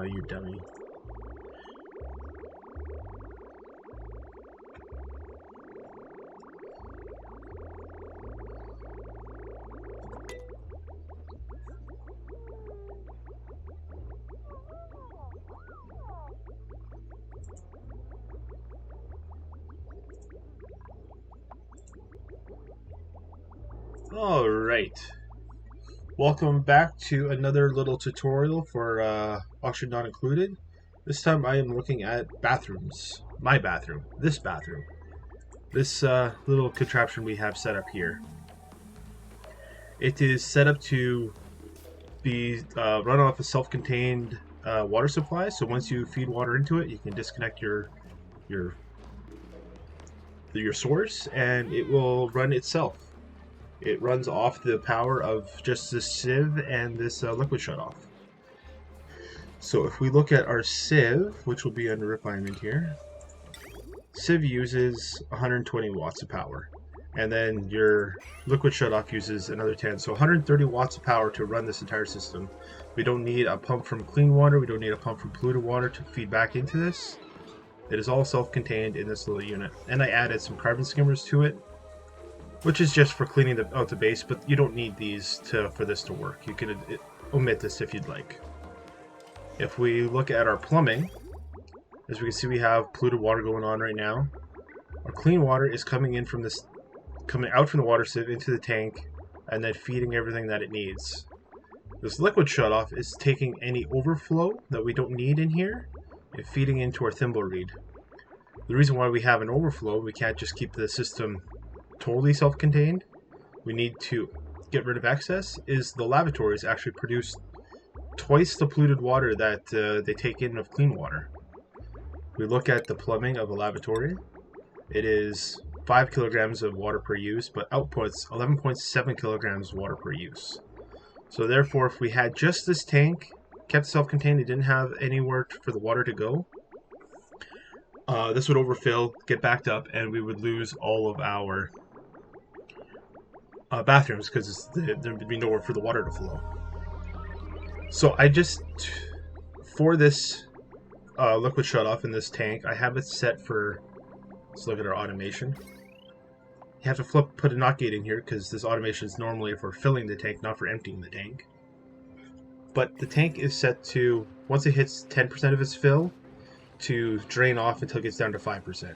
you dummy. Alright, welcome back to another little tutorial for Auction Not Included. This time I am looking at bathrooms. My bathroom. This bathroom. This little contraption we have set up here. It is set up to be run off a self-contained water supply, so once you feed water into it, you can disconnect your source and it will run itself. It runs off the power of just this sieve and this liquid shutoff. So if we look at our sieve, which will be under refinement here, sieve uses 120 watts of power, and then your liquid shutoff uses another 10, so 130 watts of power to run this entire system. We don't need a pump from clean water, we don't need a pump from polluted water to feed back into this. It is all self-contained in this little unit, and I added some carbon skimmers to it, which is just for cleaning out the base, but you don't need these for this to work. You can omit this if you'd like. If we look at our plumbing, as we can see, we have polluted water going on right now. Our clean water is coming out from the water sieve into the tank and then feeding everything that it needs. This liquid shutoff is taking any overflow that we don't need in here and feeding into our thimble reed. The reason why we have an overflow, we can't just keep the system totally self-contained, we need to get rid of excess, is the lavatories actually produce twice the polluted water that they take in of clean water. We look at the plumbing of a lavatory. It is 5 kilograms of water per use, but outputs 11.7 kilograms of water per use. So therefore, if we had just this tank, kept self-contained, it didn't have anywhere for the water to go, this would overfill, get backed up, and we would lose all of our bathrooms because there would be nowhere for the water to flow. So I just, for this liquid shutoff in this tank, I have it set for, let's look at our automation. You have to put a NOT gate in here because this automation is normally for filling the tank, not for emptying the tank. But the tank is set to, once it hits 10% of its fill, to drain off until it gets down to 5%.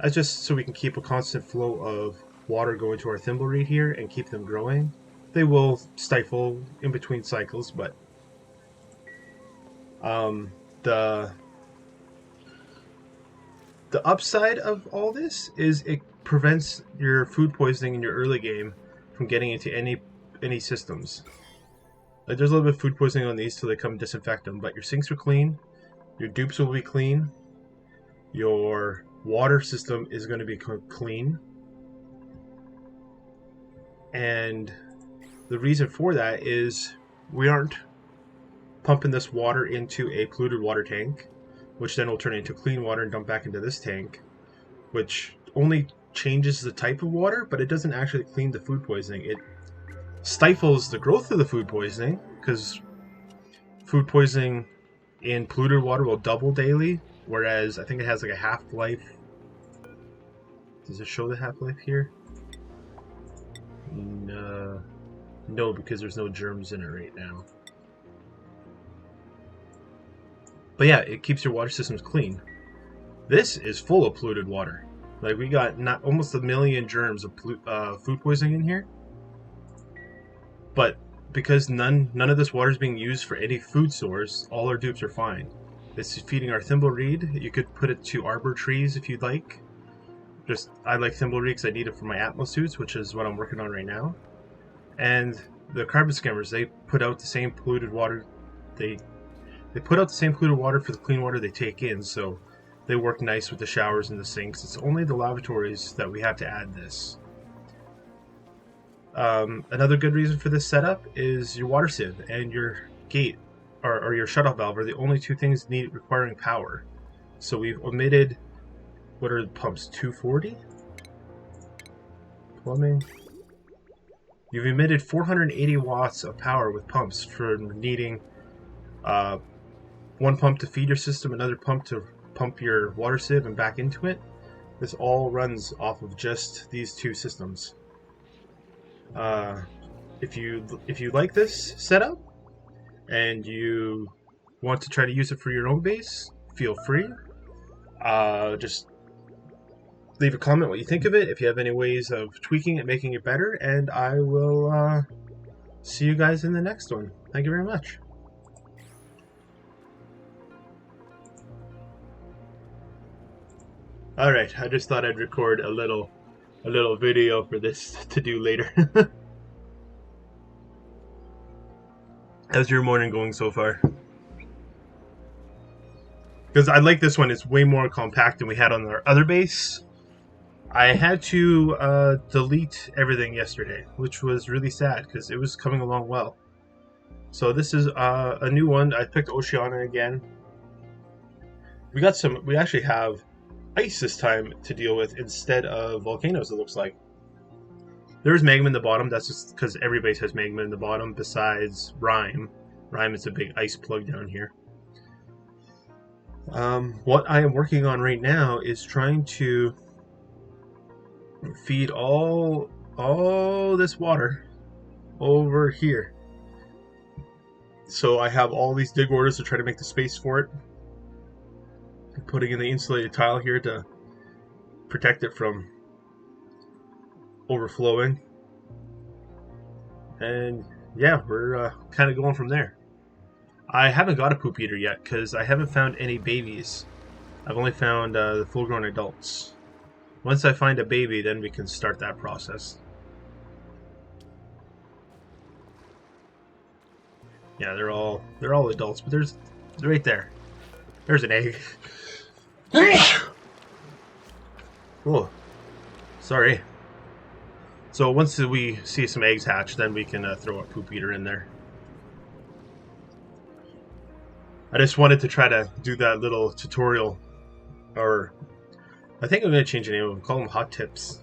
That's just so we can keep a constant flow of water going to our thimble reed here and keep them growing. They will stifle in between cycles, but the upside of all this is it prevents your food poisoning in your early game from getting into any systems. Like, there's a little bit of food poisoning on these till they come and disinfect them, but your sinks are clean, your dupes will be clean, your water system is going to be clean. And the reason for that is we aren't pumping this water into a polluted water tank, which then will turn into clean water and dump back into this tank, which only changes the type of water, but it doesn't actually clean the food poisoning. It stifles the growth of the food poisoning, because food poisoning in polluted water will double daily, whereas I think it has like a half-life. Does it show the half-life here? No, because there's no germs in it right now. But yeah, it keeps your water systems clean. This is full of polluted water. Like, we got almost 1 million germs of food poisoning in here. But because none of this water is being used for any food source, all our dupes are fine. This is feeding our thimble reed. You could put it to arbor trees if you'd like. I like thimble reed because I need it for my Atmos suits, which is what I'm working on right now. And the carbon skimmers, they put out the same polluted water. They put out the same polluted water for the clean water they take in, so they work nice with the showers and the sinks. It's only the lavatories that we have to add this. Another good reason for this setup is your water sieve and your gate, or your shutoff valve, are the only two things requiring power. So we've omitted, what are the pumps, 240? Plumbing. You've emitted 480 watts of power with pumps for needing one pump to feed your system, another pump to pump your water sieve and back into it. This all runs off of just these two systems. If you like this setup and you want to try to use it for your own base, feel free. Just leave a comment what you think of it, if you have any ways of tweaking it, making it better, and I will see you guys in the next one. Thank you very much. Alright, I just thought I'd record a little video for this to do later. How's your morning going so far? Because I like this one, it's way more compact than we had on our other base. I had to delete everything yesterday, which was really sad because it was coming along well. So this is a new one. I picked Oceania again. We actually have ice this time to deal with instead of volcanoes, it looks like. There's magma in the bottom. That's just because every base has magma in the bottom besides Rime. Rime is a big ice plug down here. What I am working on right now is trying to feed all this water over here. So I have all these dig orders to try to make the space for it. I'm putting in the insulated tile here to protect it from overflowing. And yeah, we're kind of going from there. I haven't got a poop eater yet because I haven't found any babies. I've only found the full-grown adults. Once I find a baby, then we can start that process. Yeah, they're all adults, but there's right there. There's an egg. Oh, sorry. So once we see some eggs hatch, then we can throw a poop eater in there. I just wanted to try to do that little tutorial, or I think I'm going to change the name of them, call them hot tips.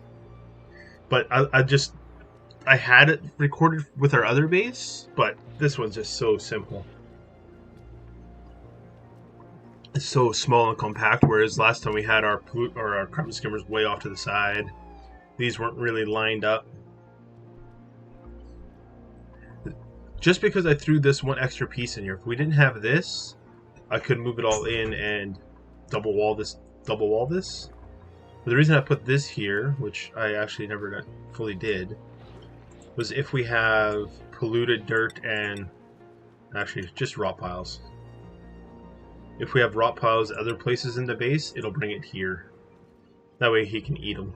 But I had it recorded with our other base, but this one's just so simple. It's so small and compact, whereas last time we had our carpet skimmers way off to the side. These weren't really lined up. Just because I threw this one extra piece in here, if we didn't have this, I could move it all in and double wall this. But the reason I put this here, which I actually never fully did, was if we have polluted dirt and actually just rot piles. If we have rot piles other places in the base, it'll bring it here. That way he can eat them.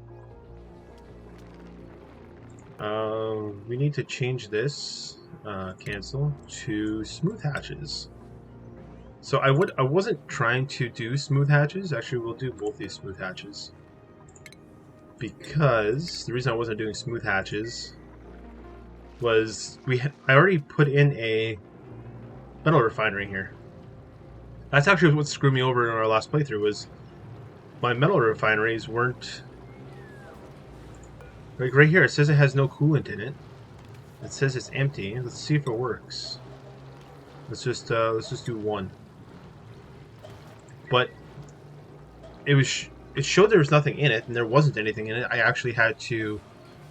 We need to change this, cancel, to smooth hatches. So I wasn't trying to do smooth hatches. Actually, we'll do both these smooth hatches. Because the reason I wasn't doing smooth hatches was I already put in a metal refinery here. That's actually what screwed me over in our last playthrough, was my metal refineries weren't... Like right here, it says it has no coolant in it. It says it's empty. Let's see if it works. Let's just do one. But it showed there was nothing in it, and there wasn't anything in it. I actually had to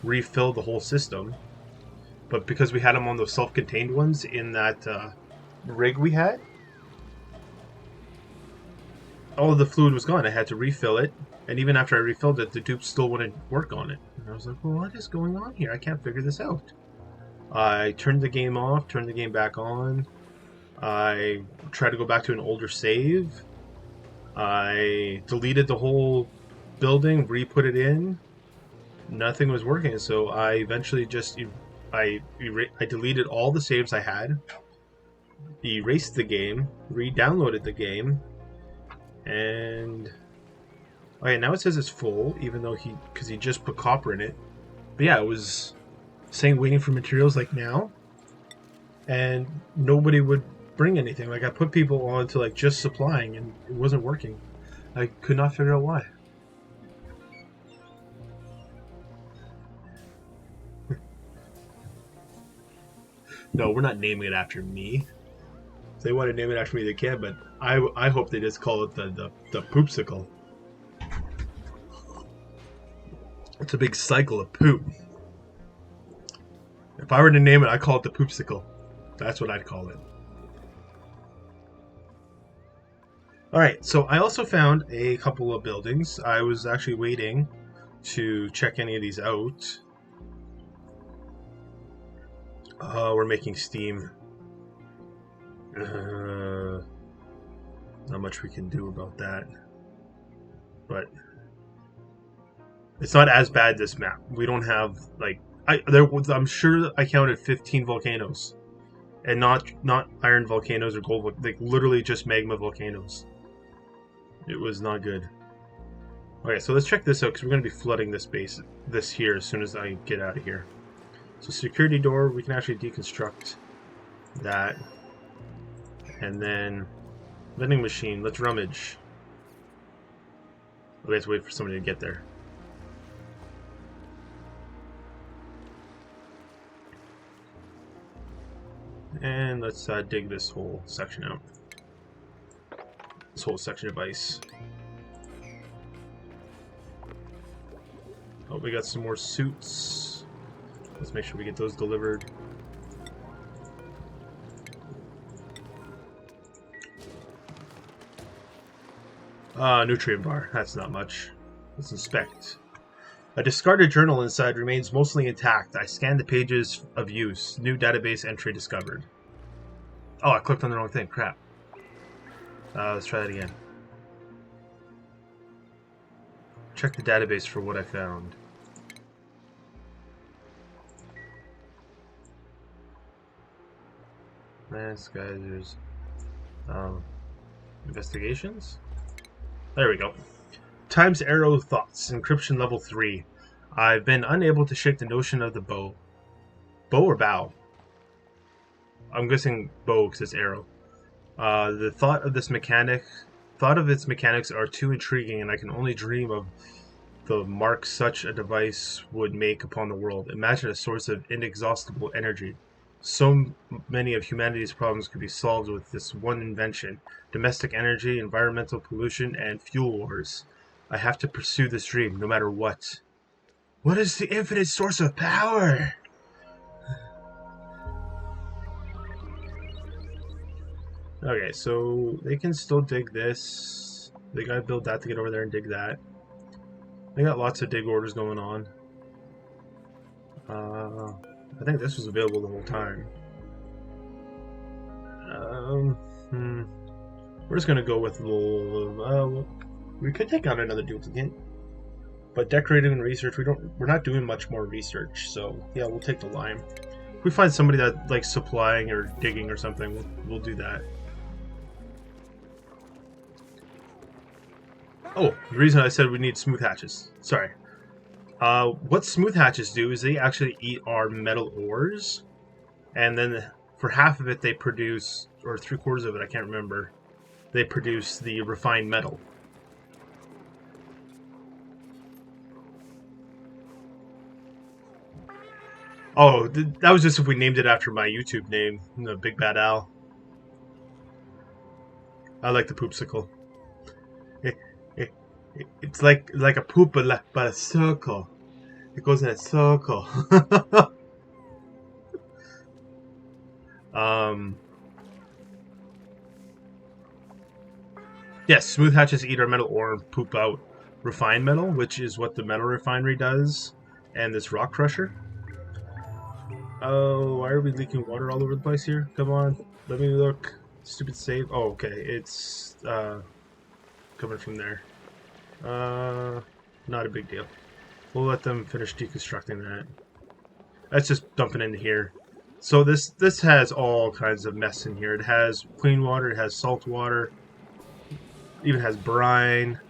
refill the whole system. But because we had them on those self-contained ones in that rig we had, all of the fluid was gone. I had to refill it, and even after I refilled it, the dupes still wouldn't work on it. And I was like, well, what is going on here? I can't figure this out. I turned the game off, turned the game back on. I tried to go back to an older save. I deleted the whole building, re-put it in. Nothing was working, so I eventually just I deleted all the saves I had, erased the game, re-downloaded the game, and okay, now it says it's full, even though because he just put copper in it. But yeah, it was saying waiting for materials like now, and nobody would bring anything. Like I put people on to like just supplying, and it wasn't working. I could not figure out why. No, we're not naming it after me. they want to name it after me, they can, but I hope they just call it the poopsicle. It's a big cycle of poop. If I were to name it, I'd call it the poopsicle. That's what I'd call it. Alright, so I also found a couple of buildings. I was actually waiting to check any of these out. We're making steam. Not much we can do about that. But it's not as bad, this map. We don't have, like... I'm sure I counted 15 volcanoes. And not iron volcanoes or gold, like literally just magma volcanoes. It was not good. Okay, so let's check this out, because we're going to be flooding this base, this here, as soon as I get out of here. So security door, we can actually deconstruct that. And then vending machine, let's rummage. Okay, let's wait for somebody to get there. And let's dig this whole section out. This whole section of ice. Oh, we got some more suits. Let's make sure we get those delivered. Nutrient bar. That's not much. Let's inspect. A discarded journal inside remains mostly intact. I scanned the pages of use. New database entry discovered. Oh, I clicked on the wrong thing. Crap. Let's try that again. Check the database for what I found. This guy, there's investigations. There we go. Times Arrow Thoughts, encryption level 3. I've been unable to shake the notion of the bow. Bow or bow? I'm guessing bow because it's arrow. The thought of its mechanics are too intriguing, and I can only dream of the mark such a device would make upon the world. Imagine a source of inexhaustible energy. So many of humanity's problems could be solved with this one invention. Domestic energy, environmental pollution, and fuel wars. I have to pursue this dream, no matter what. What is the infinite source of power? Okay, so they can still dig this. They gotta build that to get over there and dig that. They got lots of dig orders going on. I think this was available the whole time. We're just gonna go with we could take on another duplicate, but decorating and research, we're not doing much more research. So yeah, we'll take the lime. If we find somebody that likes supplying or digging or something, we'll do that. Oh, the reason I said we need smooth hatches. Sorry. What smooth hatches do is they actually eat our metal ores, and then for half of it they produce, or 3/4 of it, I can't remember, they produce the refined metal. Oh, that was just if we named it after my YouTube name, the Big Bad Al. I like the poopsicle. It's like a poop, but a circle. It goes in a circle. Yes, smooth hatches eat our metal ore and poop out refined metal, which is what the metal refinery does, and this rock crusher. Oh, why are we leaking water all over the place here? Come on, let me look. Stupid save. Oh, okay, it's coming from there. Not a big deal. We'll let them finish deconstructing that. That's just dumping into here. So this has all kinds of mess in here. It has clean water, it has salt water, even has brine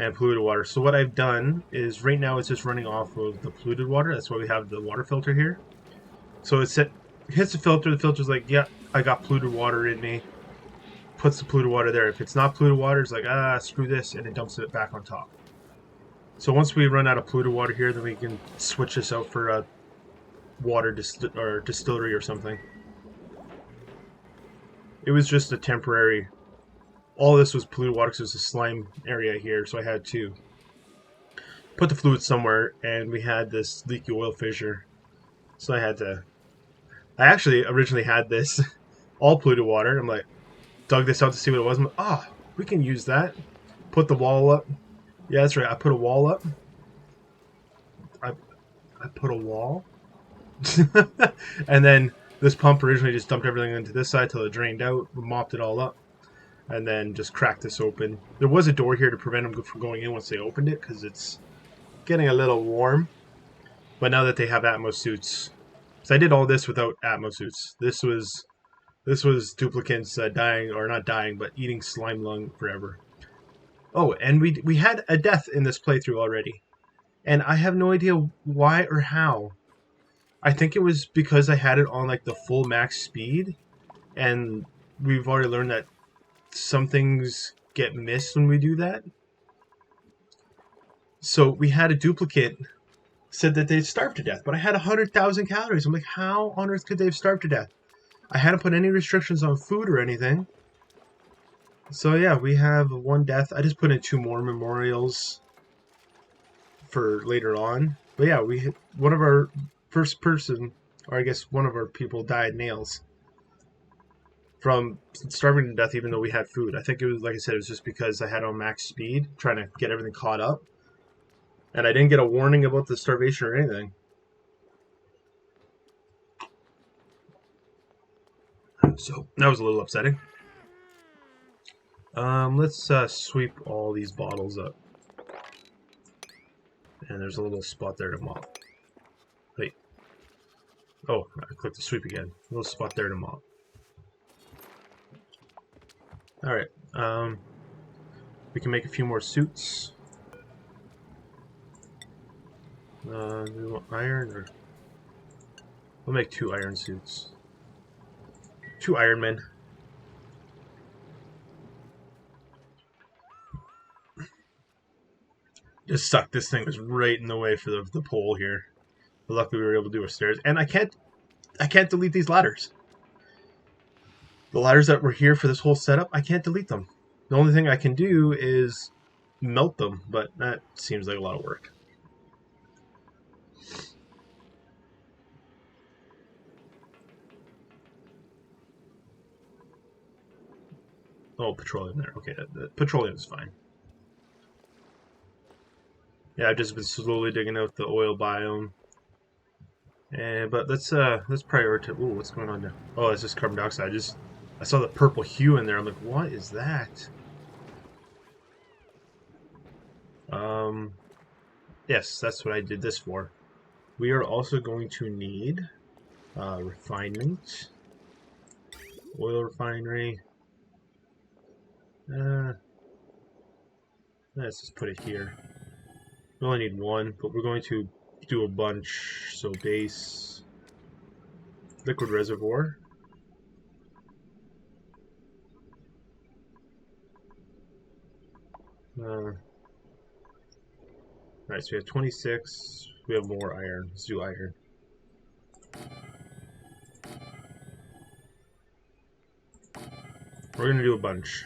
and polluted water. So what I've done is right now it's just running off of the polluted water. That's why we have the water filter here. So it hits the filter's like, yeah, I got polluted water in me. Puts the polluted water there. If it's not polluted water, it's like, screw this, and it dumps it back on top. So once we run out of polluted water here, then we can switch this out for a water distillery or something. It was just a temporary. All this was polluted water because it was a slime area here, so I had to put the fluid somewhere, and we had this leaky oil fissure. So I had to. I actually originally had this all polluted water. I'm like, dug this out to see what it was. I'm like, oh, we can use that. Put the wall up. Yeah, that's right. I put a wall up. I put a wall. And then this pump originally just dumped everything into this side till it drained out, mopped it all up, and then just cracked this open. There was a door here to prevent them from going in once they opened it because it's getting a little warm. But now that they have Atmos suits, so I did all this without Atmos suits. This was duplicants dying, or not dying, but eating slime lung forever. Oh, and we had a death in this playthrough already, and I have no idea why or how. I think it was because I had it on like the full max speed, and we've already learned that some things get missed when we do that. So we had a duplicate said that they'd starved to death, but I had 100,000 calories. I'm like, how on earth could they have starved to death? I hadn't put any restrictions on food or anything. So yeah, we have one death. I just put in 2 more memorials for later on. But yeah, we hit one of our first person, or I guess one of our people died nails from starving to death even though we had food. I think it was, like I said, it was just because I had on max speed trying to get everything caught up. And I didn't get a warning about the starvation or anything. So that was a little upsetting. Let's sweep all these bottles up. And there's a little spot there to mop. Wait. Oh, I clicked the sweep again. A little spot there to mop. Alright. We can make a few more suits. Do we want iron or... We'll make 2 iron suits. 2 Iron Men. Just sucked. This thing was right in the way for the pole here. But luckily we were able to do our stairs. And I can't delete these ladders. The ladders that were here for this whole setup, I can't delete them. The only thing I can do is melt them, but that seems like a lot of work. Oh, petroleum there. Okay, the petroleum is fine. Yeah, I've just been slowly digging out the oil biome. But let's prioritize. Ooh, what's going on now? Oh, it's just carbon dioxide. I saw the purple hue in there. I'm like, what is that? Yes, that's what I did this for. We are also going to need refinement, oil refinery. Let's just put it here. We only need 1, but we're going to do a bunch. So base, liquid reservoir. Alright, so we have 26. We have more iron. Let's do iron. We're going to do a bunch.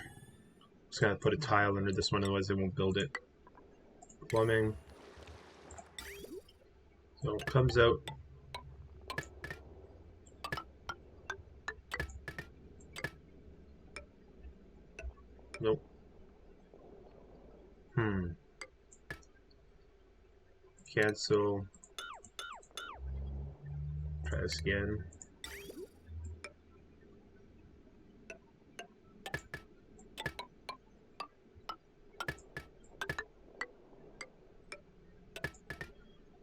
Just going to put a tile under this one, otherwise they won't build it. Plumbing. So it comes out. Nope. Cancel. Try this again.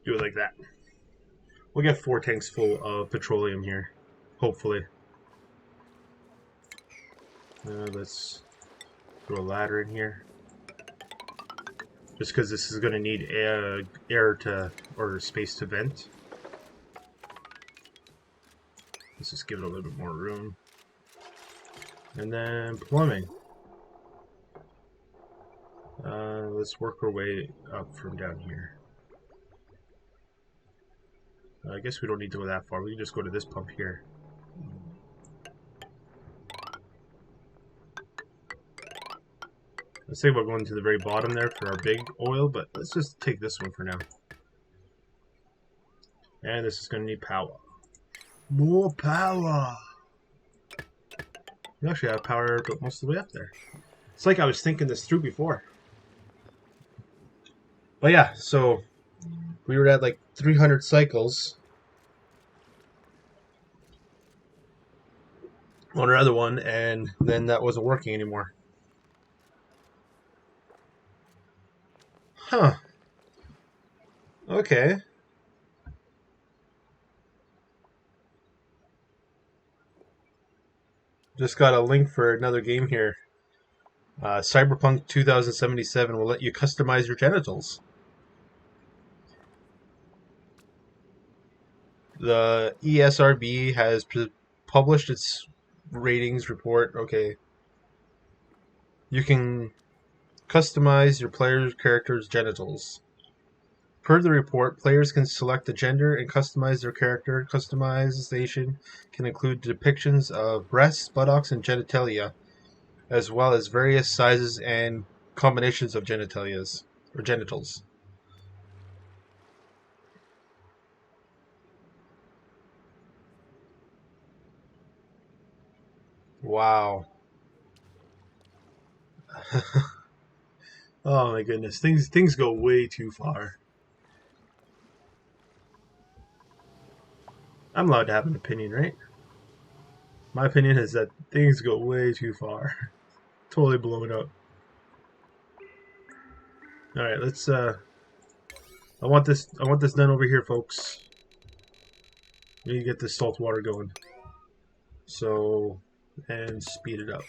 Do it like that. We'll get 4 tanks full of petroleum here, hopefully. Let's throw a ladder in here. Just because this is going to need air to, or space to vent. Let's just give it a little bit more room. And then plumbing. Let's work our way up from down here. I guess we don't need to go that far. We can just go to this pump here. Let's think about going to the very bottom there for our big oil, but let's just take this one for now. And this is going to need power. More power! We actually have power built most of the way up there. It's like I was thinking this through before. But yeah, so we were at like 300 cycles on our other one, and then that wasn't working anymore. Huh. Okay. Just got a link for another game here. Cyberpunk 2077 will let you customize your genitals. The ESRB has published its ratings report. Okay. You can customize your player's character's genitals. Per the report, players can select a gender and customize their character. Customization can include depictions of breasts, buttocks, and genitalia, as well as various sizes and combinations of genitals. Wow. Oh my goodness. Things go way too far. I'm allowed to have an opinion, right? My opinion is that things go way too far. Totally blow it up. Alright, let's I want this done over here, folks. We need to get this salt water going. So, and speed it up.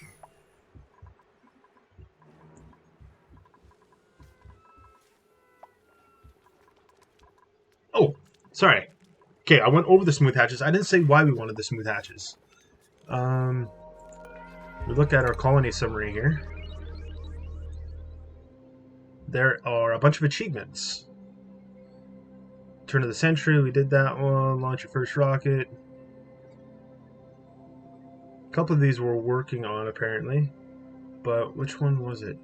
Oh, sorry. Okay, I went over the smooth hatches. I didn't say why we wanted the smooth hatches. We look at our colony summary here. There are a bunch of achievements. Turn of the century, we did that one. Launch your first rocket. A couple of these we're working on, apparently. But which one was it?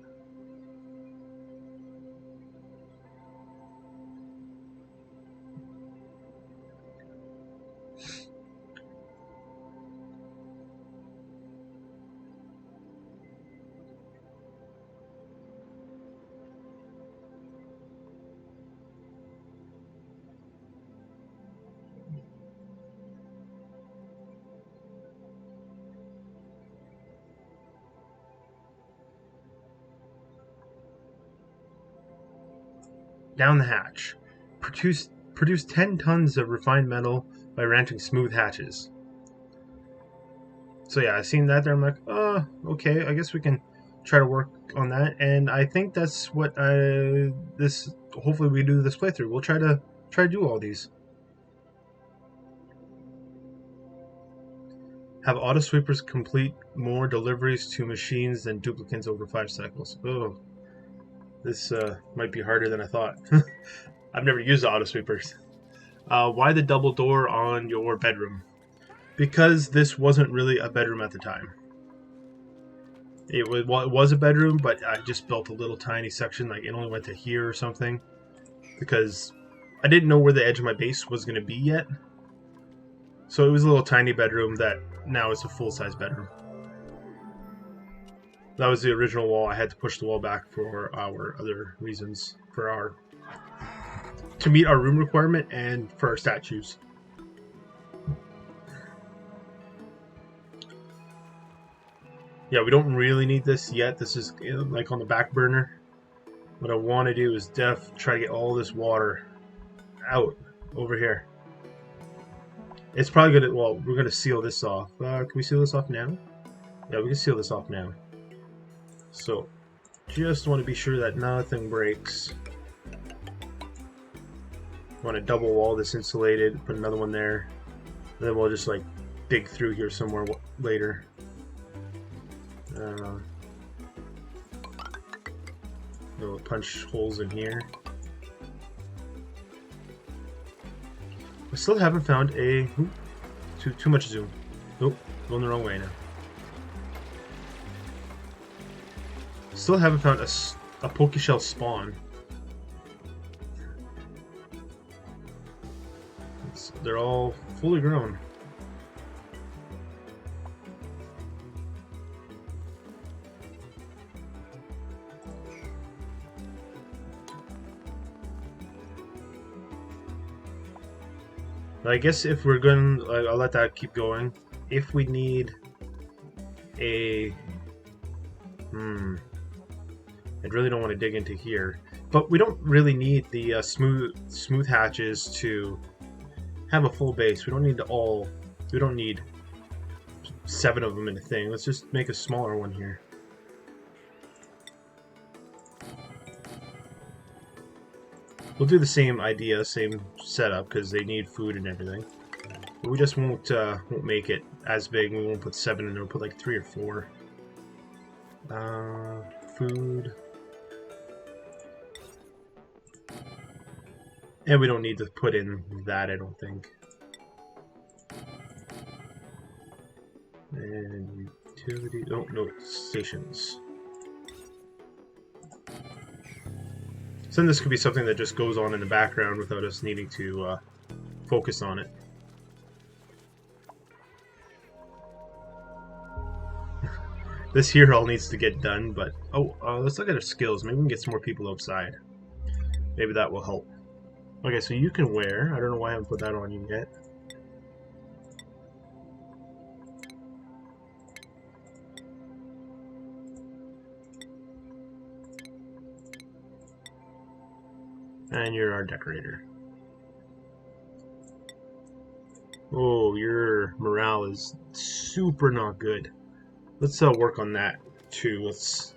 Down the hatch. Produce 10 tons of refined metal by ranching smooth hatches. So yeah, I seen that there. I'm like, okay, I guess we can try to work on that. And I think that's what hopefully we do this playthrough. We'll try to do all these. Have auto sweepers complete more deliveries to machines than duplicates over 5 cycles. Oh. This might be harder than I thought. I've never used auto sweepers. Why the double door on your bedroom? Because this wasn't really a bedroom at the time. It was a bedroom, but I just built a little tiny section. Like it only went to here or something. Because I didn't know where the edge of my base was going to be yet. So it was a little tiny bedroom that now is a full-size bedroom. That was the original wall. I had to push the wall back for our other reasons, to meet our room requirement and for our statues. Yeah, we don't really need this yet. This is like on the back burner. What I want to do is try to get all this water out over here. It's probably gonna. Well, we're gonna seal this off. Can we seal this off now? Yeah, we can seal this off now. So, just want to be sure that nothing breaks. Want to double wall this insulated, put another one there. And then we'll just like dig through here somewhere later. We'll punch holes in here. I still haven't found a... Too much zoom. Nope, going the wrong way now. Still haven't found a Pokeshell spawn. They're all fully grown. I guess if we're going, I'll let that keep going. If we need a, I really don't want to dig into here, but we don't really need the smooth hatches to have a full base. We don't need we don't need 7 of them in a thing. Let's just make a smaller one here. We'll do the same idea, same setup, because they need food and everything. But we just won't make it as big. We won't put 7 in there. We'll put like 3 or 4. Food. And we don't need to put in that, I don't think. And utility. Oh no, stations. So then this could be something that just goes on in the background without us needing to focus on it. This here all needs to get done, but let's look at our skills. Maybe we can get some more people outside. Maybe that will help. Okay, so you can wear. I don't know why I haven't put that on you yet. And you're our decorator. Oh, your morale is super not good. Let's work on that too. Let's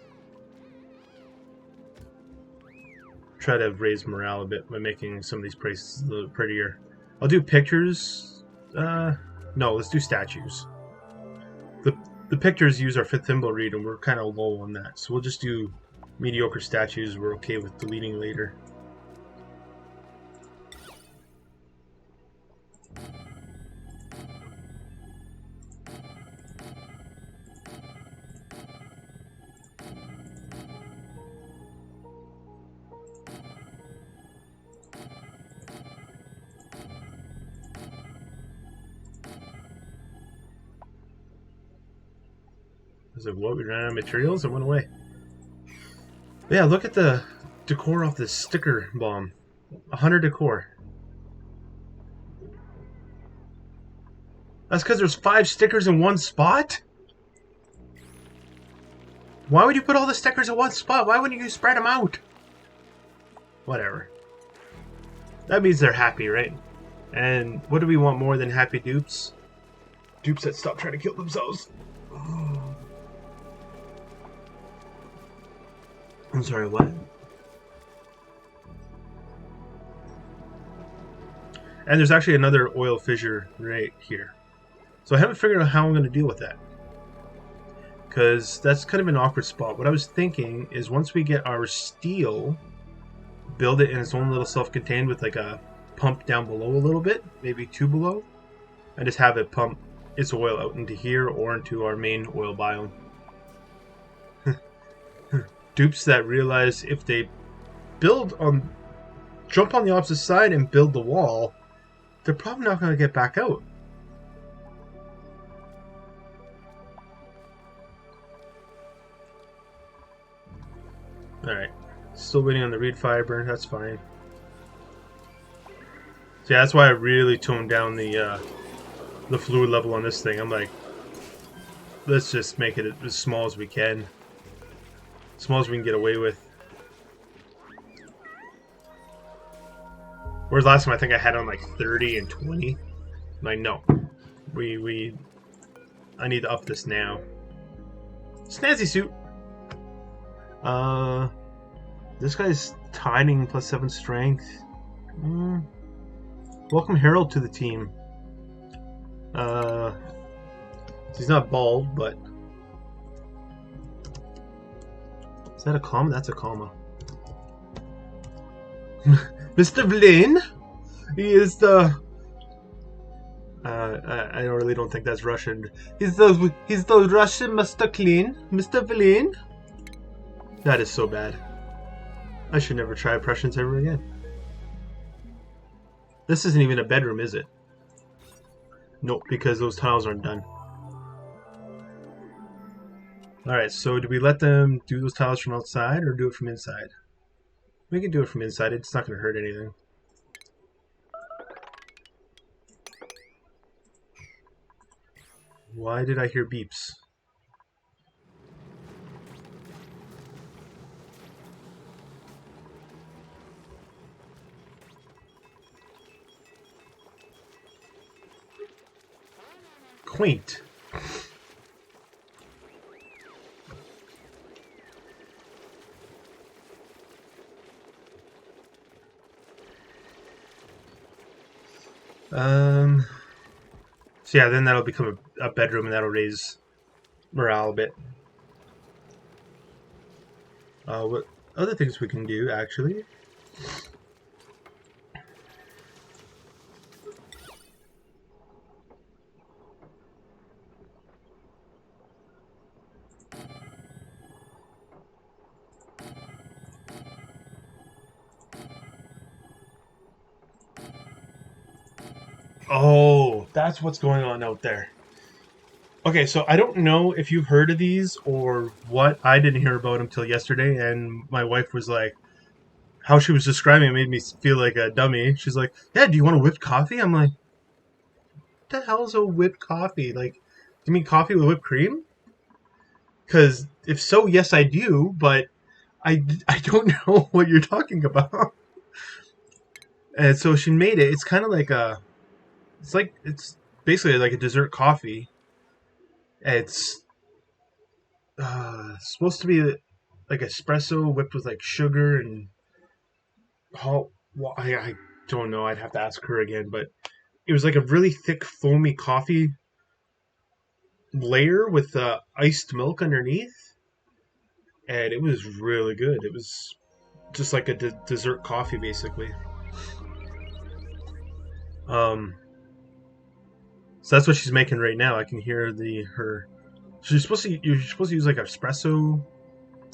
try to raise morale a bit by making some of these places a little prettier. I'll do pictures. No, let's do statues. The pictures use our 5th thimble read, and we're kind of low on that, so we'll just do mediocre statues. We're okay with deleting later. I was like, what? We ran out of materials? It went away. But yeah, look at the decor off this sticker bomb. 100 decor. That's because there's 5 stickers in one spot? Why would you put all the stickers in one spot? Why wouldn't you spread them out? Whatever. That means they're happy, right? And what do we want more than happy dupes? Dupes that stop trying to kill themselves. I'm sorry, what? And there's actually another oil fissure right here. So I haven't figured out how I'm going to deal with that. Because that's kind of an awkward spot. What I was thinking is once we get our steel, build it in its own little self-contained with like a pump down below a little bit, maybe 2 below, and just have it pump its oil out into here or into our main oil biome. Dupes that realize if they jump on the opposite side and build the wall, they're probably not going to get back out. Alright, still waiting on the reed fiber, that's fine. So yeah, that's why I really toned down the fluid level on this thing. I'm like, let's just make it as small as we can. As small as we can get away with. Whereas last time I think I had on like 30 and 20. I'm like, no. I need to up this now. Snazzy suit. This guy's tiding plus 7 strength. Welcome Harold to the team. He's not bald, but is that a comma? That's a comma. Mr. Blaine, he is the. I really don't think that's Russian. He's the Russian Mr. Clean, Mr. Blaine. That is so bad. I should never try Prussians ever again. This isn't even a bedroom, is it? Nope, because those tiles aren't done. Alright, so do we let them do those tiles from outside or do it from inside? We can do it from inside, it's not going to hurt anything. Why did I hear beeps? Quaint. So yeah, then that'll become a bedroom and that'll raise morale a bit. What other things we can do, actually? Oh, that's what's going on out there. Okay, so I don't know if you've heard of these or what. I didn't hear about them till yesterday, and my wife was like, how she was describing it made me feel like a dummy. She's like, yeah, do you want a whipped coffee? I'm like, what the hell is a whipped coffee? Like, do you mean coffee with whipped cream? Because if so, yes, I do, but I don't know what you're talking about. And so she made it. It's kind of like it's basically like a dessert coffee. It's supposed to be like espresso whipped with like sugar and well, I don't know. I'd have to ask her again, but it was like a really thick foamy coffee layer with iced milk underneath, and it was really good. It was just like a dessert coffee, basically. Um, so that's what she's making right now. I can hear her. You're supposed to use like espresso,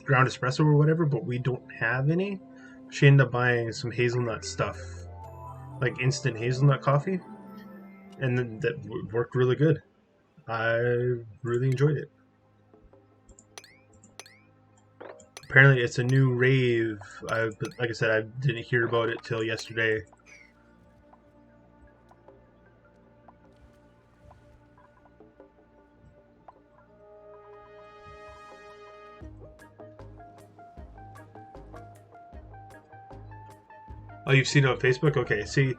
ground espresso or whatever, but we don't have any. She ended up buying some hazelnut stuff, like instant hazelnut coffee, and then that worked really good. I really enjoyed it. Apparently, it's a new rave. Like I said, I didn't hear about it till yesterday. Oh, you've seen it on Facebook? Okay, see,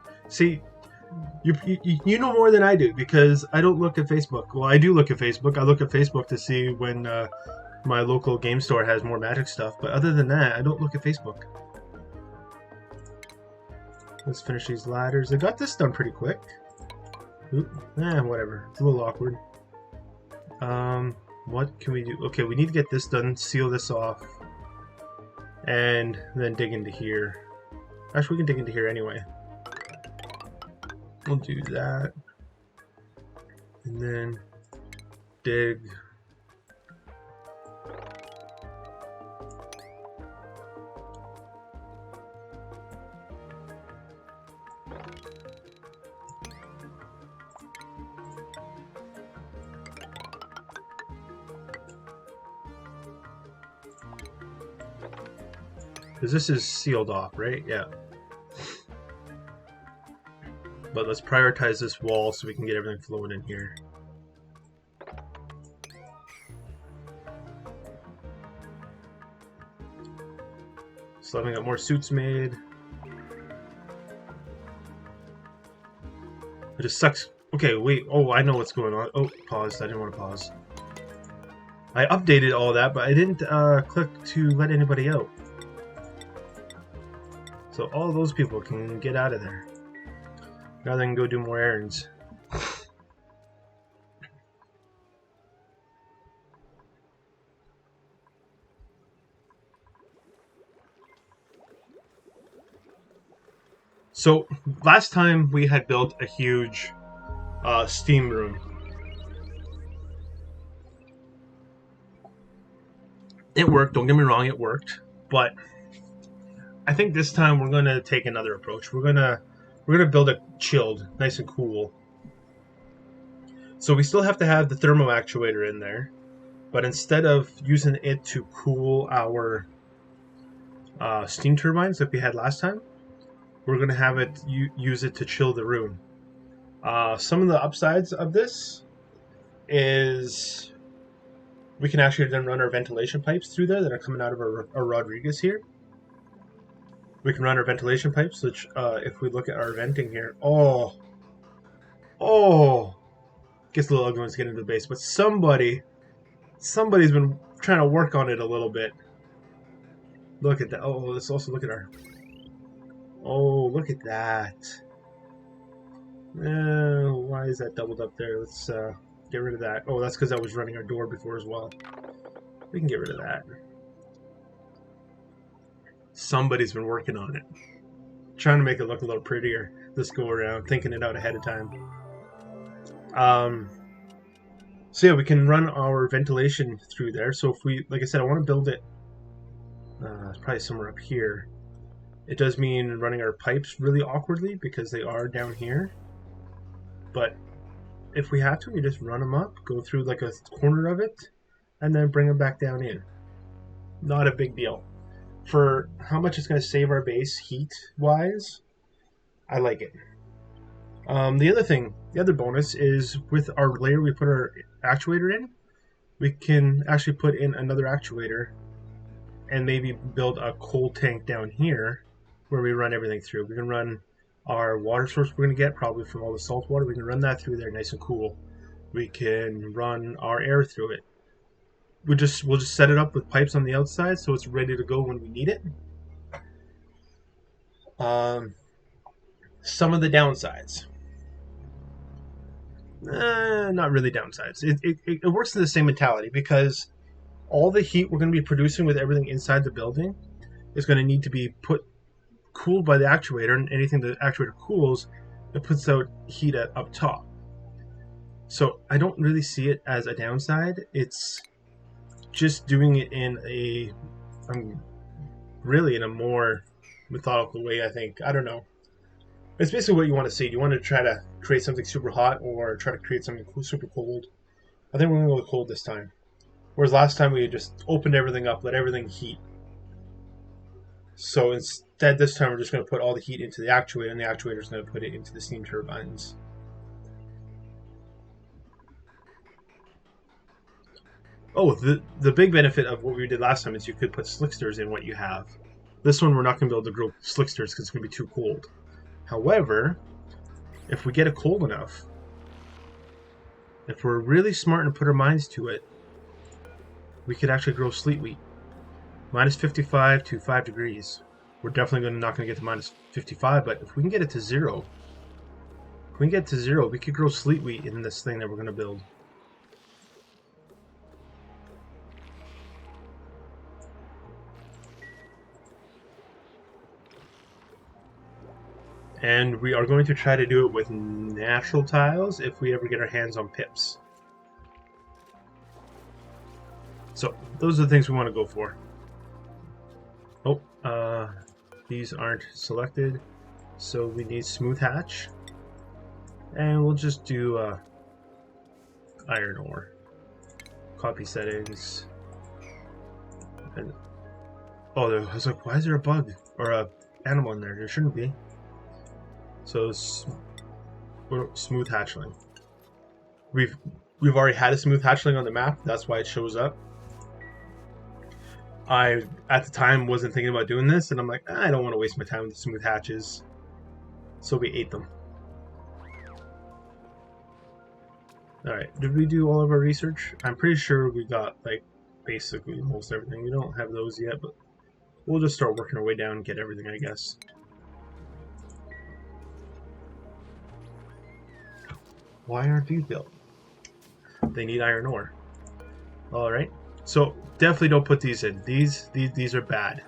you know more than I do because I don't look at Facebook. Well, I do look at Facebook. I look at Facebook to see when my local game store has more Magic stuff. But other than that, I don't look at Facebook. Let's finish these ladders. I got this done pretty quick. Oop, whatever. It's a little awkward. What can we do? Okay, we need to get this done. Seal this off, and then dig into here. Actually, we can dig into here anyway. We'll do that. And then dig. Because this is sealed off, right? Yeah. But let's prioritize this wall so we can get everything flowing in here. So having got more suits made. It just sucks. Okay, wait. Oh, I know what's going on. Oh, paused. I didn't want to pause. I updated all that, but I didn't click to let anybody out. So all those people can get out of there. Now they can go do more errands. So last time we had built a huge steam room. It worked, don't get me wrong, it worked. But I think this time we're gonna take another approach. We're gonna build it chilled, nice and cool. So we still have to have the thermo actuator in there, but instead of using it to cool our steam turbines like we had last time, we're going to have it use it to chill the room. Some of the upsides of this is we can actually then run our ventilation pipes through there that are coming out of our Rodriguez here. We can run our ventilation pipes, which if we look at our venting here, oh, gets a little ugly once you get into the base, but somebody's been trying to work on it a little bit. Look at that. Oh, let's also look at our... Oh, look at that. Why is that doubled up there? Let's get rid of that. Oh, that's because I was running our door before as well. We can get rid of that. Somebody's been working on it. Trying to make it look a little prettier this go around, thinking it out ahead of time. So yeah, we can run our ventilation through there. So if we, like I said, I want to build it probably somewhere up here. It does mean running our pipes really awkwardly because they are down here. But if we have to, we just run them up, go through like a corner of it, and then bring them back down in. Not a big deal. For how much it's going to save our base heat-wise, I like it. The other bonus is with our layer we put our actuator in, we can actually put in another actuator and maybe build a cold tank down here where we run everything through. We can run our water source we're going to get probably from all the salt water. We can run that through there nice and cool. We can run our air through it. We'll just set it up with pipes on the outside so it's ready to go when we need it. Some of the downsides. Not really downsides. It works in the same mentality because all the heat we're going to be producing with everything inside the building is going to need to be cooled by the actuator, and anything the actuator cools, it puts out heat up top. So I don't really see it as a downside. It's just doing it in a more methodical way, I think. I don't know. It's basically what you want to see. Do you want to try to create something super hot or try to create something super cold? I think we're going to go cold this time. Whereas last time we just opened everything up, let everything heat. So instead this time we're just going to put all the heat into the actuator, and the actuator is going to put it into the steam turbines. Oh, the big benefit of what we did last time is you could put slicksters in what you have. This one we're not going to be able to grow slicksters because it's going to be too cold. However, if we get it cold enough, if we're really smart and put our minds to it, we could actually grow sleet wheat. Minus 55 to 5 degrees. We're definitely not going to get to minus 55, but if we can get it to 0, we could grow sleet wheat in this thing that we're going to build. And we are going to try to do it with natural tiles if we ever get our hands on pips. So those are the things we want to go for. Oh, these aren't selected, so we need smooth hatch, and we'll just do iron ore. Copy settings. And I was like, why is there a bug or a animal in there? There shouldn't be. So smooth hatchling. We've already had a smooth hatchling on the map. That's why it shows up. I, at the time, wasn't thinking about doing this, and I'm like, I don't want to waste my time with the smooth hatches. So we ate them. Alright, did we do all of our research? I'm pretty sure we got, like, basically most everything. We don't have those yet, but we'll just start working our way down and get everything, I guess. Why aren't these built? They need iron ore. Alright. So definitely don't put these in. These are bad.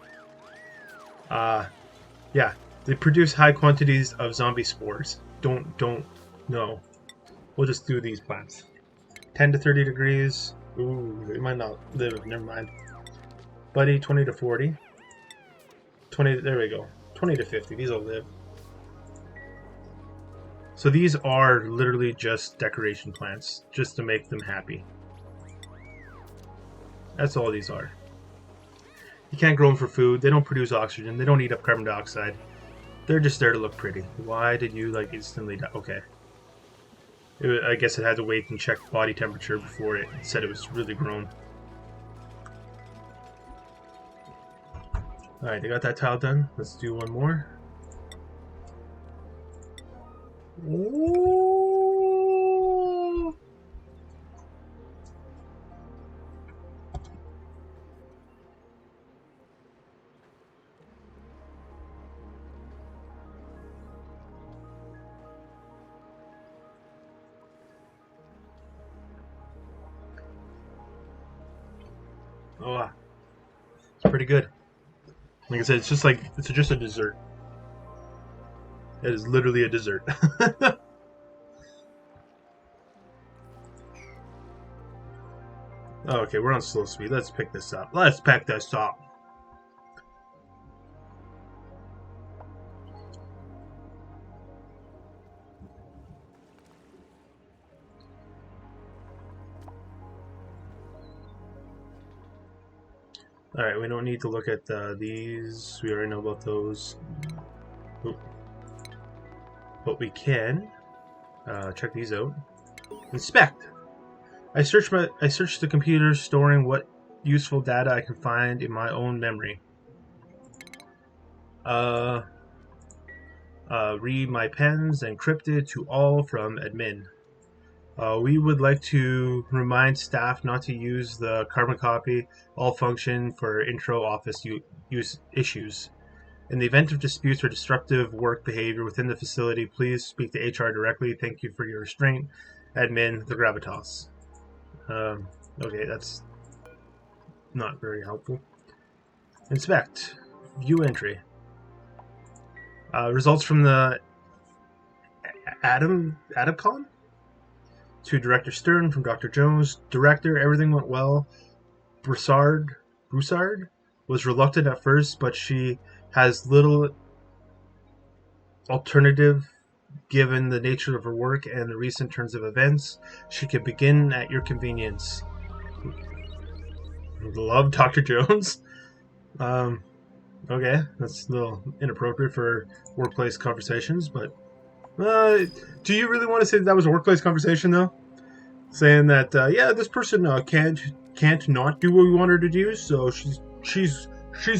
Yeah, they produce high quantities of zombie spores. Don't no. We'll just do these plants. 10 to 30 degrees. Ooh, they might not live. Never mind. Buddy, 20 to 40. 20, there we go. 20 to 50, these will live. So these are literally just decoration plants, just to make them happy. That's all these are. You can't grow them for food, they don't produce oxygen, they don't eat up carbon dioxide. They're just there to look pretty. Why did you like instantly die? Okay. I guess it had to wait and check body temperature before it said it was really grown. Alright, they got that tile done. Let's do one more. Ooh. Oh, it's pretty good. Like I said, it's just a dessert. It is literally a dessert. Okay, we're on slow speed. Let's pick this up. Let's pick this up. Alright, we don't need to look at these. We already know about those. Oop. But we can check these out. Inspect. I searched the computer, storing what useful data I can find in my own memory. Read my pens encrypted to all from admin. We would like to remind staff not to use the carbon copy all function for intro office use issues. In the event of disputes or disruptive work behavior within the facility, please speak to HR directly. Thank you for your restraint. Admin, the Gravitas. Okay, that's not very helpful. Inspect. View entry. Results from the AdamCon? To Director Stern from Dr. Jones. Director, everything went well. Broussard was reluctant at first, but she has little alternative given the nature of her work and the recent turns of events. She can begin at your convenience. Love Dr. Jones. Okay, that's a little inappropriate for workplace conversations, but do you really want to say that was a workplace conversation, though? Saying that, yeah, this person can't not do what we want her to do, so she's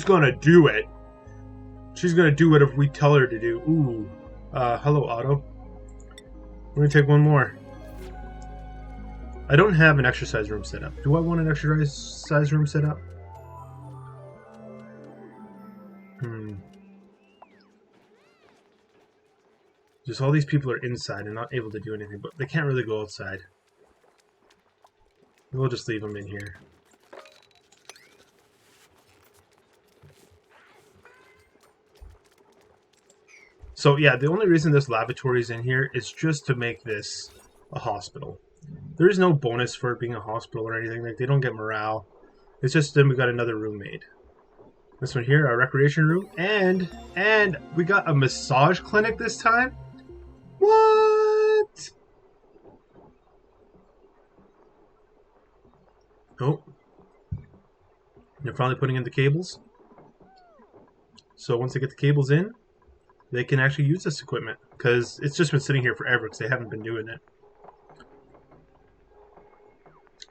gonna do it. She's gonna do it if we tell her to do. Ooh, hello, Otto. We're gonna take one more. I don't have an exercise room set up. Do I want an exercise room set up? Just all these people are inside and not able to do anything, but they can't really go outside. We'll just leave them in here. So yeah, the only reason this lavatory is in here is just to make this a hospital. There is no bonus for it being a hospital or anything. Like, they don't get morale. It's just then we got another room made. This one here, our recreation room, and we got a massage clinic this time. What? Oh, they're finally putting in the cables. So once they get the cables in, they can actually use this equipment, because it's just been sitting here forever because they haven't been doing it.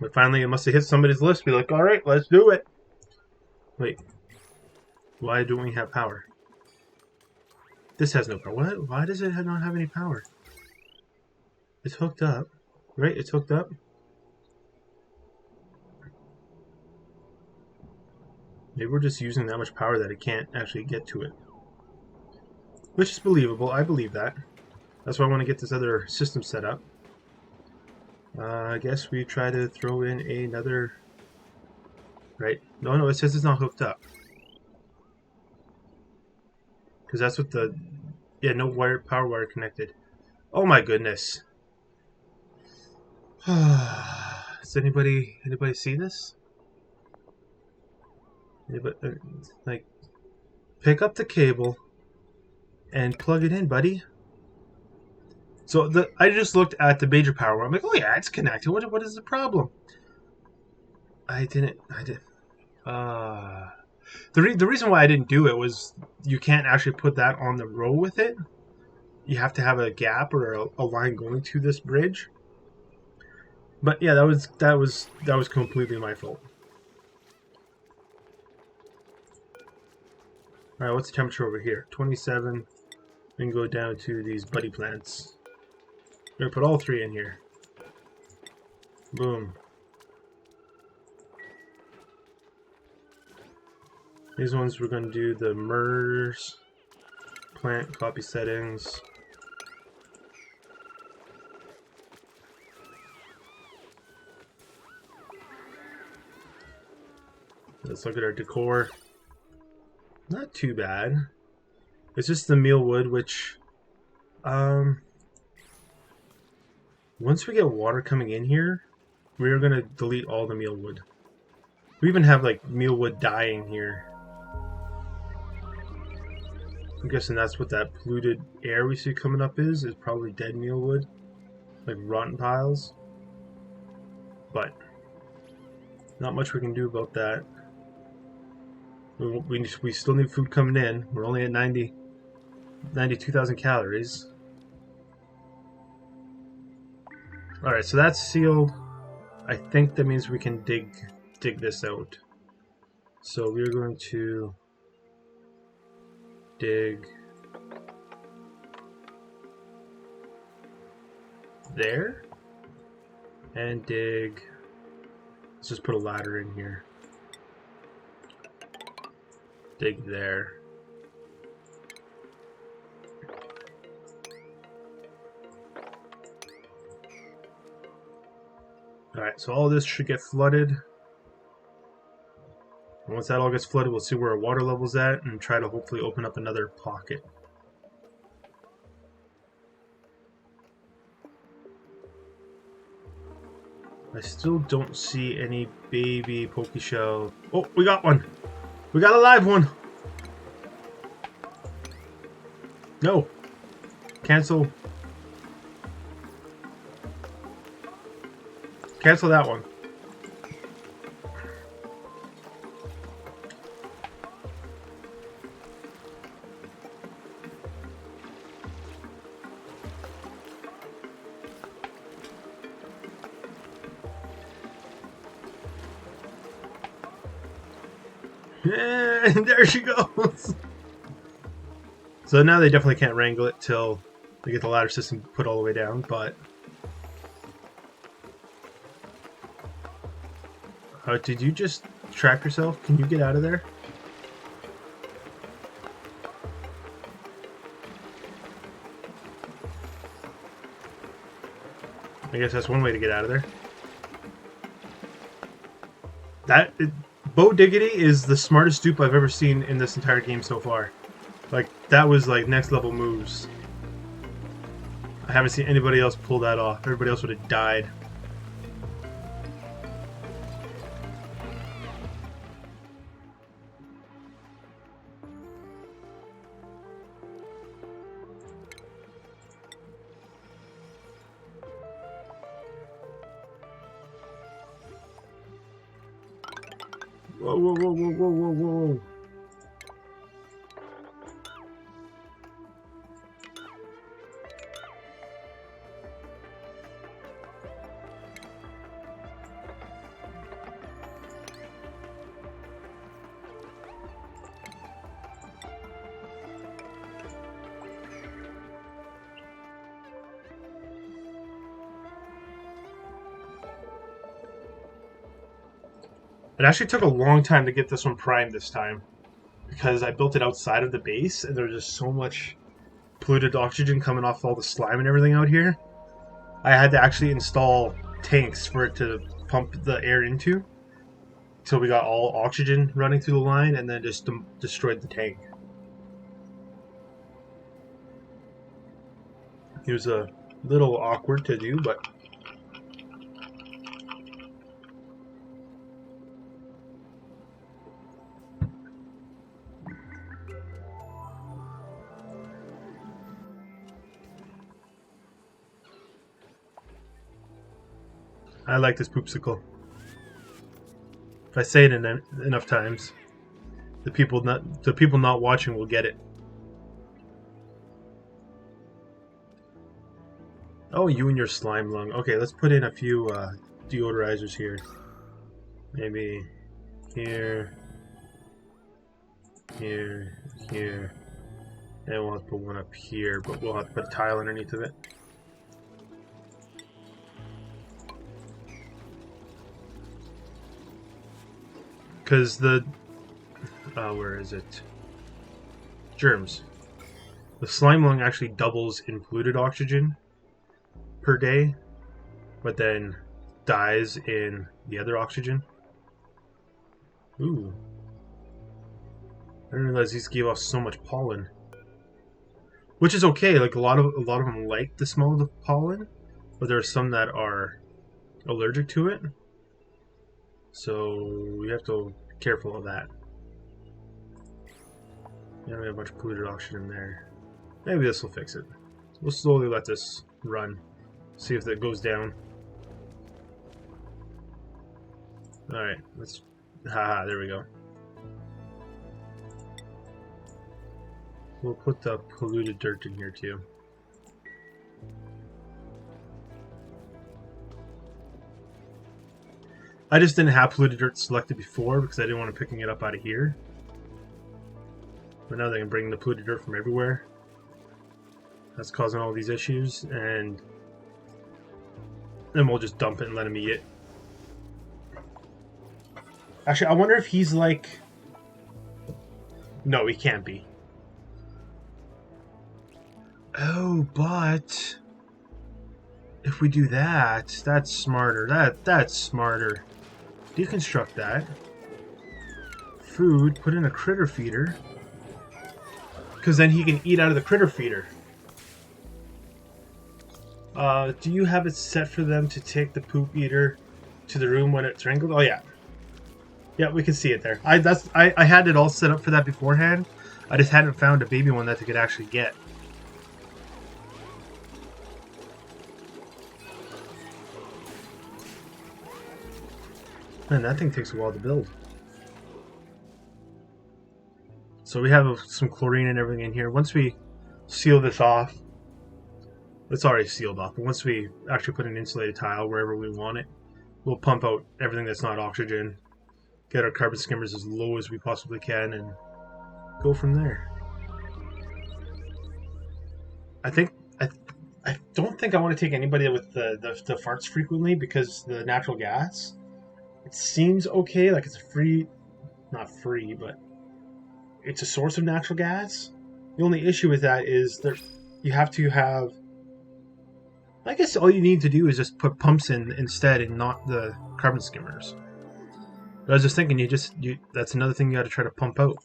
But finally, it must have hit somebody's list. Be like, all right, let's do it. Wait, why don't we have power? This has no power. What? Why does it not have any power? It's hooked up, right? It's hooked up. Maybe we're just using that much power that it can't actually get to it. Which is believable. I believe that. That's why I want to get this other system set up. I guess we try to throw in another... Right? No, it says it's not hooked up. Because that's what the... Yeah, no power wire connected. Oh my goodness. Does anybody see this? Yeah, but like, pick up the cable and plug it in, buddy. So I just looked at the major power. I'm like, oh yeah, it's connected. What is the problem? I did. The reason why I didn't do it was you can't actually put that on the row with it. You have to have a gap or a line going to this bridge. But yeah, that was completely my fault. All right, what's the temperature over here? 27. We can go down to these buddy plants. We're gonna put all three in here. Boom. These ones we're gonna do the MERS plant copy settings. Let's look at our decor. Not too bad. It's just the mealwood, which once we get water coming in here, we are gonna delete all the mealwood. We even have like mealwood dying here. I'm guessing that's what that polluted air we see coming up is probably dead mealwood, like rotten piles. But not much we can do about that. We still need food coming in. We're only at 92,000 calories. Alright, so that's sealed. I think that means we can dig this out. So we're going to dig there and dig. Let's just put a ladder in here. Dig there. Alright, so all this should get flooded. And once that all gets flooded, we'll see where our water level's at and try to hopefully open up another pocket. I still don't see any baby Pokeshell. Oh, we got one! We got a live one! No! Cancel. Cancel that one. And there she goes! So now they definitely can't wrangle it till they get the ladder system put all the way down, but... did you just trap yourself? Can you get out of there? I guess that's one way to get out of there. Bo Diggity is the smartest dupe I've ever seen in this entire game so far. Like, that was like next level moves. I haven't seen anybody else pull that off. Everybody else would have died. Whoa, whoa, whoa, whoa, whoa, whoa, whoa. It actually took a long time to get this one primed this time, because I built it outside of the base, and there was just so much polluted oxygen coming off all the slime and everything out here. I had to actually install tanks for it to pump the air into, so we got all oxygen running through the line, and then just destroyed the tank. It was a little awkward to do, but... I like this poopsicle. If I say it enough times, the people not watching will get it. Oh, you and your slime lung. Okay, let's put in a few deodorizers here. Maybe here, here, here. And we'll have to put one up here, but we'll have to put a tile underneath of it. Because the... where is it? Germs. The slime lung actually doubles in polluted oxygen per day, but then dies in the other oxygen. Ooh. I didn't realize these gave off so much pollen. Which is okay, like a lot of them like the smell of the pollen, but there are some that are allergic to it. So we have to be careful of that. Yeah, we have a bunch of polluted oxygen there. Maybe this will fix it. We'll slowly let this run. See if that goes down. Alright, let's... Haha, there we go. We'll put the polluted dirt in here too. I just didn't have polluted dirt selected before because I didn't want to picking it up out of here. But now they can bring the polluted dirt from everywhere. That's causing all these issues, and then we'll just dump it and let him eat it. Actually, I wonder if he's like... No, he can't be. Oh, but if we do that, that's smarter. That's smarter. Deconstruct that. Food, put in a critter feeder. Because then he can eat out of the critter feeder. Do you have it set for them to take the poop eater to the room when it's wrangled? Oh yeah. Yeah, we can see it there. I had it all set up for that beforehand. I just hadn't found a baby one that they could actually get. Man, that thing takes a while to build. So we have some chlorine and everything in here. Once we seal this off, it's already sealed off, but once we actually put an insulated tile wherever we want it, we'll pump out everything that's not oxygen, get our carbon skimmers as low as we possibly can, and go from there. I don't think I want to take anybody with the farts frequently because the natural gas, it seems okay, like it's free, not free, but it's a source of natural gas. The only issue with that is you have to have... I guess all you need to do is just put pumps in instead and not the carbon skimmers. But I was just thinking, that's another thing you got to try to pump out.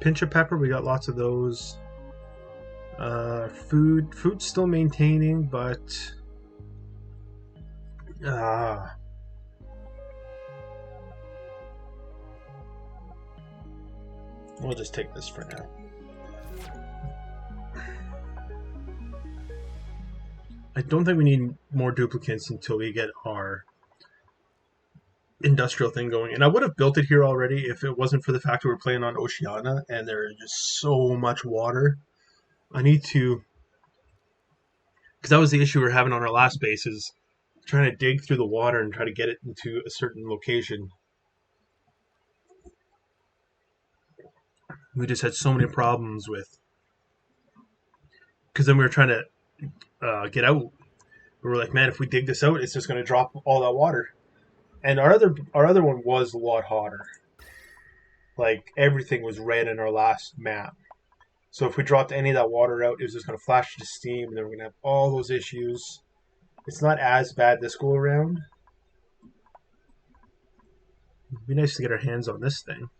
Pinch of pepper, we got lots of those. Food's still maintaining, but we'll just take this for now. I don't think we need more duplicates until we get our industrial thing going. And I would have built it here already if it wasn't for the fact that we're playing on Oceania and there's just so much water. I need to... Because that was the issue we were having on our last base, is trying to dig through the water and try to get it into a certain location. We just had so many problems with... Because then we were trying to get out. We were like, man, if we dig this out, it's just going to drop all that water. And our other one was a lot hotter. Like, everything was red in our last map. So if we dropped any of that water out, it was just going to flash to steam, and then we're going to have all those issues. It's not as bad this go around. It'd be nice to get our hands on this thing.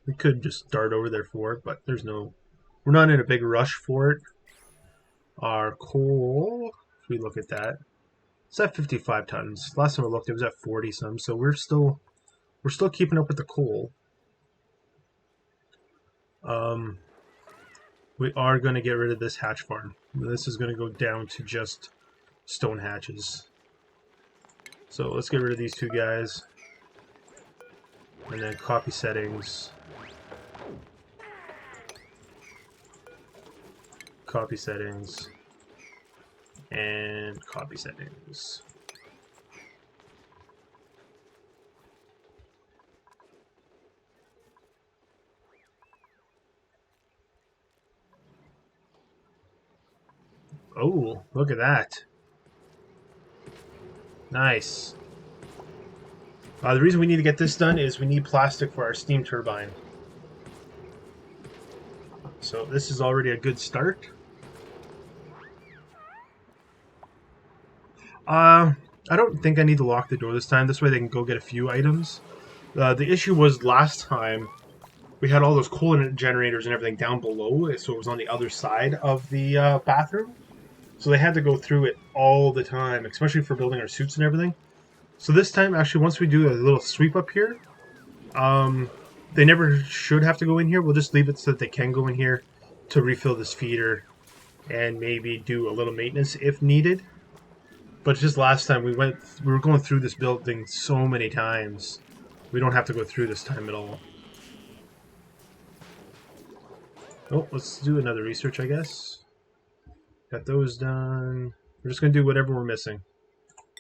We could just dart over there for it, but there's no... We're not in a big rush for it. Our coal, if we look at that, it's at 55 tons. Last time I looked, it was at 40 some. So we're still keeping up with the coal. we are going to get rid of this hatch farm. This is going to go down to just stone hatches. So let's get rid of these two guys. And then copy settings. Copy settings. And copy settings. Oh, look at that. Nice. The reason we need to get this done is we need plastic for our steam turbine. So this is already a good start. I don't think I need to lock the door this time. This way they can go get a few items. The issue was last time we had all those coolant generators and everything down below, so it was on the other side of the bathroom. So they had to go through it all the time, especially for building our suits and everything. So this time, actually, once we do a little sweep up here, they never should have to go in here. We'll just leave it so that they can go in here to refill this feeder and maybe do a little maintenance if needed. But just last time we were going through this building so many times. We don't have to go through this time at all. Oh, let's do another research, I guess. Got those done. We're just going to do whatever we're missing.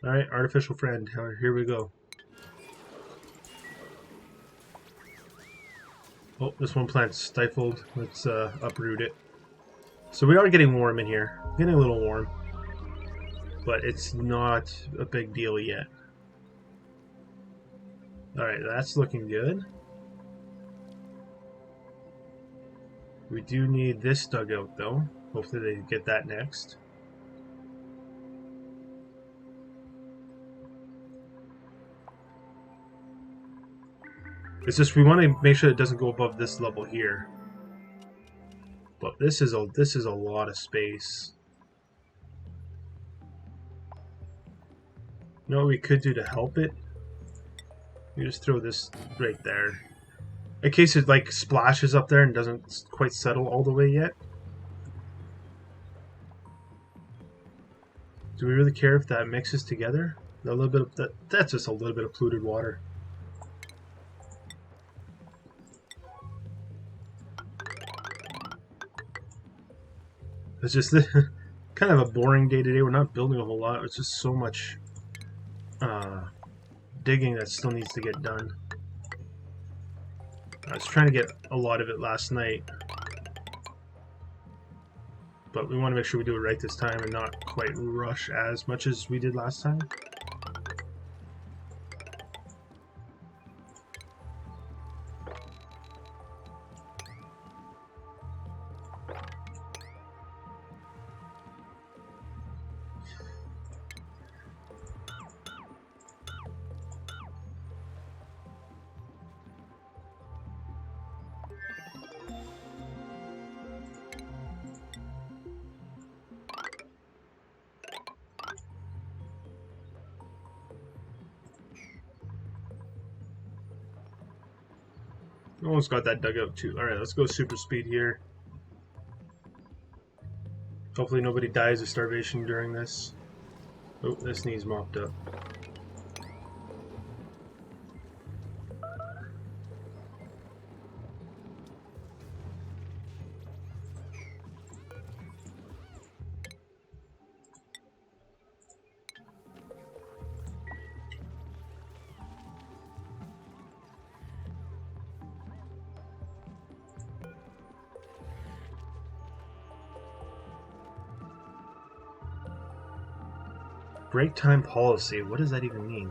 Alright, artificial friend. Here we go. Oh, this one plant's stifled. Let's uproot it. So we are getting warm in here. Getting a little warm. But it's not a big deal yet. Alright, that's looking good. We do need this dugout, though. Hopefully they get that next. It's just we want to make sure it doesn't go above this level here. But this is a lot of space. You know what we could do to help it? You just throw this right there. In case it like splashes up there and doesn't quite settle all the way yet. Do we really care if that mixes together? A little bit of that's just a little bit of polluted water. It's just kind of a boring day today. We're not building a whole lot. It's just so much digging that still needs to get done. I was trying to get a lot of it last night. But we want to make sure we do it right this time and not quite rush as much as we did last time. Almost got that dugout too. Alright, let's go super speed here. Hopefully nobody dies of starvation during this. Oh, this needs mopped up. Break time policy. What does that even mean?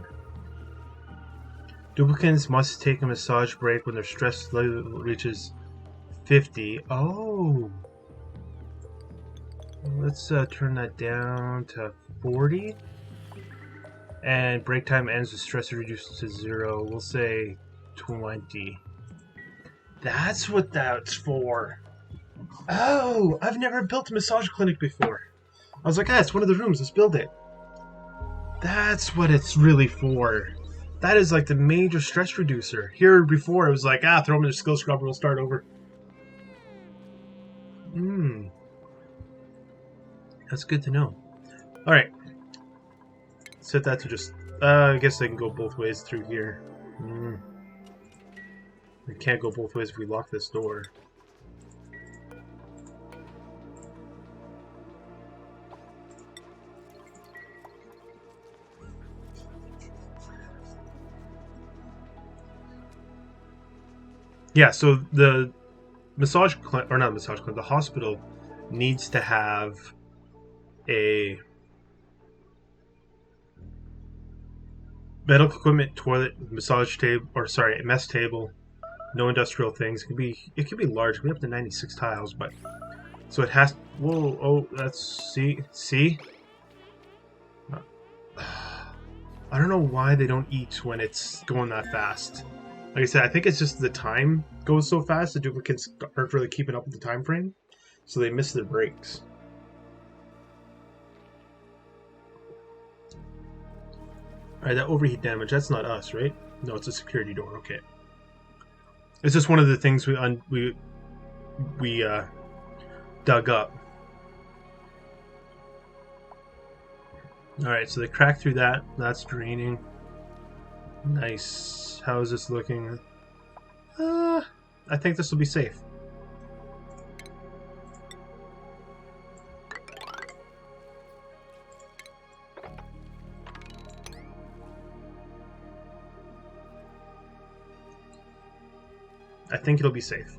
Duplicants must take a massage break when their stress level reaches 50. Oh! Let's turn that down to 40. And break time ends with stress reduced to 0. We'll say 20. That's what that's for. Oh! I've never built a massage clinic before. I was like, ah, it's one of the rooms. Let's build it. That's what it's really for. That is like the major stress reducer. Here before it was like, ah, throw them in a skill scrubber, we'll start over. That's good to know. Alright. Set that to just... I guess I can go both ways through here. We can't go both ways if we lock this door. Yeah, so the massage clinic, or not massage clinic, the hospital needs to have a medical equipment, toilet, massage table, or sorry, a mess table, no industrial things. It could be large. It could be up to 96 tiles, but so it has. Whoa! Oh, that's see. I don't know why they don't eat when it's going that fast. Like I said, I think it's just the time goes so fast. The duplicates aren't really keeping up with the time frame, so they miss their breaks. Alright, that overheat damage, that's not us, right? No, it's a security door, okay. It's just one of the things we dug up. Alright, so they cracked through that. That's draining. Nice. How is this looking? I think this will be safe. I think it'll be safe.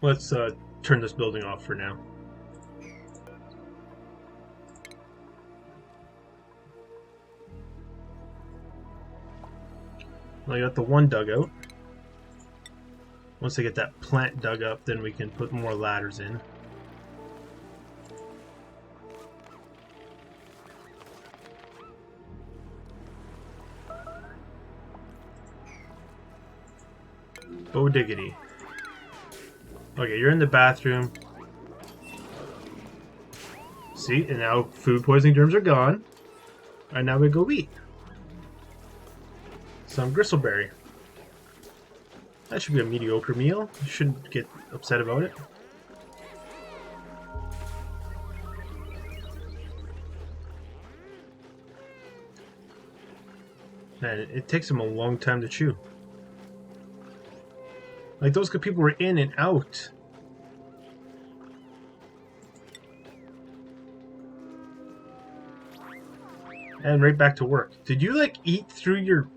Let's turn this building off for now. I got the one dugout. Once I get that plant dug up, then we can put more ladders in. Oh diggity. Okay, you're in the bathroom. See, and now food poisoning germs are gone. And now we go eat some gristleberry. That should be a mediocre meal. You shouldn't get upset about it. Man, it takes them a long time to chew. Like, those good people were in and out. And right back to work. Did you, like, eat through your...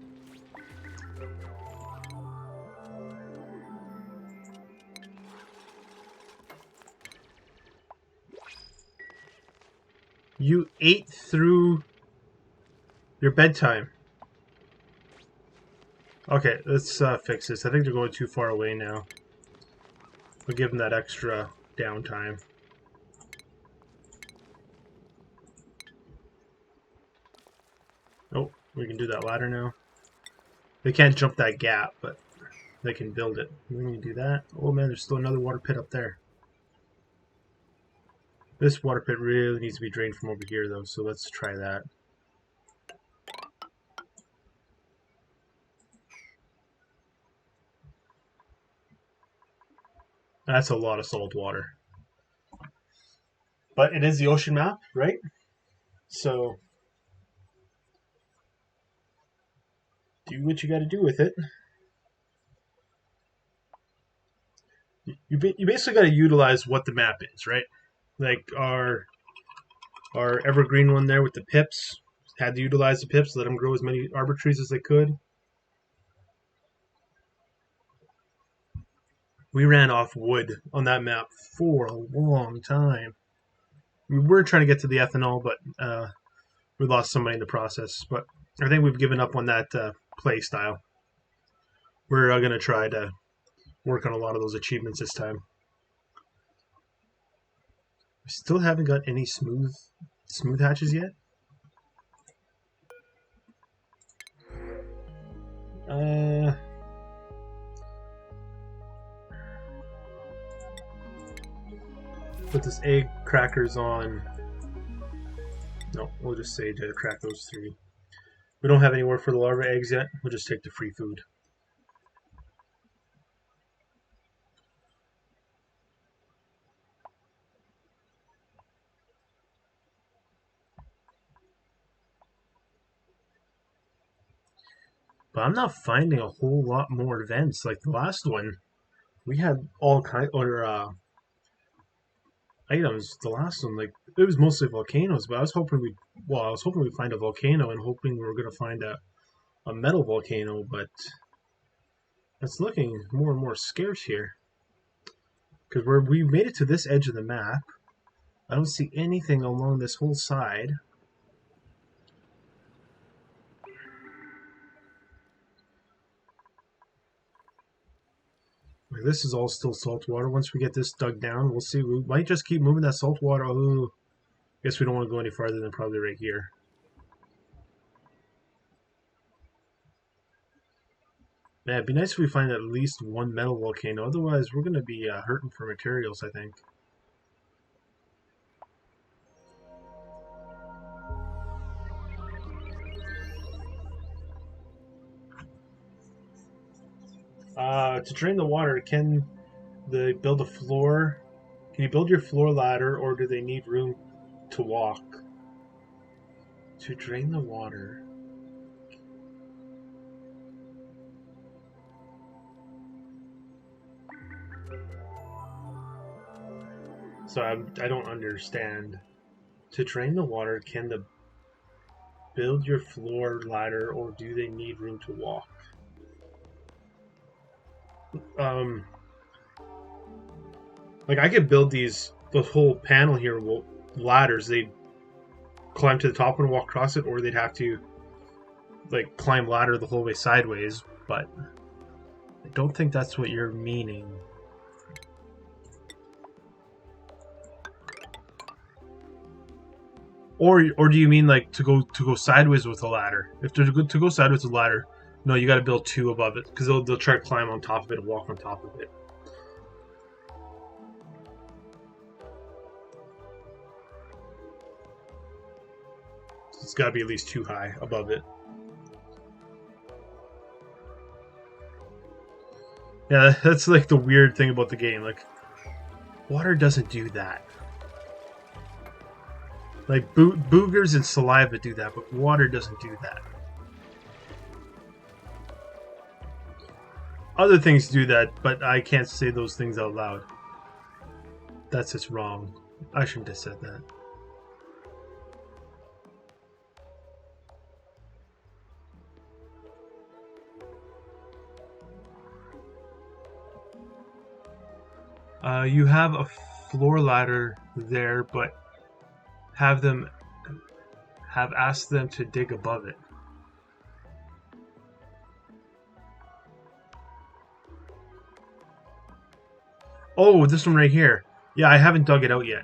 You ate through your bedtime. Okay, let's fix this. I think they're going too far away now. We'll give them that extra downtime. Oh, we can do that ladder now. They can't jump that gap, but they can build it. We can do that. Oh man, there's still another water pit up there. This water pit really needs to be drained from over here though, so let's try that. That's a lot of salt water. But it is the ocean map, right? So do what you got to do with it. You basically got to utilize what the map is, right? Like our evergreen one there with the pips. Had to utilize the pips, let them grow as many arbor trees as they could. We ran off wood on that map for a long time. We were trying to get to the ethanol, but we lost somebody in the process. But I think we've given up on that play style. We're going to try to work on a lot of those achievements this time. We still haven't got any smooth hatches yet. Put this egg crackers on. No, we'll just say to crack those 3. We don't have anywhere for the larva eggs yet. We'll just take the free food. But I'm not finding a whole lot more events. Like the last one, we had all kind of items. The last one, like it was mostly volcanoes, but I was hoping we'd find a volcano and hoping we were gonna find a metal volcano, but it's looking more and more scarce here. Because we made it to this edge of the map. I don't see anything along this whole side. This is all still salt water. Once we get this dug down, we'll see. We might just keep moving that salt water. Oh, guess we don't want to go any farther than probably right here. Man, it'd be nice if we find at least one metal volcano. Otherwise, we're going to be hurting for materials, I think. To drain the water, can they build a floor? Can you build your floor ladder, or do they need room to walk? To drain the water. So I don't understand. To drain the water, can the build your floor ladder, or do they need room to walk? Like I could build the whole panel here ladders. They'd climb to the top and walk across it, or they'd have to like climb ladder the whole way sideways. But I don't think that's what you're meaning. Or do you mean like to go sideways with a ladder? If to go sideways with a ladder, no, you got to build 2 above it because they'll try to climb on top of it and walk on top of it. It's got to be at least 2 high above it. Yeah, that's like the weird thing about the game. Like, water doesn't do that. Like, boogers and saliva do that, but water doesn't do that. Other things do that, but I can't say those things out loud. That's just wrong. I shouldn't have said that. You have a floor ladder there, but have asked them to dig above it. Oh, this one right here. Yeah, I haven't dug it out yet.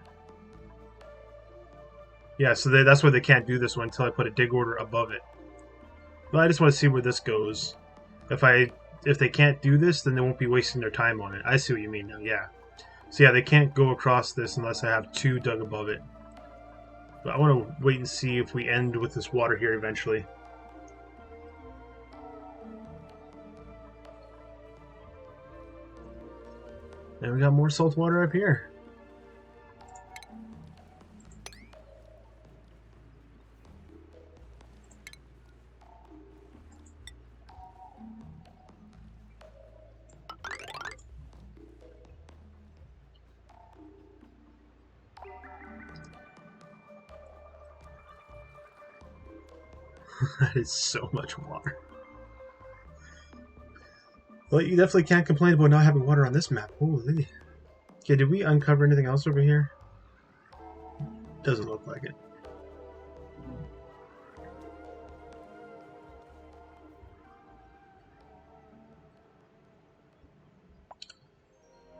Yeah, so that's why they can't do this one until I put a dig order above it. But I just want to see where this goes. If they can't do this, then they won't be wasting their time on it. I see what you mean now, yeah. So yeah, they can't go across this unless I have 2 dug above it. But I want to wait and see if we end with this water here eventually. And we got more salt water up here. That is so much water. Well, you definitely can't complain about not having water on this map. Holy. Okay, did we uncover anything else over here? Doesn't look like it.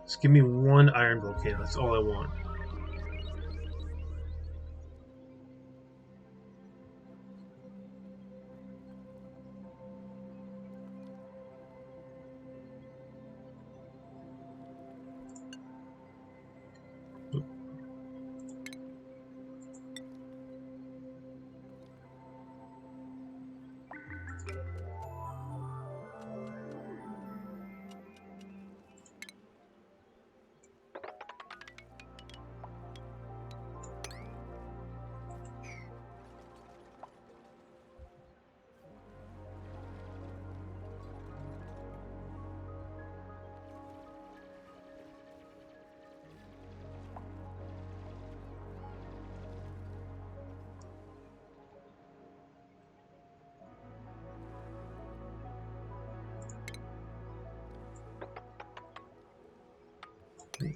Just give me 1 iron volcano. That's all I want.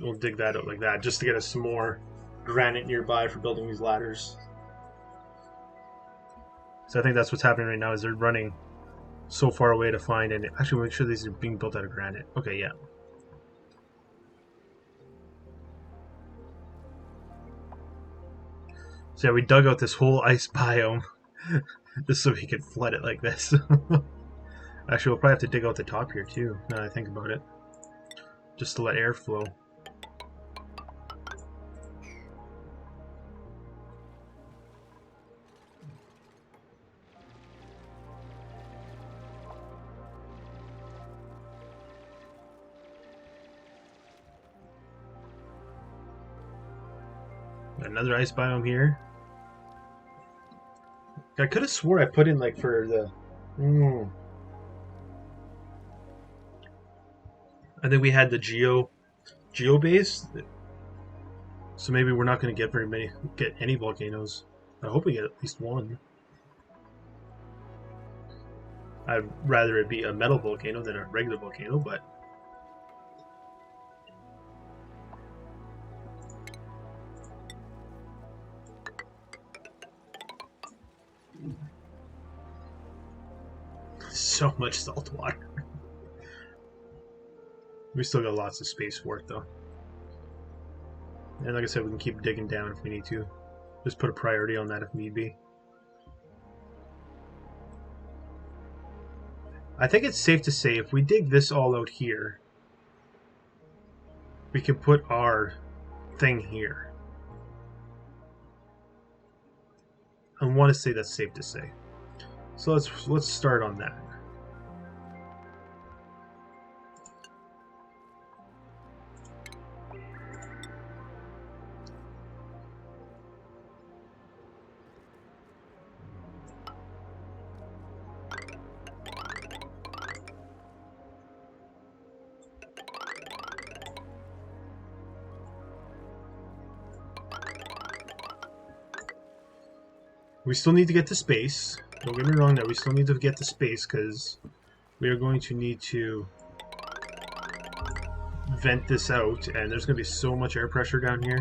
We'll dig that out like that just to get us some more granite nearby for building these ladders. So I think that's what's happening right now is they're running so far away to find, and actually make sure these are being built out of granite. Okay, yeah. So yeah, we dug out this whole ice biome just so we could flood it like this. Actually, we'll probably have to dig out the top here too, now that I think about it. Just to let air flow. Another ice biome here. I could have swore I put in like for the... I think we had the geo base. So maybe we're not going to get any volcanoes. I hope we get at least one. I'd rather it be a metal volcano than a regular volcano, but... So much salt water. We still got lots of space for it, though. And like I said, we can keep digging down if we need to. Just put a priority on that if need be. I think it's safe to say if we dig this all out here, we can put our thing here. I want to say that's safe to say. So let's start on that. We still need to get to space. Don't get me wrong there, we still need to get to space because we are going to need to vent this out, and there's going to be so much air pressure down here.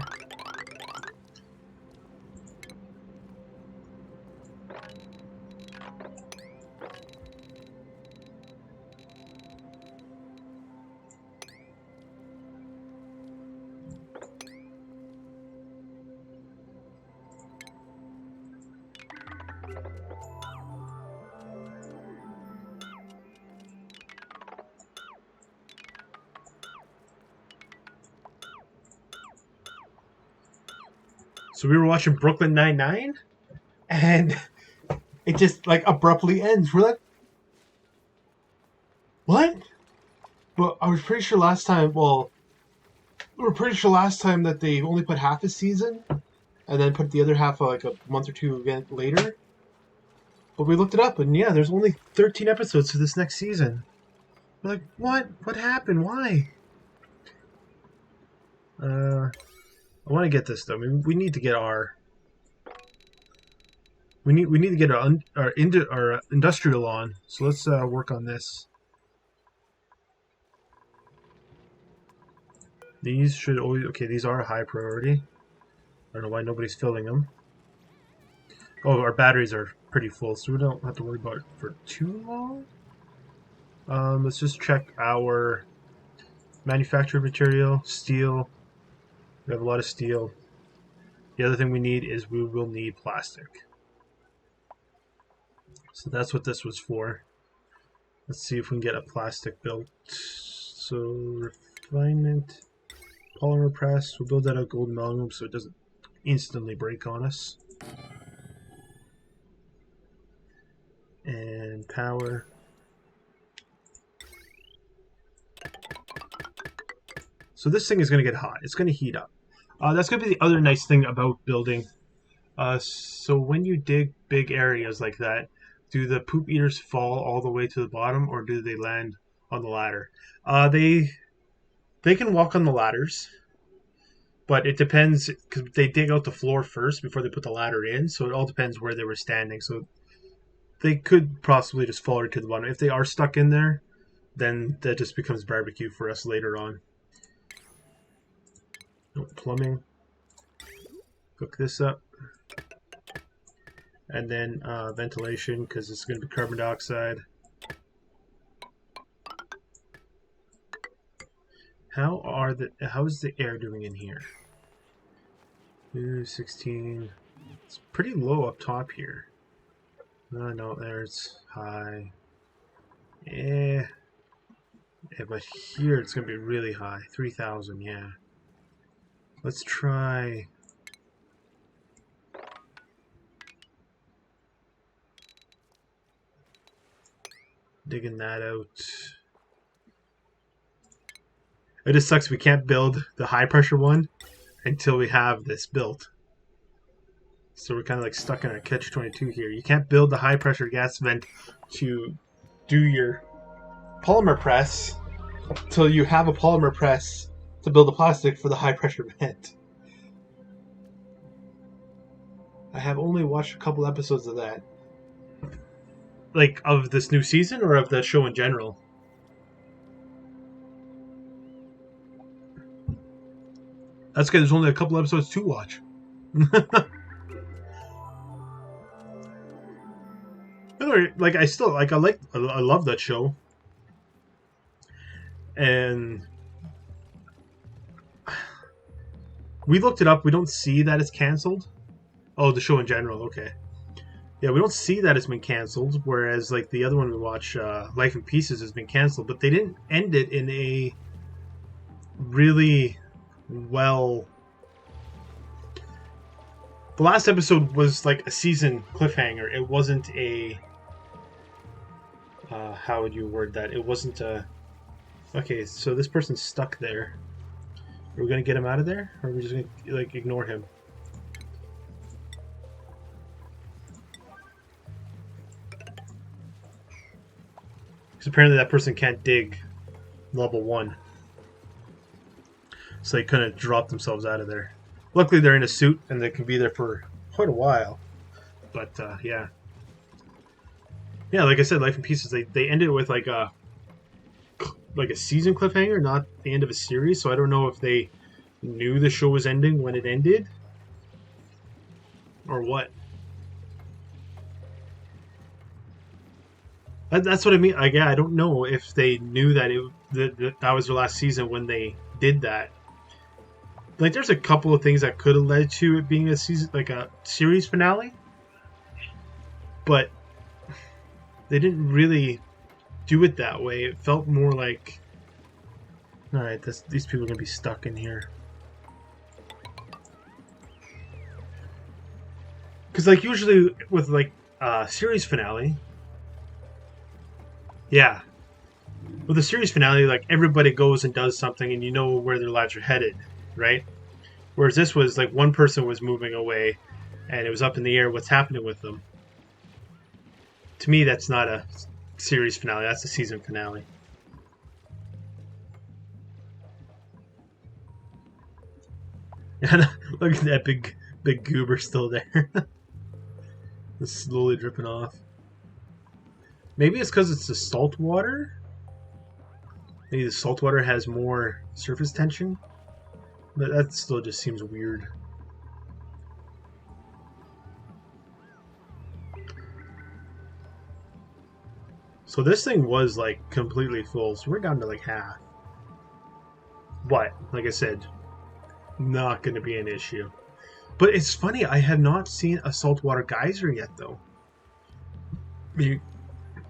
So we were watching Brooklyn Nine-Nine, and it just like abruptly ends. We're like, what? But I was pretty sure last time, well, we were pretty sure last time that they only put half a season, and then put the other half like a month or two again later. But we looked it up, and yeah, there's only 13 episodes for this next season. We're like, what? What happened? Why? I want to get this though. I mean, we need to get our we need to get our industrial on. So let's work on this. These should always these are a high priority. I don't know why nobody's filling them. Oh, our batteries are pretty full, so we don't have to worry about it for too long. Let's just check our manufactured material, steel. We have a lot of steel. The other thing we need is we will need plastic. So that's what this was for. Let's see if we can get a plastic built. So refinement, polymer press. We'll build that out gold amalgam so it doesn't instantly break on us. And power. So this thing is going to get hot. It's going to heat up. That's going to be the other nice thing about building. So when you dig big areas like that, do the poop eaters fall all the way to the bottom, or do they land on the ladder? They can walk on the ladders, but it depends because they dig out the floor first before they put the ladder in. So it all depends where they were standing. So they could possibly just fall right to the bottom. If they are stuck in there, then that just becomes barbecue for us later on. No plumbing. Hook this up. And then ventilation, because it's going to be carbon dioxide. How is the air doing in here? 16. It's pretty low up top here. No, there's high. Yeah, but here it's going to be really high. 3,000, yeah. Let's try... digging that out. It just sucks we can't build the high pressure one until we have this built. So we're kind of like stuck in a catch-22 here. You can't build the high pressure gas vent to do your polymer press until you have a polymer press to build the plastic for the high pressure vent. I have only watched a couple episodes of that. Like, of this new season or of the show in general? That's good. There's only a couple episodes to watch. Like, I love that show. And we looked it up. We don't see that it's canceled. Oh, the show in general. Okay. Yeah, we don't see that it's been canceled, whereas like the other one we watch, Life in Pieces, has been canceled, but they didn't end it in a really well... The last episode was like a season cliffhanger. It wasn't a... how would you word that? It wasn't a... Okay, so this person's stuck there. Are we going to get him out of there? Or are we just going to like ignore him? Because apparently that person can't dig level 1. So they couldn't drop themselves out of there. Luckily they're in a suit and they can be there for quite a while. But yeah. Yeah, like I said, Life in Pieces, they ended with like a season cliffhanger, not the end of a series. So I don't know if they knew the show was ending when it ended. Or what. That's what I mean. Yeah, I don't know if they knew that that was their last season when they did that. Like, there's a couple of things that could have led to it being a season, like a series finale, but they didn't really do it that way. It felt more like, all right, these people are gonna be stuck in here. Because like usually with like series finale. Yeah. With a series finale, like, everybody goes and does something and you know where their lives are headed, right? Whereas this was like one person was moving away and it was up in the air what's happening with them. To me, that's not a series finale. That's a season finale. Look at that big goober still there. It's slowly dripping off. Maybe it's because it's the salt water. Maybe the salt water has more surface tension. But that still just seems weird. So this thing was like completely full. So we're down to like half. But, like I said, not going to be an issue. But it's funny, I have not seen a saltwater geyser yet, though.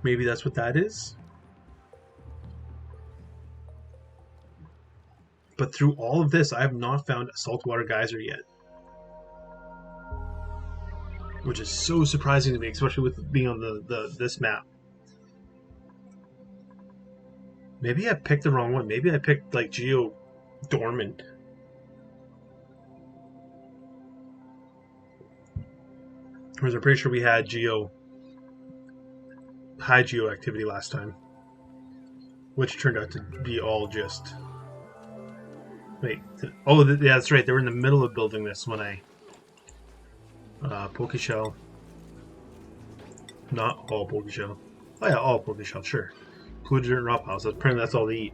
Maybe that's what that is? But through all of this, I have not found a saltwater geyser yet. Which is so surprising to me, especially with being on this map. Maybe I picked the wrong one. Maybe I picked like Geo Dormant. Because I'm pretty sure we had high Geo activity last time. Which turned out to be all just... Wait. Oh, yeah, that's right. They were in the middle of building this when I... Pokeshell. Not all Pokeshell. Oh yeah, all Pokeshell, sure. Polluted dirt and raw piles. Apparently that's all they eat.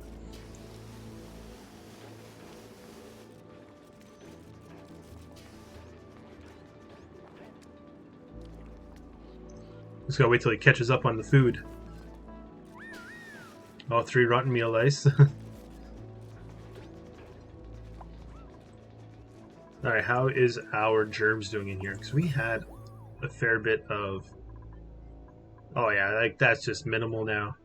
Just gotta wait till he catches up on the food. All 3 rotten meal ice. Alright, how is our germs doing in here? Because we had a fair bit of... Oh yeah, like that's just minimal now.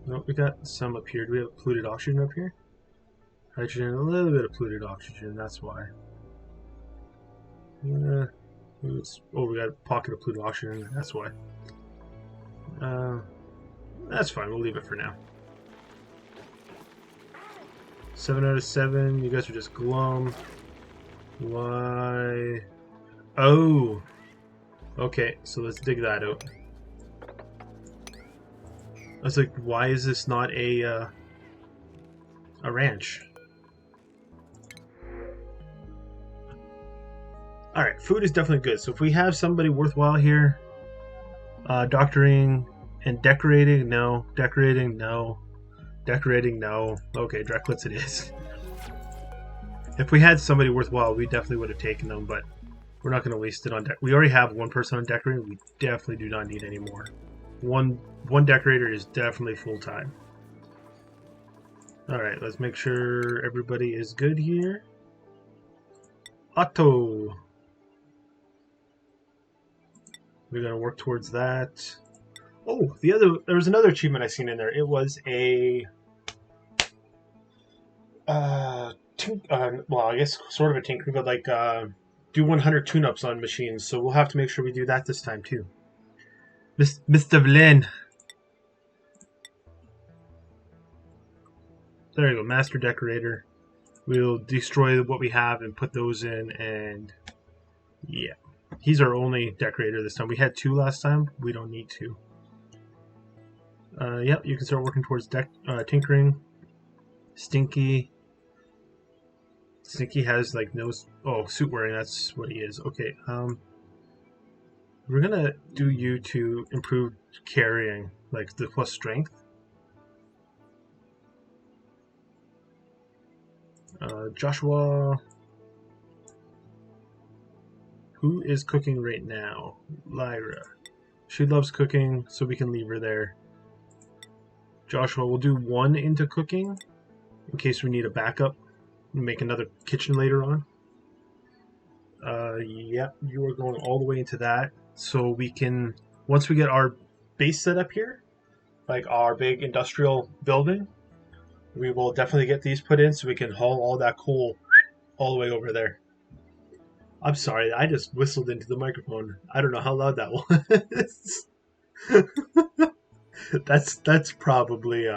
Nope, we got some up here. Do we have polluted oxygen up here? Hydrogen, a little bit of polluted oxygen, that's why. Oh, we got a pocket of polluted oxygen, that's why. That's fine, we'll leave it for now. 7 out of 7, you guys are just glum. Why? Oh! Okay, so let's dig that out. I was like, why is this not a ranch? Alright, food is definitely good. So if we have somebody worthwhile here, doctoring and decorating, no. Decorating, no. Decorating, no. Okay, Drecklets it is. If we had somebody worthwhile, we definitely would have taken them, but we're not going to waste it on we already have one person on decorating. We definitely do not need any more. One decorator is definitely full-time. Alright, let's make sure everybody is good here. Otto! We're going to work towards that. Oh, there was another achievement I seen in there. It was a... well, I guess sort of a tinkering, but like, do 100 tune-ups on machines, so we'll have to make sure we do that this time, too. Mr. Vlain. There you go, Master Decorator. We'll destroy what we have and put those in, and yeah. He's our only decorator this time. We had 2 last time. We don't need 2. Yep, you can start working towards tinkering. Stinky. Stinky has like no... Oh, suit wearing, that's what he is. Okay, we're gonna do you to improve carrying, like the plus strength. Joshua... Who is cooking right now? Lyra. She loves cooking, so we can leave her there. Joshua, we'll do 1 into cooking, in case we need a backup. Make another kitchen later on. Yep, you are going all the way into that. So we can, once we get our base set up here, like our big industrial building, we will definitely get these put in so we can haul all that coal all the way over there. I'm sorry, I just whistled into the microphone. I don't know how loud that was. That's probably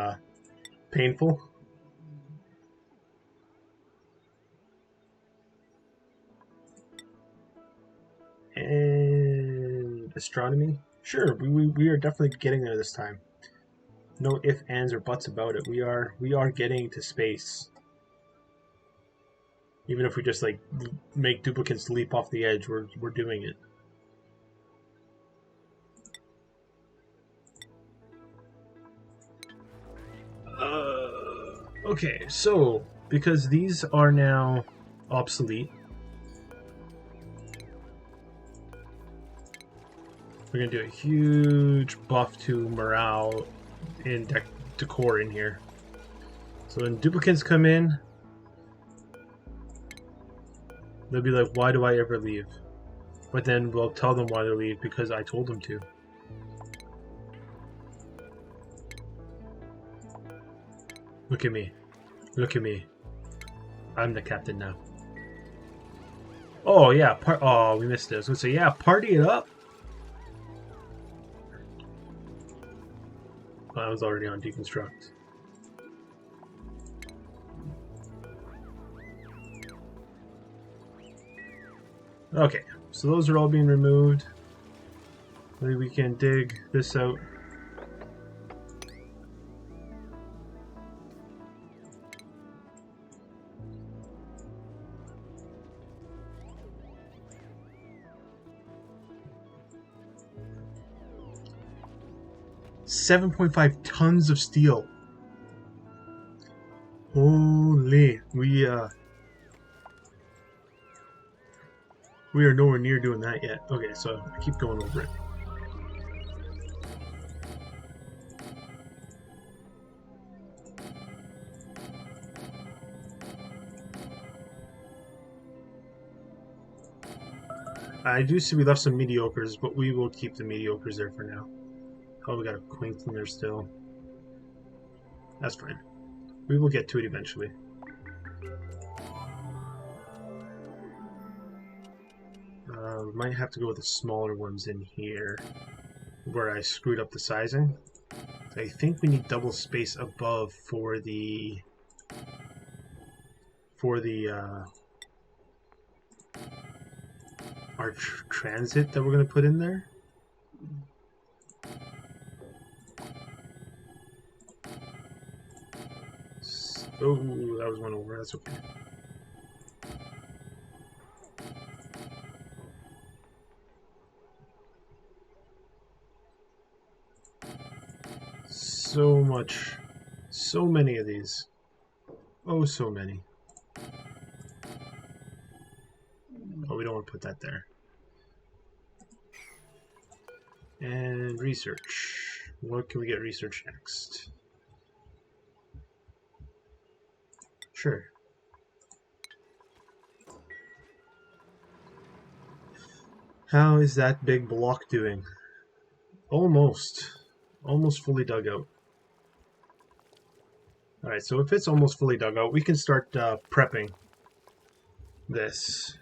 painful. And astronomy? Sure, we are definitely getting there this time. No ifs, ands, or buts about it. We are getting to space. Even if we just like make duplicates leap off the edge, we're doing it. Okay, so because these are now obsolete, we're gonna do a huge buff to morale in decor in here. So when duplicates come in, they'll be like, why do I ever leave? But then we'll tell them why they leave, because I told them to. Look at me. Look at me. I'm the captain now. Oh, yeah. Oh, we missed it. I was going to say, yeah, party it up. I was already on deconstruct. Okay, so those are all being removed. Maybe we can dig this out. $7.5 tons of steel. Holy, we are nowhere near doing that yet. Okay, so I keep going over it. I do see we left some mediocres, but we will keep the mediocres there for now. Oh, we got a quink in there still. That's fine. We will get to it eventually. We might have to go with the smaller ones in here, where I screwed up the sizing. I think we need double space above for the our transit that we're going to put in there. Oh, that was one over. That's okay. So much. So many of these. Oh, so many. Oh, we don't want to put that there. And research. What can we get research next? Sure. How is that big block doing? Almost. Almost fully dug out. Alright, so if it's almost fully dug out, we can start prepping this.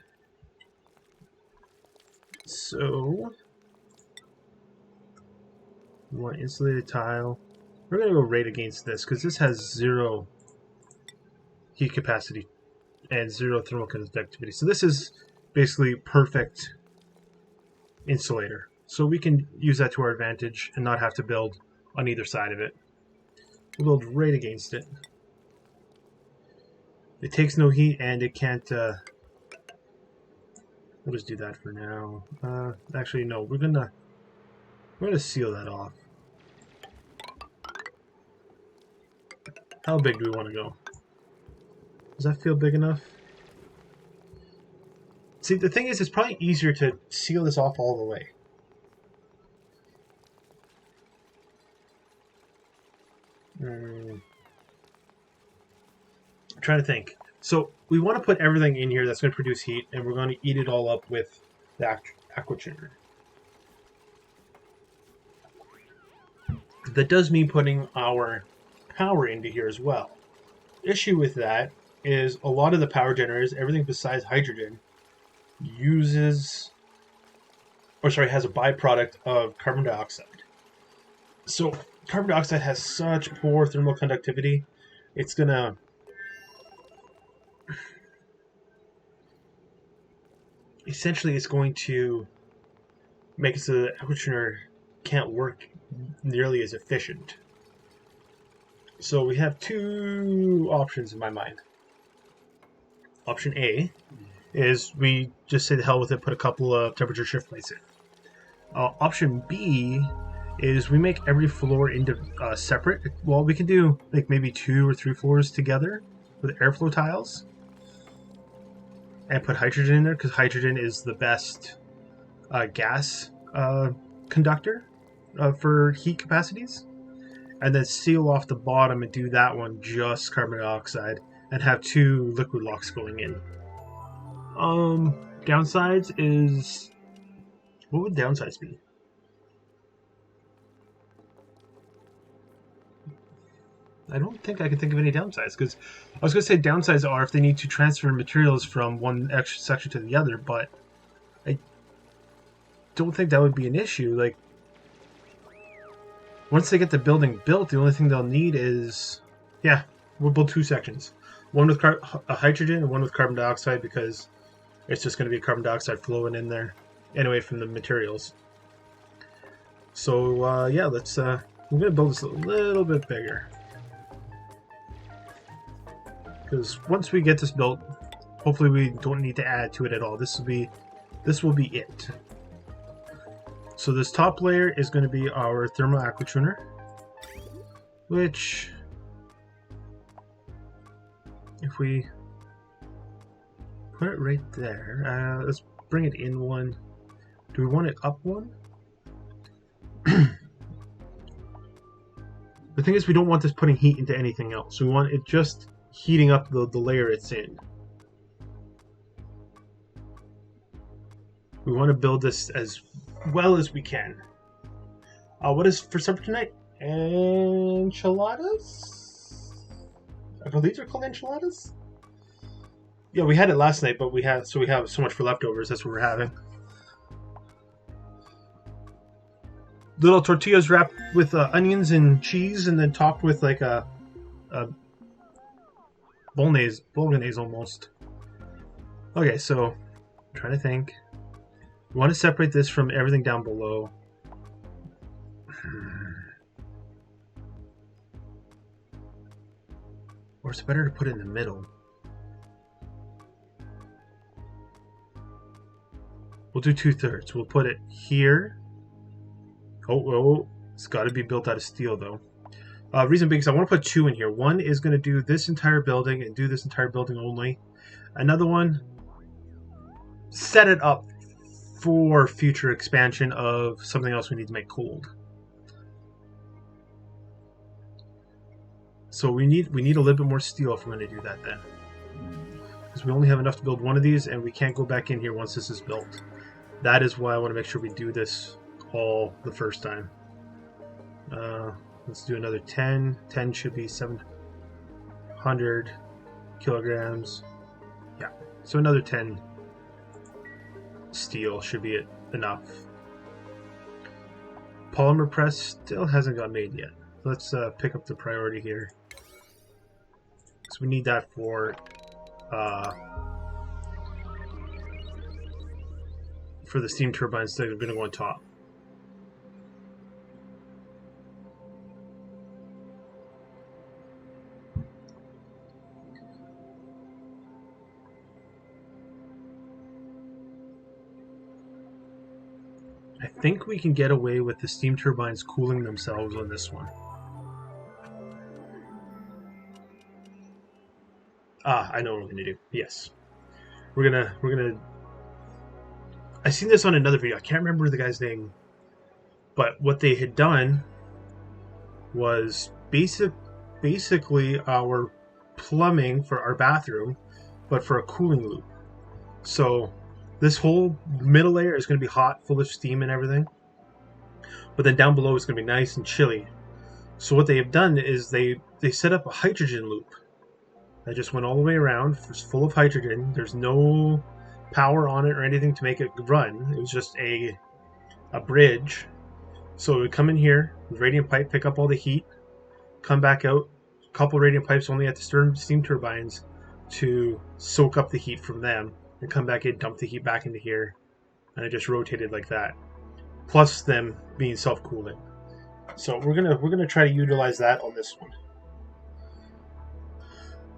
So, we want insulated tile. We're going to go right against this because this has 0 heat capacity and 0 thermal conductivity. So this is basically perfect insulator. So we can use that to our advantage and not have to build on either side of it. We'll build right against it. It takes no heat and it can't... we'll just do that for now. Actually, no. We're gonna seal that off. How big do we want to go? Does that feel big enough? See, the thing is, it's probably easier to seal this off all the way. I'm trying to think. So we want to put everything in here that's going to produce heat, and we're going to eat it all up with the aquature. That does mean putting our power into here as well. Issue with that is a lot of the power generators, everything besides hydrogen, has a byproduct of carbon dioxide. So carbon dioxide has such poor thermal conductivity, it's gonna essentially it's going to make it so that the aquature can't work nearly as efficient. So we have 2 options in my mind. Option A is we just say the hell with it, put a couple of temperature shift plates in. Option B is we make every floor into separate. Well, we can do like maybe 2 or 3 floors together with airflow tiles and put hydrogen in there because hydrogen is the best gas conductor for heat capacities, and then seal off the bottom and do that one just carbon dioxide and have 2 liquid locks going in. Downsides is, what would downsides be? I don't think I can think of any downsides, because I was going to say downsides are if they need to transfer materials from one extra section to the other, but I don't think that would be an issue. Like, Once they get the building built, the only thing they'll need is, yeah, we'll build 2 sections. One with hydrogen and one with carbon dioxide, because it's just going to be carbon dioxide flowing in there anyway from the materials. So yeah, let's. I'm going to build this a little bit bigger, because once we get this built, hopefully we don't need to add to it at all. This will be it. So this top layer is going to be our thermal aquatuner, which, if we put it right there, let's bring it in one. Do we want it up one? The thing is, we don't want this putting heat into anything else. We want it just heating up the layer it's in. We want to build this as well as we can. What is for supper tonight? Enchiladas? I believe they're called enchiladas? Yeah, we had it last night, but we have so much for leftovers. That's what we're having. Little tortillas wrapped with onions and cheese, and then topped with like a bolognese almost. Okay, so I'm trying to think. We want to separate this from everything down below. Or it's better to put it in the middle. We'll do 2/3. We'll put it here. Oh, it's got to be built out of steel, though. Reason being is I want to put 2 in here. One is going to do this entire building and do this entire building only. Another one, set it up for future expansion of something else we need to make cold. So we need a little bit more steel if we're going to do that then. Because we only have enough to build one of these, and we can't go back in here once this is built. That is why I want to make sure we do this all the first time. Let's do another 10. 10 should be 700 kilograms. Yeah, so another 10 steel should be enough. Polymer press still hasn't got made yet. Let's pick up the priority here. So we need that for the steam turbines that are going to go on top. I think we can get away with the steam turbines cooling themselves on this one. I know what we're gonna do. Yes, we're gonna. I seen this on another video. I can't remember the guy's name, but what they had done was basically our plumbing for our bathroom, but for a cooling loop. So this whole middle layer is going to be hot, full of steam and everything, but then down below it's going to be nice and chilly. So what they have done is they set up a hydrogen loop that just went all the way around. It's full of hydrogen. There's no power on it or anything to make it run. It was just a bridge. So it would come in here, radiant pipe, pick up all the heat, come back out, a couple radiant pipes only at the steam turbines to soak up the heat from them, and come back in, dump the heat back into here, and it just rotated like that. Plus them being self-cooling. So we're gonna try to utilize that on this one.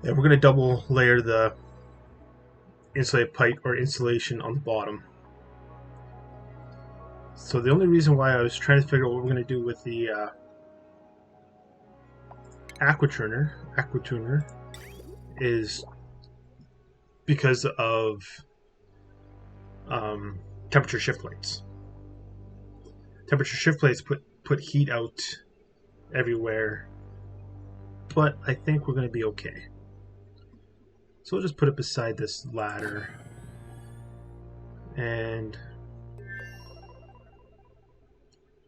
And we're gonna double layer the insulated pipe or insulation on the bottom. So the only reason why I was trying to figure out what we're gonna do with the aquatuner is because of temperature shift plates. Temperature shift plates put heat out everywhere, but I think we're going to be okay. So we'll just put it beside this ladder, and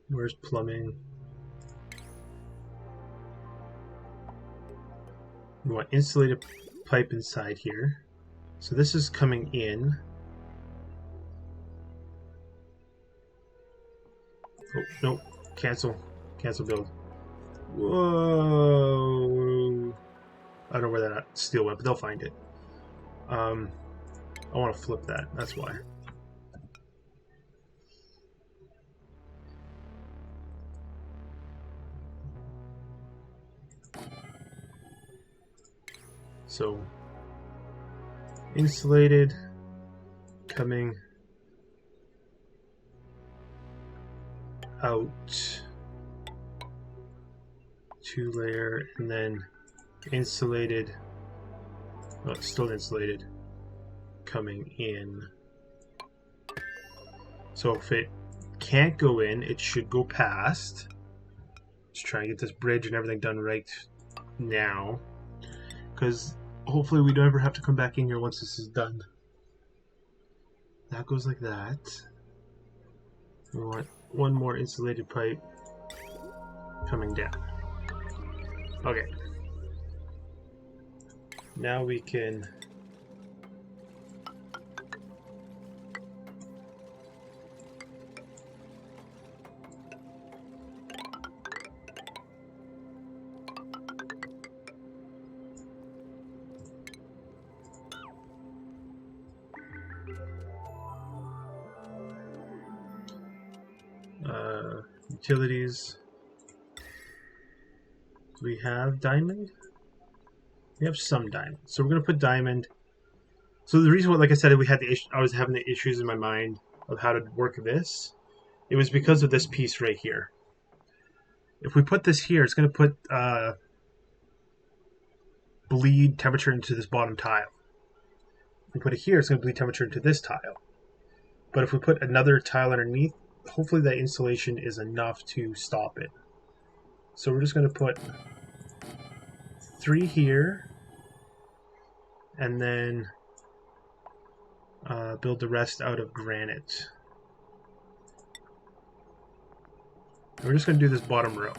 where's plumbing? We want insulated pipe inside here. So this is coming in. Oh, nope. Cancel. Cancel build. Whoa. I don't know where that steel went, but they'll find it. I want to flip that. That's why. So, insulated, coming out, 2-layer, and then insulated, oh, it's still insulated, coming in. So if it can't go in, it should go past. Let's try and get this bridge and everything done right now, because hopefully we don't ever have to come back in here once this is done. That goes like that. We want one more insulated pipe coming down. Okay. Now we can utilities. Do we have diamond? We have some diamond, so we're gonna put diamond. So the reason why, like I said, I was having the issues in my mind of how to work this. It was because of this piece right here. If we put this here, it's gonna put bleed temperature into this bottom tile. If we put it here, it's gonna bleed temperature into this tile. But if we put another tile underneath, hopefully that insulation is enough to stop it. So we're just going to put 3 here, and then build the rest out of granite. And we're just going to do this bottom row.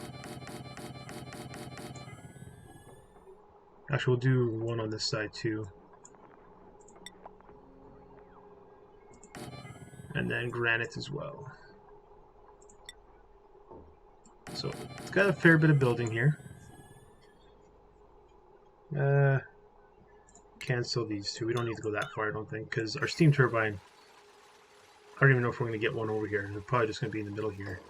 Actually, we'll do one on this side too. And then granite as well. So it's got a fair bit of building here. Cancel these two. We don't need to go that far, I don't think, because our steam turbine, I don't even know if we're going to get one over here. They're probably just going to be in the middle here.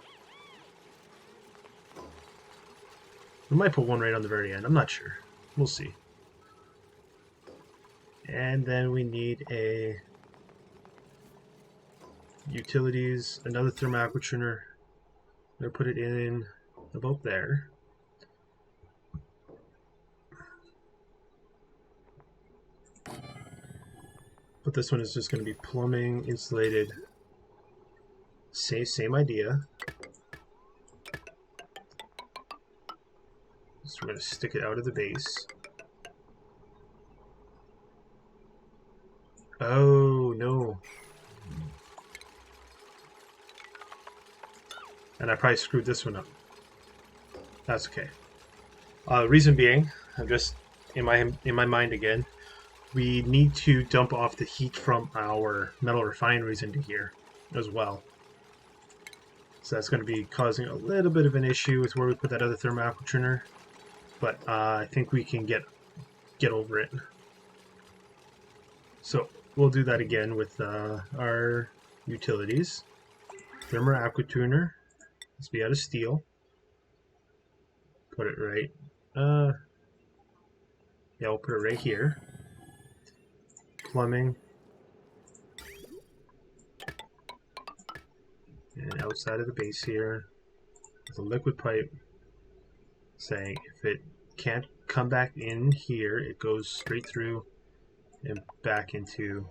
We might put one right on the very end. I'm not sure. We'll see. And then we need a utilities, another thermal aquatuner. I'm going to put it in about there. But this one is just going to be plumbing, insulated. Same idea. So we're going to stick it out of the base. Oh, no. And I probably screwed this one up. That's okay. Reason being, I'm just in my mind again. We need to dump off the heat from our metal refineries into here as well. So that's going to be causing a little bit of an issue with where we put that other thermal aquatuner. But I think we can get over it. So we'll do that again with our utilities. Thermal aquatuner. Let's be out of steel. Put it right. Yeah, we'll put it right here. Plumbing. And outside of the base here, with a liquid pipe saying if it can't come back in here, it goes straight through and back into.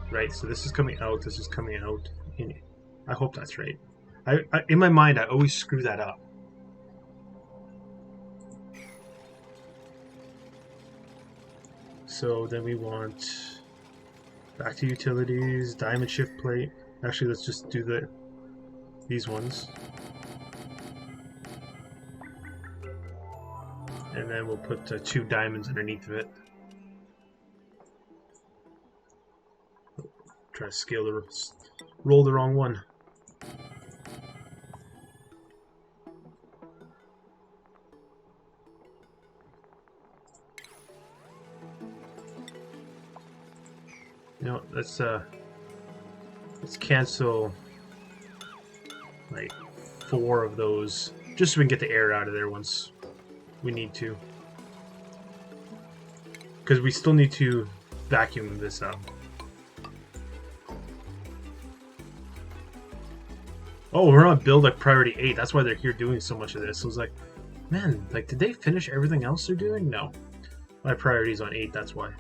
Right, so this is coming out, this is coming out. I hope that's right. In my mind, I always screw that up. So then we want back to utilities, diamond shift plate. Actually, let's just do these ones. And then we'll put 2 diamonds underneath of it. Try to scale roll the wrong one. know, let's cancel like 4 of those, just so we can get the air out of there once we need to. Because we still need to vacuum this up. Oh, we're on build like priority 8. That's why they're here doing so much of this. So I was like, man, like, did they finish everything else they're doing? No. My priority's on 8, that's why.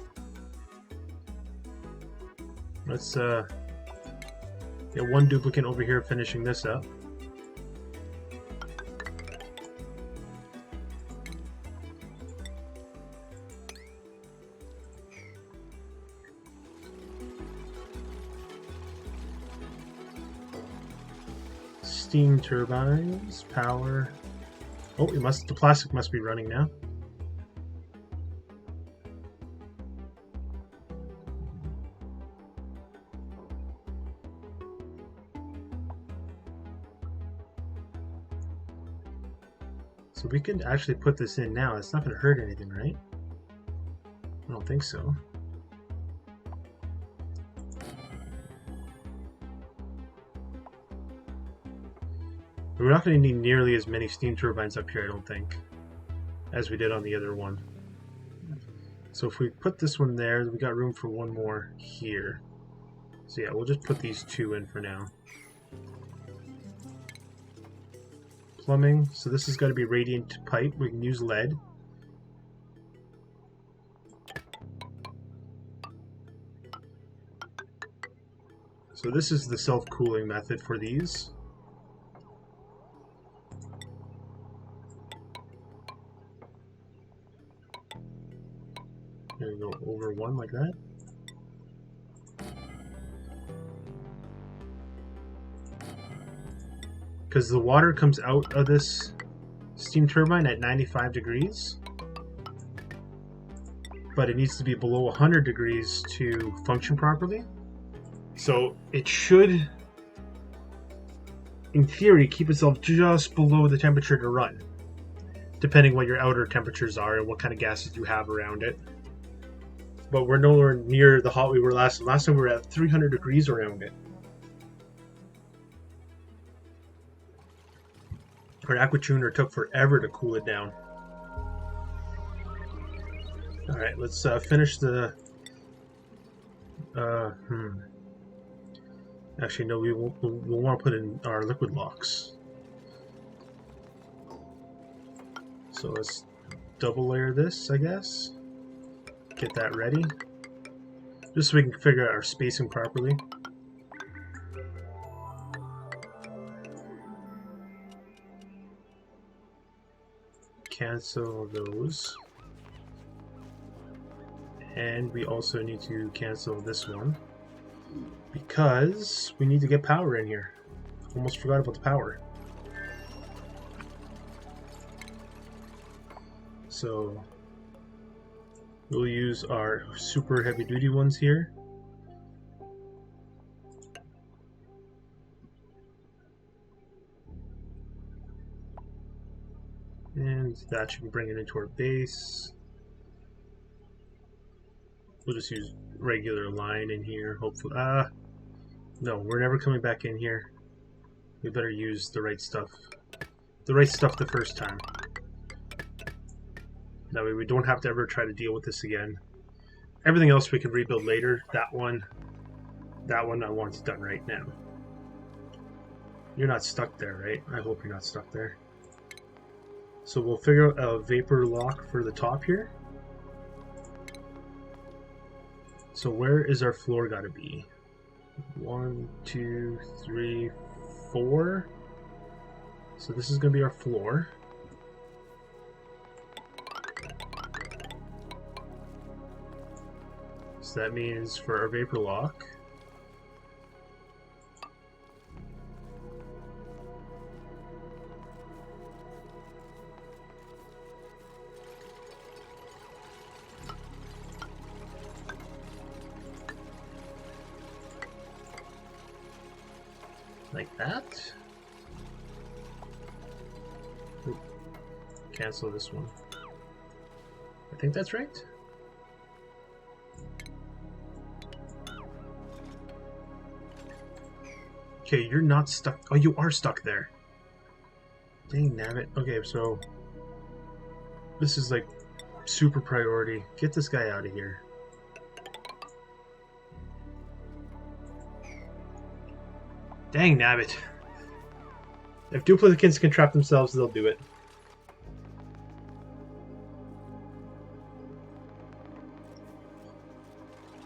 Let's get 1 duplicate over here finishing this up. Steam turbines, power. Oh, the plastic must be running now. So we could actually put this in now. It's not going to hurt anything, right? I don't think so. We're not going to need nearly as many steam turbines up here, I don't think, as we did on the other one. So if we put this one there, we got room for 1 more here. So yeah, we'll just put these 2 in for now. Plumbing, so this has got to be radiant pipe. We can use lead. So this is the self-cooling method for these. There we go, over 1 like that. Because the water comes out of this steam turbine at 95 degrees, but it needs to be below 100 degrees to function properly. So it should, in theory, keep itself just below the temperature to run, depending what your outer temperatures are and what kind of gases you have around it. But we're nowhere near the hot we were last time. Last time we were at 300 degrees around it. Our aquatuner took forever to cool it down. Alright, let's finish the... Actually, no, we'll want to put in our liquid locks. So let's double layer this, I guess. Get that ready. Just so we can figure out our spacing properly. Cancel those. And we also need to cancel this one, because we need to get power in here. Almost forgot about the power. So we'll use our super heavy duty ones here. And that should bring it into our base. We'll just use regular line in here, hopefully. No, we're never coming back in here. We better use the right stuff. The right stuff the first time. That way we don't have to ever try to deal with this again. Everything else we can rebuild later. That one I want it done right now. You're not stuck there, right? I hope you're not stuck there. So we'll figure out a vapor lock for the top here. So where is our floor got to be? 1, 2, 3, 4. So this is going to be our floor. So that means for our vapor lock, like that. Oop. Cancel this one. I think that's right. Okay, you're not stuck. Oh, you are stuck there. Dang nabbit. Okay, so this is like super priority. Get this guy out of here. Dang nabbit. If duplicates can trap themselves, they'll do it.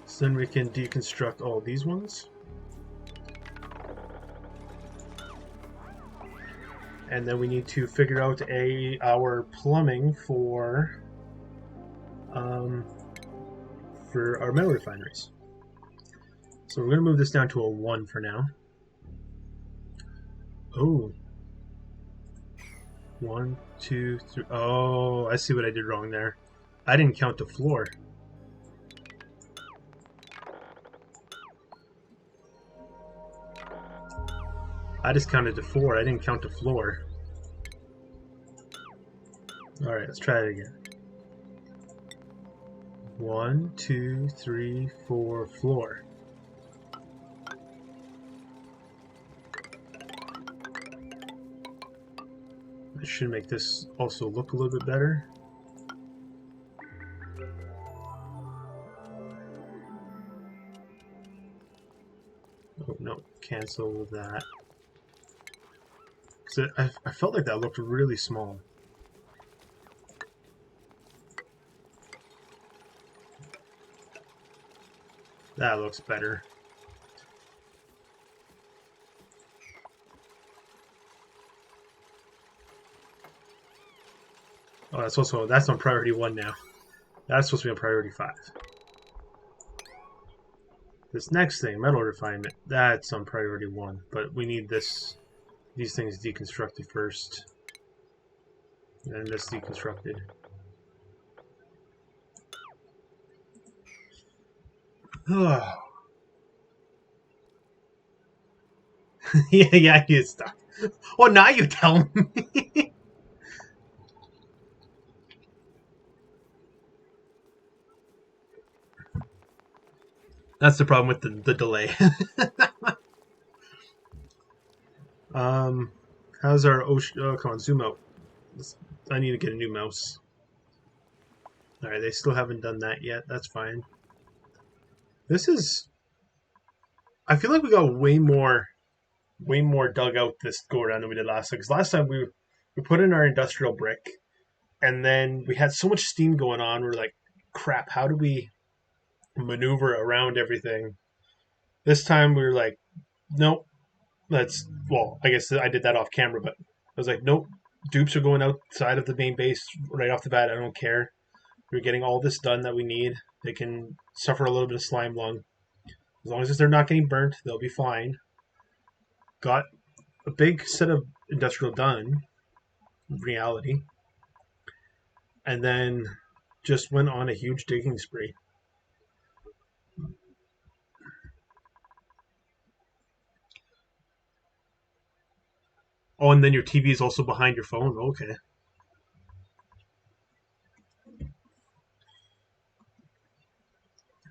So then we can deconstruct all these ones. And then we need to figure out our plumbing for our metal refineries. So we're going to move this down to a 1 for now. Oh. 1, 2, 3. Oh, I see what I did wrong there. I didn't count the floor. I just counted to 4. I didn't count the floor. Alright, let's try it again. 1, 2, 3, 4, floor. I should make this also look a little bit better. Oh no, cancel that. So I felt like that looked really small. That looks better. Oh, that's on priority 1 now. That's supposed to be on priority 5. This next thing, metal refinement, that's on priority 1, but we need these things deconstructed first. And then this deconstructed. Oh. yeah, he is stuck. Well, now you tell me. That's the problem with the delay. How's our ocean? Oh, come on, zoom out. I need to get a new mouse. Alright, they still haven't done that yet. That's fine. This is... I feel like we got way more dug out this go around than we did last time. Because last time we put in our industrial brick, and then we had so much steam going on. We're like, crap, how do we maneuver around everything? This time we were like, nope. Well, I guess I did that off camera, but I was like, nope. Dupes are going outside of the main base right off the bat. I don't care. We're getting all this done that we need. They can suffer a little bit of slime lung. As long as they're not getting burnt, they'll be fine. Got a big set of industrial done, in reality. And then just went on a huge digging spree. Oh, and then your TV is also behind your phone? Okay.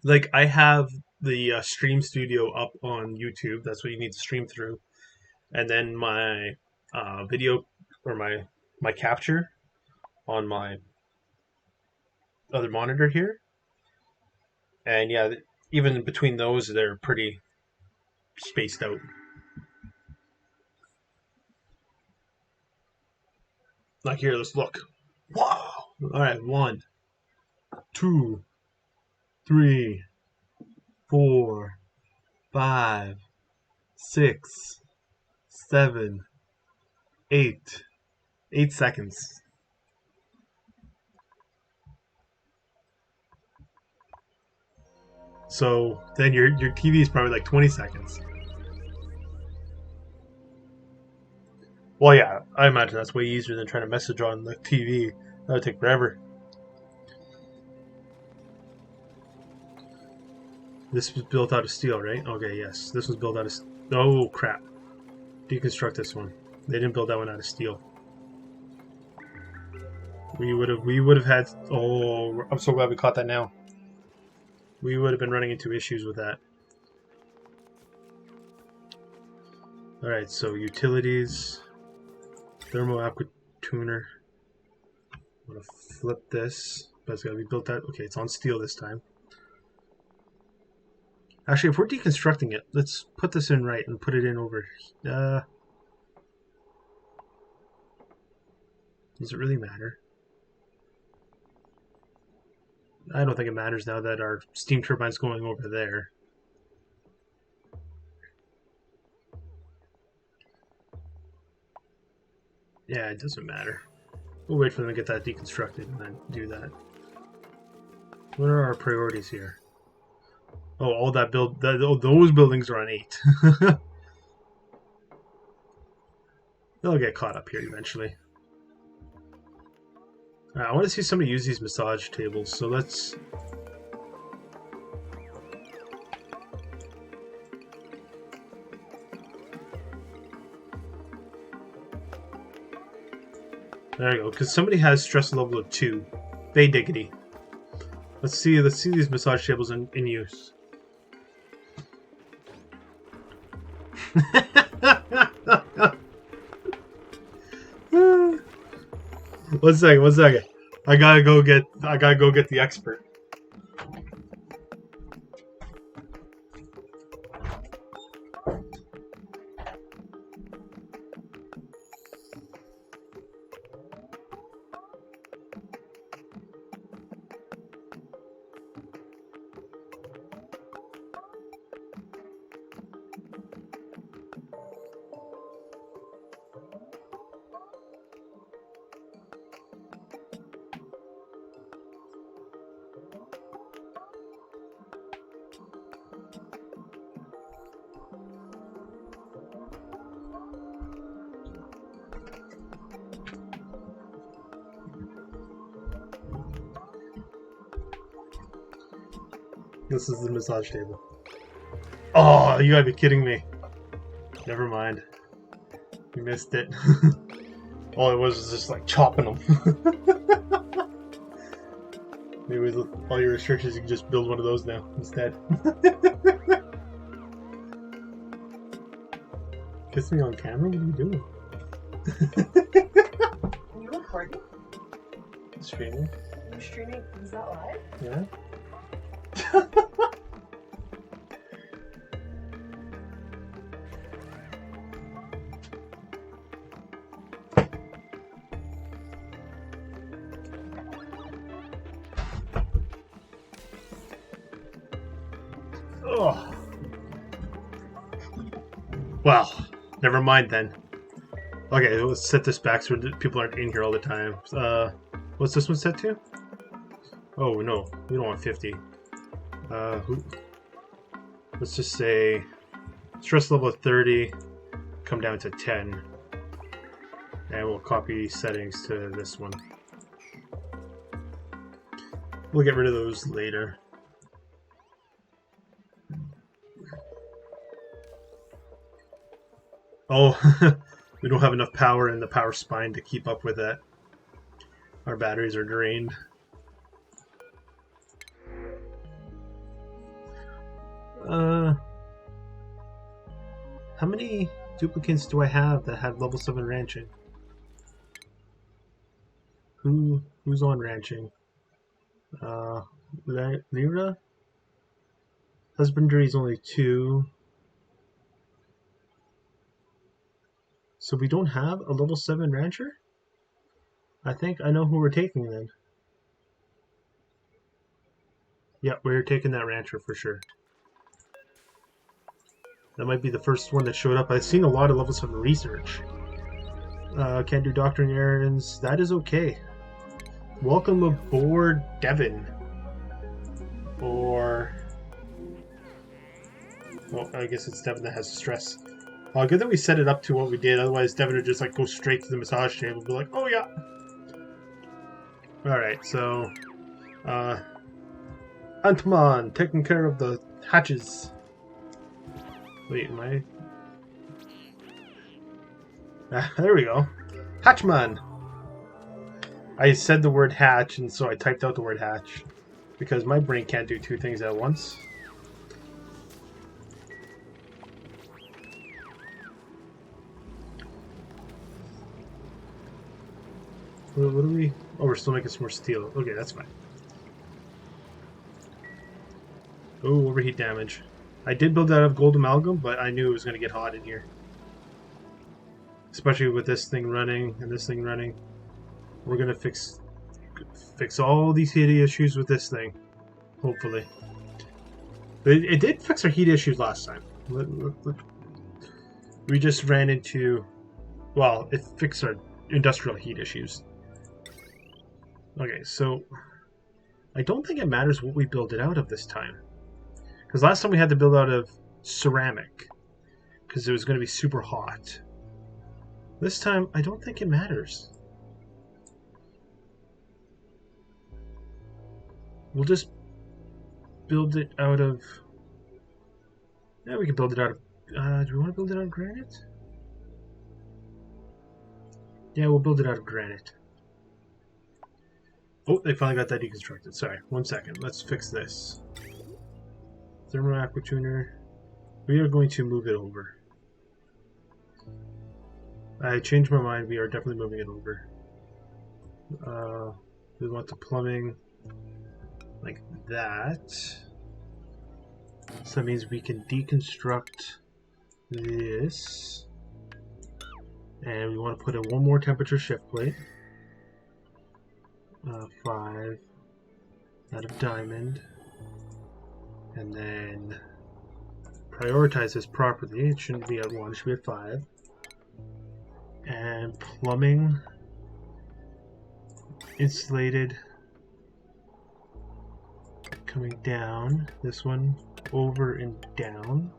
Like, I have the Stream Studio up on YouTube. That's what you need to stream through. And then my video, or my capture on my other monitor here. And yeah, even between those, they're pretty spaced out. Like here, let's look. Wow! Alright, 1, 2, 3, 4, 5, 6, 7, 8. 8 seconds. So then your TV is probably like 20 seconds. Well, yeah, I imagine that's way easier than trying to message on the TV. That would take forever. This was built out of steel, right? Okay, yes. This was built out of... Oh, crap. Deconstruct this one. They didn't build that one out of steel. We would have had... Oh, I'm so glad we caught that now. We would have been running into issues with that. Alright, so utilities, thermal aqua tuner. I'm gonna flip this, but it's gotta be built out. Okay, it's on steel this time. Actually, if we're deconstructing it, let's put this in right and put it in over. Does it really matter? I don't think it matters now that our steam turbine's going over there. Yeah, it doesn't matter. We'll wait for them to get that deconstructed and then do that. What are our priorities here? Oh, all that those buildings are on 8. They'll get caught up here eventually. I want to see somebody use these massage tables, so let's... There you go, because somebody has stress level of 2. They diggity. Let's see these massage tables in use. One second. I gotta go get the expert. This is the massage table. Oh, you gotta be kidding me. Never mind. You missed it. All it was just like chopping them. Maybe with all your restrictions, you can just build one of those now instead. Kiss me on camera? What are you doing? Are you recording? Streaming? You're streaming? Is that live? Yeah. Oh. Well, never mind then. Okay, let's set this back so people aren't in here all the time. What's this one set to? Oh no, we don't want 50. Let's just say stress level 30, come down to 10, and we'll copy settings to this one. We'll get rid of those later. Oh, we don't have enough power in the power spine to keep up with that. Our batteries are drained. How many duplicates do I have that have level 7 ranching? Who's on ranching? Lyra? Husbandry is only 2. So we don't have a level 7 rancher? I think I know who we're taking then. Yeah, we're taking that rancher for sure. That might be the first one that showed up. I've seen a lot of level 7 research. Can't do doctoring errands. That is okay. Welcome aboard, Devin. Or... well, I guess it's Devin that has stress. Good that we set it up to what we did. Otherwise, Devin would just like go straight to the massage table and be like, oh yeah. Alright, so... Antman, taking care of the hatches. Wait, am I... there we go. Hatchman! I said the word hatch, and so I typed out the word hatch. Because my brain can't do 2 things at once. What do we... Oh, we're still making some more steel. Okay, that's fine. Oh, overheat damage. I did build that out of gold amalgam, but I knew it was going to get hot in here. Especially with this thing running and this thing running. We're going to fix all these heat issues with this thing. Hopefully. It did fix our heat issues last time. We just ran into... Well, it fixed our industrial heat issues. Okay, so... I don't think it matters what we build it out of this time. Because last time we had to build out of ceramic. Because it was going to be super hot. This time, I don't think it matters. We'll just build it out of... Yeah, we can build it out of... do we want to build it out of granite? Yeah, we'll build it out of granite. Oh, they finally got that deconstructed. Sorry, 1 second. Let's fix this. Thermo aqua tuner. We are going to move it over. I changed my mind. We are definitely moving it over. We want the plumbing like that. So that means we can deconstruct this. And we want to put in one more temperature shift plate. 5 out of diamond. And then prioritize this properly. It shouldn't be at 1, it should be at 5. And plumbing, insulated, coming down. This one over and down.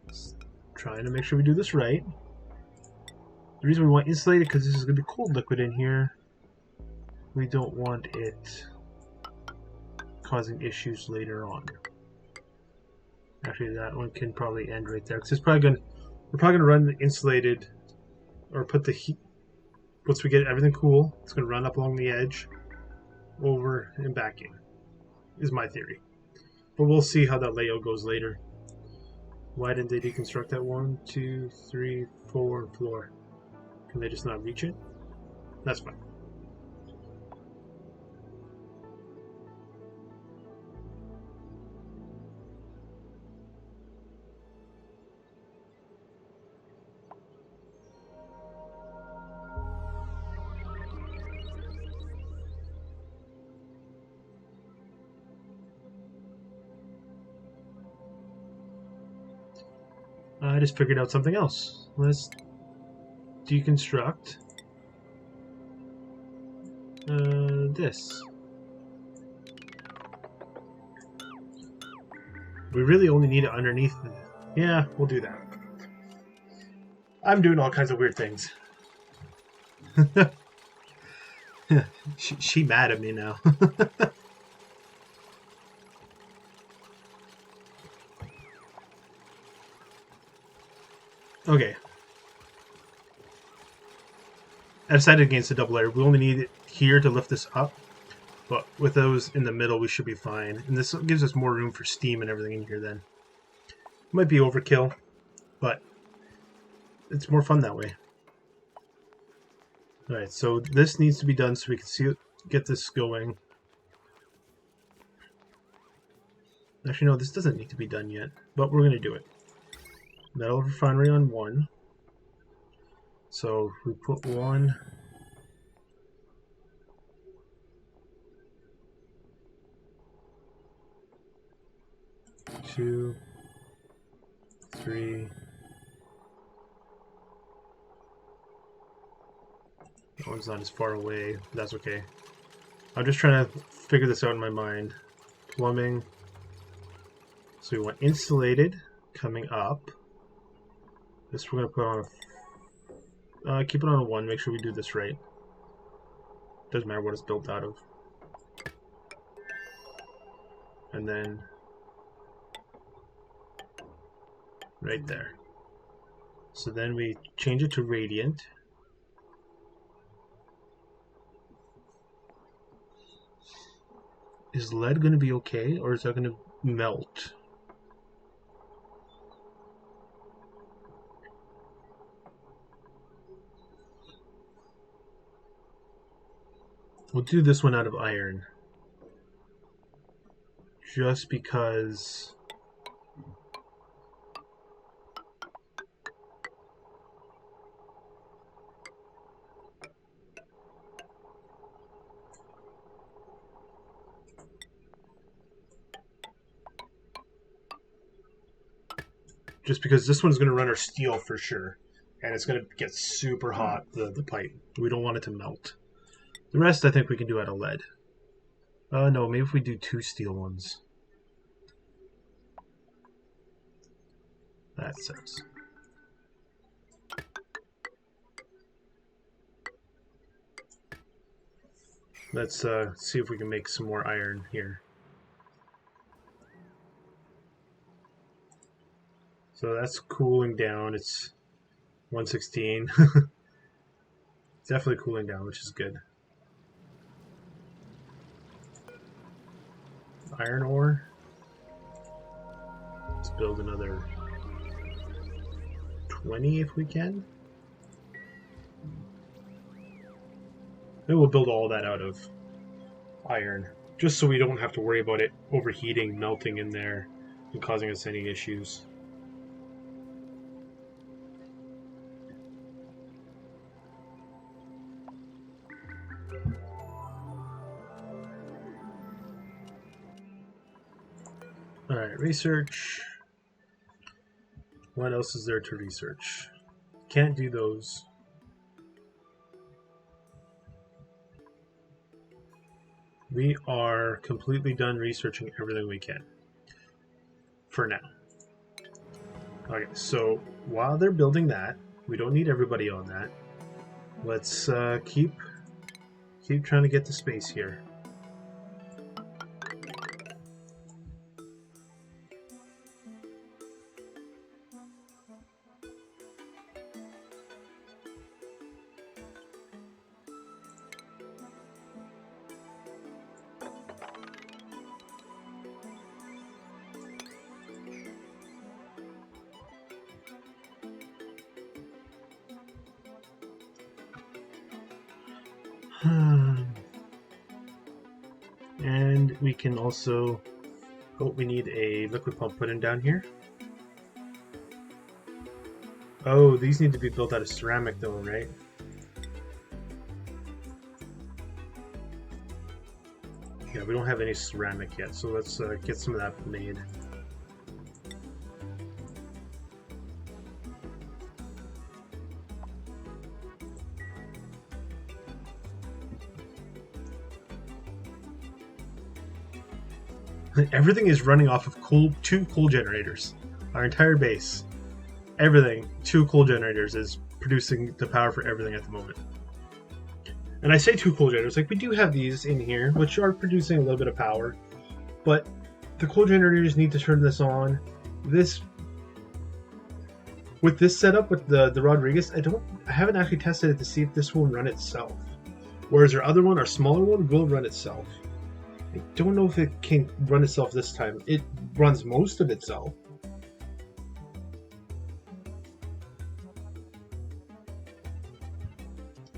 Just trying to make sure we do this right. The reason we want insulated because this is going to be cold liquid in here. We don't want it causing issues later on. Actually, that one can probably end right there because it's probably going. We're probably going to run the insulated, or put the heat. Once we get everything cool, it's going to run up along the edge, over and back in. Is my theory, but we'll see how that layout goes later. Why didn't they deconstruct that? 1, 2, 3, 4 floor? Can they just not reach it? That's fine. I just figured out something else. Let's deconstruct this. We really only need it underneath. Yeah, we'll do that. I'm doing all kinds of weird things. she mad at me now. Okay. I decided against the double layer. We only need it here to lift this up. But with those in the middle, we should be fine. And this gives us more room for steam and everything in here then. Might be overkill, but it's more fun that way. Alright, so this needs to be done so we can see it, get this going. Actually, no, this doesn't need to be done yet, but we're going to do it. Metal refinery on 1. So we put 1. 2, 3. That one's not as far away, but that's okay. I'm just trying to figure this out in my mind. Plumbing. So we want insulated coming up. This we're going to put on a... keep it on a 1, make sure we do this right. Doesn't matter what it's built out of. And then... right there. So then we change it to radiant. Is lead going to be okay, or is that going to melt? We'll do this one out of iron. Just because... this one's going to run our steel for sure. And it's going to get super hot, the pipe. We don't want it to melt. The rest I think we can do out of lead. No, maybe if we do 2 steel ones. That sucks. Let's see if we can make some more iron here. So that's cooling down. It's 116. Definitely cooling down, which is good. Iron ore. Let's build another 20 if we can. Maybe we'll build all that out of iron, just so we don't have to worry about it overheating, melting in there, and causing us any issues. Alright, research. What else is there to research? Can't do those. We are completely done researching everything we can. For now. Okay, so while they're building that, we don't need everybody on that. Let's keep trying to get to space here. And we can also... Oh, we need a liquid pump put in down here. Oh, these need to be built out of ceramic though, right? Yeah, we don't have any ceramic yet, so let's get some of that made. Everything is running off of two coal generators. Our entire base. Everything, 2 coal generators is producing the power for everything at the moment. And I say 2 coal generators, like we do have these in here, which are producing a little bit of power, but the coal generators need to turn this on. With this setup with the Rodriguez, I haven't actually tested it to see if this will run itself. Whereas our other one, our smaller one, will run itself. I don't know if it can run itself this time. It runs most of itself.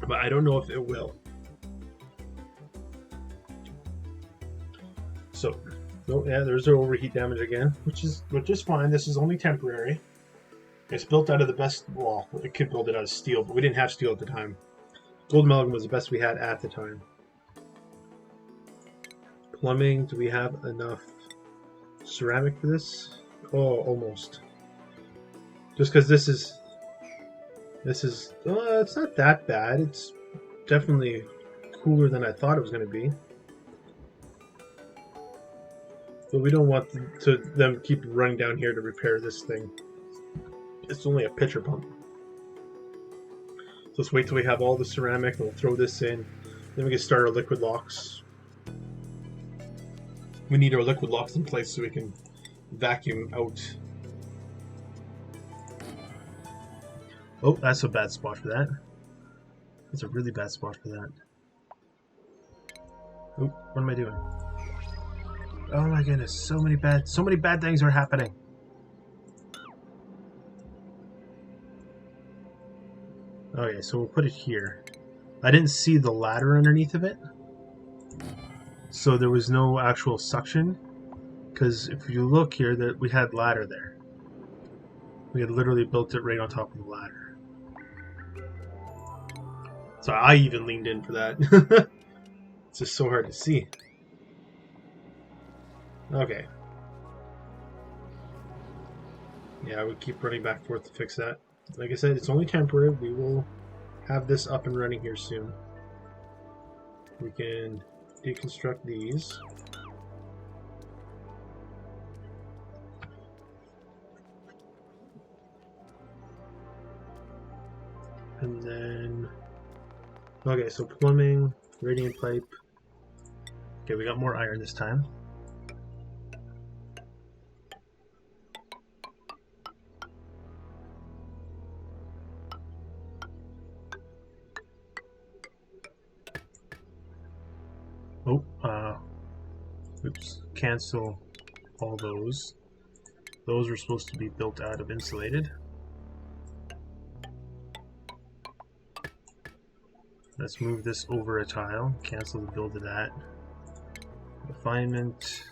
But I don't know if it will. So, oh yeah, there's our overheat damage again, which is fine. This is only temporary. It's built out of the best, well, it could build it out of steel, but we didn't have steel at the time. Gold amalgam was the best we had at the time. Plumbing, do we have enough ceramic for this? Oh, almost. Just because this is, it's not that bad. It's definitely cooler than I thought it was going to be. But we don't want them keep running down here to repair this thing. It's only a pitcher pump. So let's wait till we have all the ceramic and we'll throw this in. Then we can start our liquid locks. We need our liquid locks in place so we can vacuum out. Oh, that's a bad spot for that. That's a really bad spot for that. Oh, what am I doing? Oh my goodness, so many bad things are happening. Okay, so we'll put it here. I didn't see the ladder underneath of it. So there was no actual suction, because if you look here, that we had ladder there. We had literally built it right on top of the ladder. So I even leaned in for that. It's just so hard to see. Okay. Yeah, I would keep running back and forth to fix that. Like I said, it's only temporary. We will have this up and running here soon. We can deconstruct these. And then... Okay, so plumbing, radiant pipe. Okay, we got more iron this time. Oh, oops, cancel all those. Those were supposed to be built out of insulated. Let's move this over a tile, cancel the build of that. Refinement.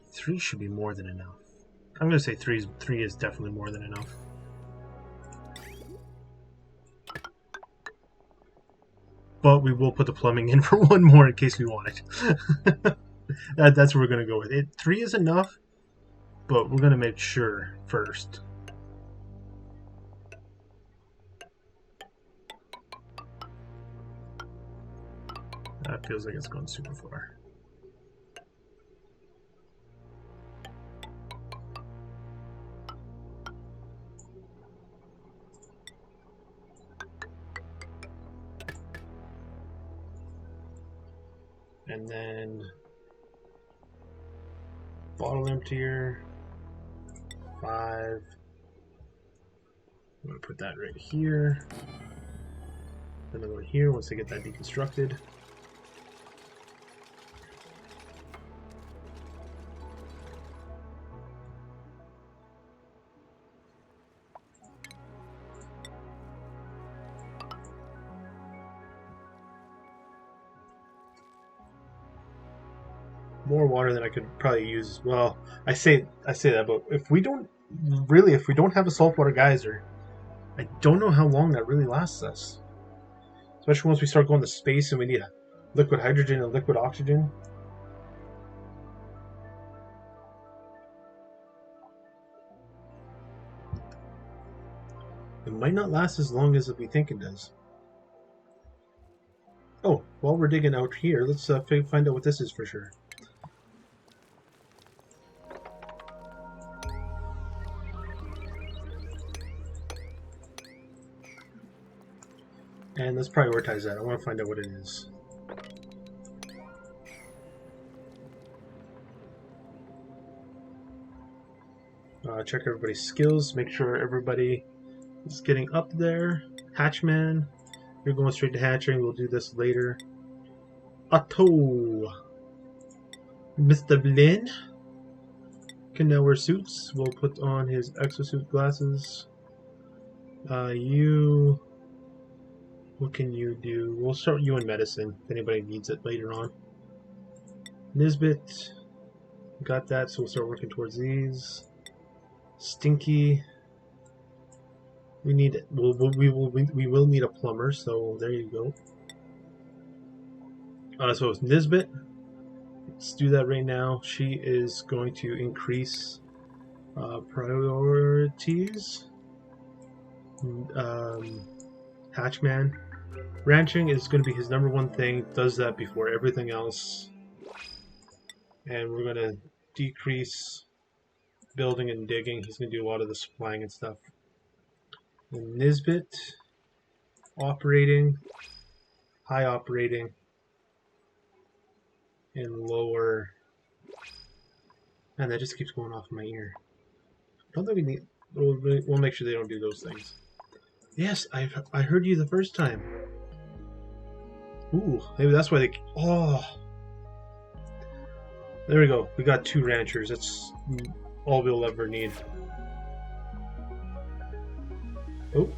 Three should be more than enough. I'm going to say three is definitely more than enough. But we will put the plumbing in for one more in case we want it. That's what we're going to go with. 3 is enough, but we're going to make sure first. That feels like it's gone super far. And then bottle emptier, 5. I'm going to put that right here. Another one here once I get that deconstructed. More water than I could probably use. Well, I say that, but if we don't have a saltwater geyser, I don't know how long that really lasts us. Especially once we start going to space and we need liquid hydrogen and liquid oxygen. It might not last as long as we think it does. Oh, while we're digging out here, let's find out what this is for sure. And let's prioritize that. I want to find out what it is. Check everybody's skills. Make sure everybody is getting up there. Hatchman. You're going straight to hatching. We'll do this later. Otto. Mr. Blinn can now wear suits. We'll put on his exosuit glasses. You... What can you do? We'll start you in medicine if anybody needs it later on. Nisbet, got that, so we'll start working towards these. Stinky, we need. We will need a plumber, so there you go. So it's Nisbet. Let's do that right now. She is going to increase priorities. Hatchman. Ranching is going to be his #1 thing. Does that before everything else. And we're going to decrease building and digging. He's going to do a lot of the supplying and stuff. And Nisbet, operating, high operating, and lower. And that just keeps going off in my ear. I don't think we need. We'll make sure they don't do those things. Yes, I heard you the first time. Ooh, maybe that's why they... Oh! There we go. We got 2 ranchers. That's all we'll ever need. Oh.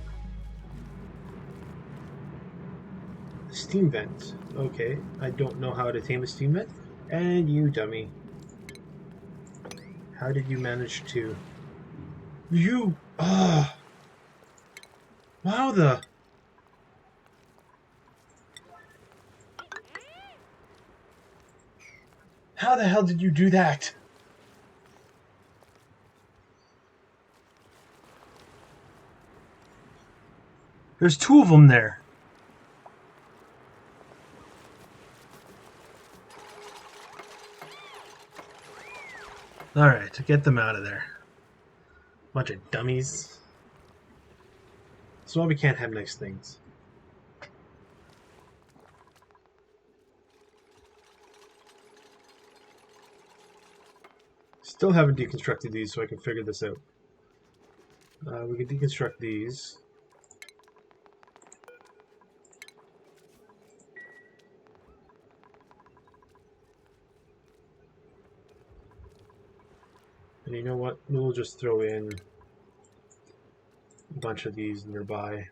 Steam vent. Okay, I don't know how to tame a steam vent. And you dummy. How did you manage to... You... Ah! Wow, the... How the hell did you do that? There's two of them there. Alright, get them out of there. Bunch of dummies. That's why we can't have nice things. Still haven't deconstructed these, so I can figure this out. We can deconstruct these. And you know what? We'll just throw in a bunch of these nearby.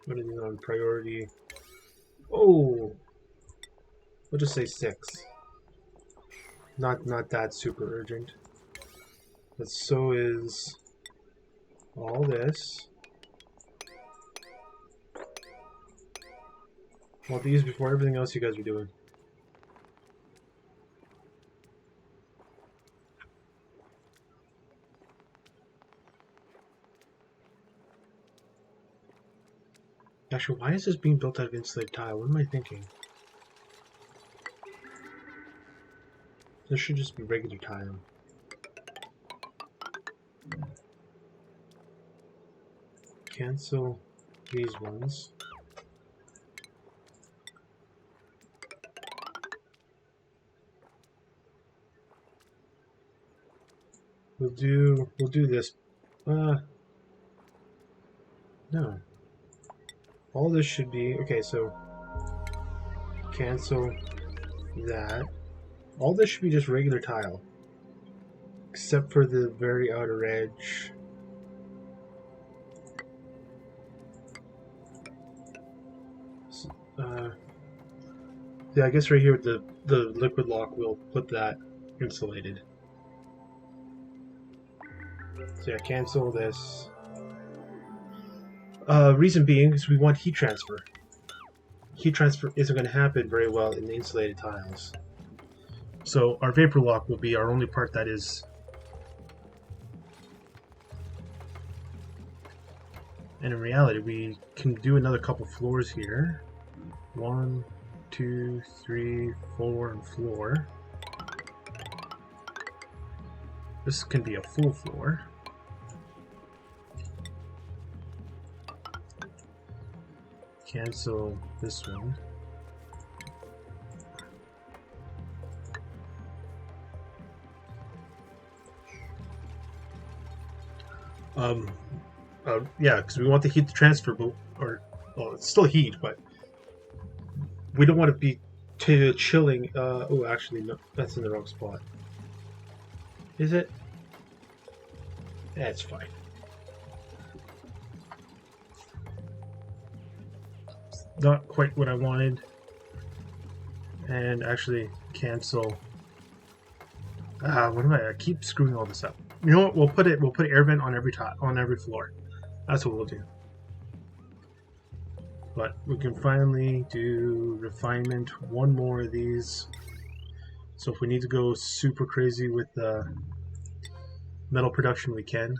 What is it on priority? Oh! We'll just say 6. Not that super urgent. But so is all this. Want these before everything else you guys are doing. Actually, why is this being built out of insulated tile? What am I thinking? This should just be regular tile. Cancel these ones. We'll do this. No. All this should be okay, so cancel that. All this should be just regular tile. Except for the very outer edge. Yeah, I guess right here with the liquid lock, we'll put that insulated. So yeah, cancel this. Reason being is we want heat transfer. Heat transfer isn't going to happen very well in the insulated tiles. So our vapor lock will be our only part that is. And in reality, we can do another couple floors here. 1, 2, 3, 4, and floor. This can be a full floor. Cancel this one. Yeah, because we want the heat to transfer, but, well, it's still heat, but we don't want to be chilling. Oh, actually, no, that's in the wrong spot. Is it? Yeah, it's fine. Not quite what I wanted. And actually, cancel. What am I keep screwing all this up. You know what? We'll put air vent on every floor. That's what we'll do. But we can finally do refinement. One more of these. So if we need to go super crazy with the metal production, we can.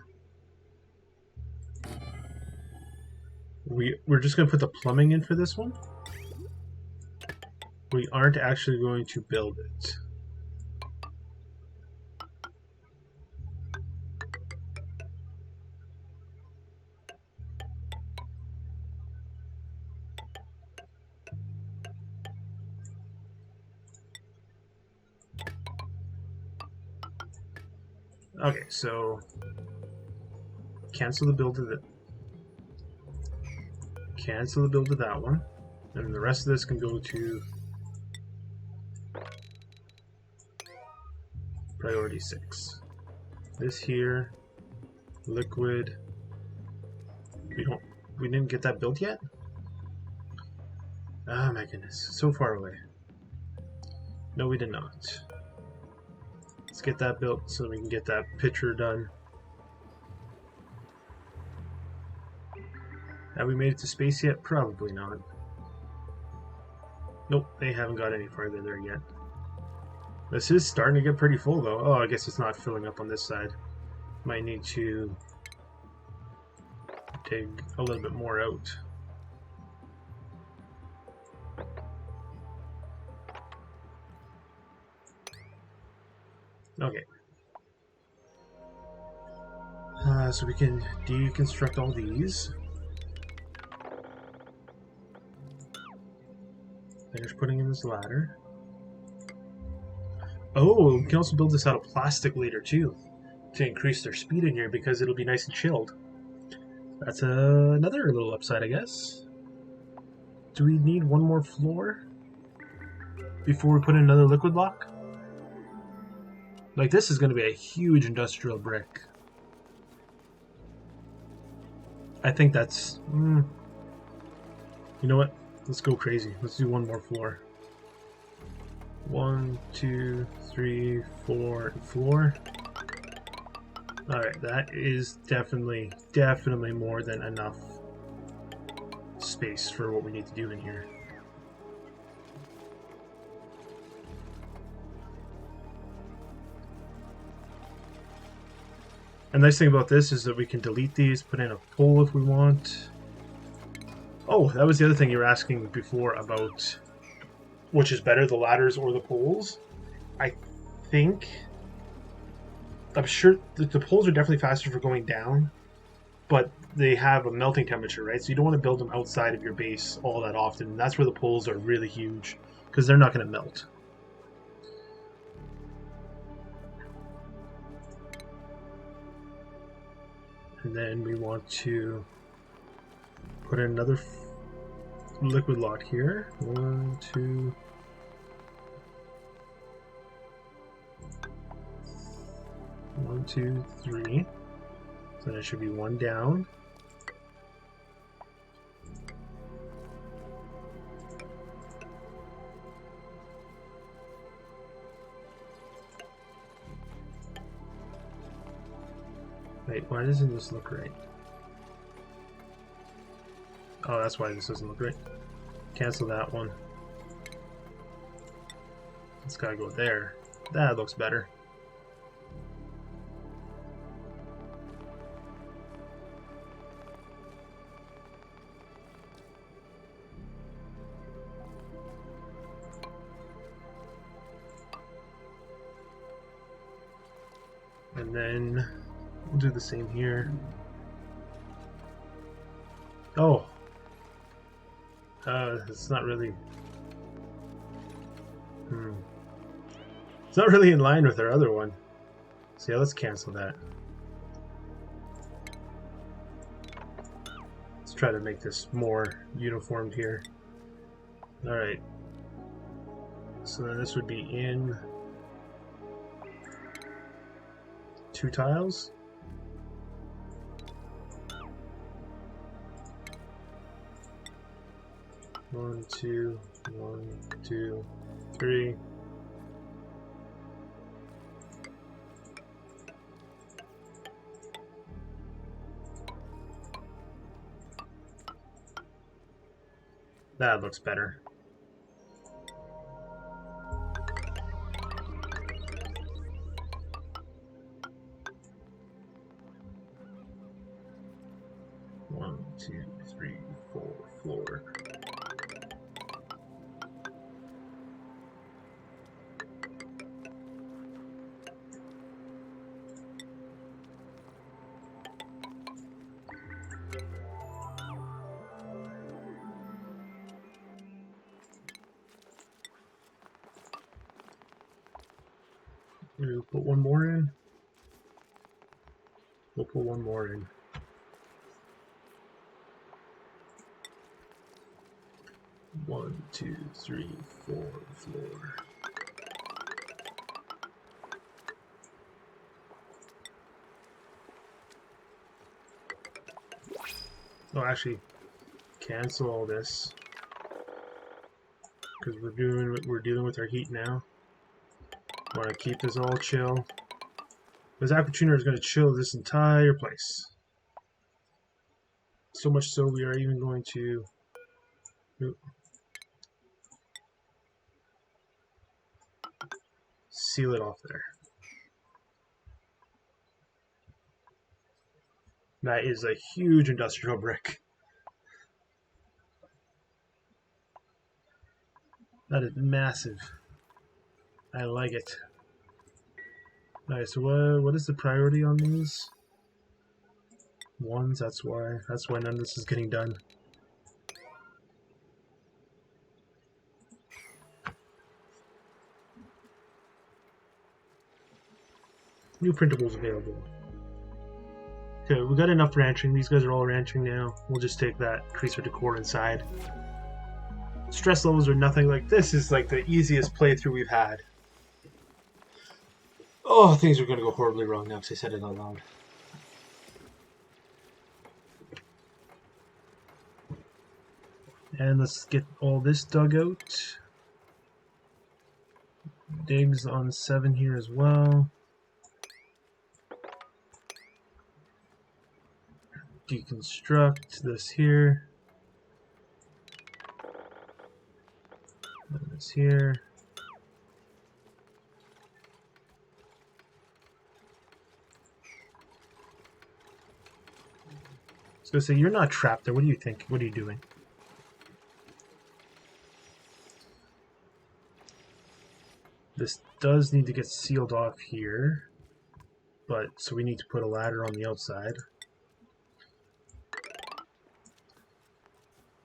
We're just going to put the plumbing in for this one. We aren't actually going to build it. Okay, so cancel the build of that one, and the rest of this can go to priority 6. This here, liquid. We didn't get that built yet? Oh my goodness, so far away. No, we did not. Let's get that built so we can get that picture done. Have we made it to space yet? Probably not. Nope, they haven't got any farther there yet. This is starting to get pretty full though. Oh, I guess it's not filling up on this side. Might need to dig a little bit more out. Okay. So we can deconstruct all these. Finish putting in this ladder. Oh, we can also build this out of plastic later too, to increase their speed in here because it'll be nice and chilled. That's another little upside, I guess. Do we need one more floor before we put in another liquid lock? Like, this is going to be a huge industrial brick. I think that's... you know what? Let's go crazy. Let's do one more floor. 1, 2, 3, 4, and floor. Alright, that is definitely more than enough space for what we need to do in here. The nice thing about this is that we can delete these, put in a pole if we want. Oh, that was the other thing you were asking before about which is better, the ladders or the poles. I'm sure the poles are definitely faster for going down, but they have a melting temperature, right? So you don't want to build them outside of your base all that often. And that's where the poles are really huge, because they're not going to melt. And then we want to put in another liquid lock here. 1, 2... 1, 2, 3. So there should be one down. Wait, why doesn't this look right? Oh, that's why this doesn't look right. Cancel that one. It's gotta go there. That looks better. And then we'll do the same here. Oh, it's not really. It's not really in line with our other one. So yeah, let's cancel that. Let's try to make this more uniformed here. All right. So then this would be in 2 tiles. One, two, 1, 2, 3. That looks better. One, two, 3, 4, floor. We'll put one more in. We'll put one more in. One, two, 3, 4, floor. Oh, actually, cancel all this because we're dealing with our heat now. Want to keep this all chill. This aqua tuner is going to chill this entire place. So much so we are even going to seal it off there. That is a huge industrial brick. That is massive. I like it. Alright, so what is the priority on these? Ones, that's why none of this is getting done. New printables available. Okay, we got enough ranching. These guys are all ranching now. We'll just take that creaser decor inside. Stress levels are nothing. Like, this is like the easiest playthrough we've had. Oh, things are going to go horribly wrong now because I said it out loud. And let's get all this dug out. Digs on 7 here as well. Deconstruct this here. And this here. So say you're not trapped there. What do you think? What are you doing? This does need to get sealed off here, but so we need to put a ladder on the outside.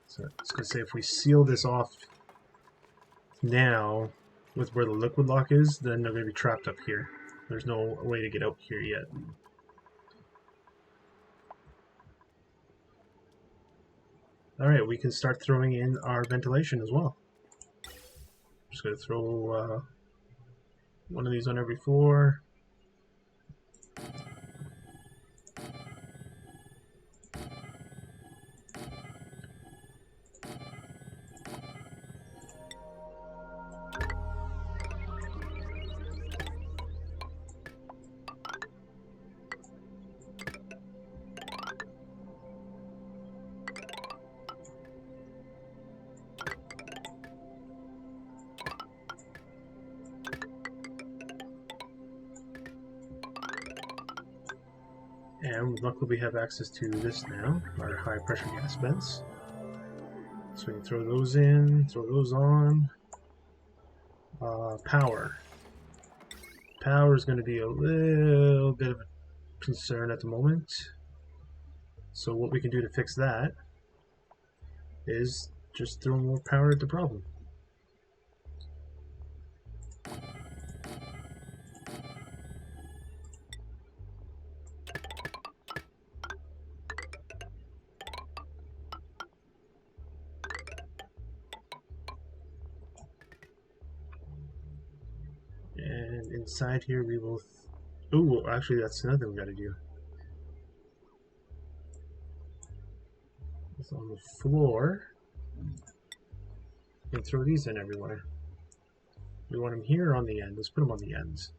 So it's going to say if we seal this off now with where the liquid lock is, then they're going to be trapped up here. There's no way to get out here yet. Alright, we can start throwing in our ventilation as well. Just going to throw one of these on every floor. And luckily we have access to this now, our high pressure gas vents. So we can throw those in, throw those on. Power. Power is going to be a little bit of a concern at the moment. So what we can do to fix that is just throw more power at the problem. And inside here we will... Oh, actually that's another thing we got to do. It's on the floor. And throw these in everywhere. We want them here or on the end? Let's put them on the ends.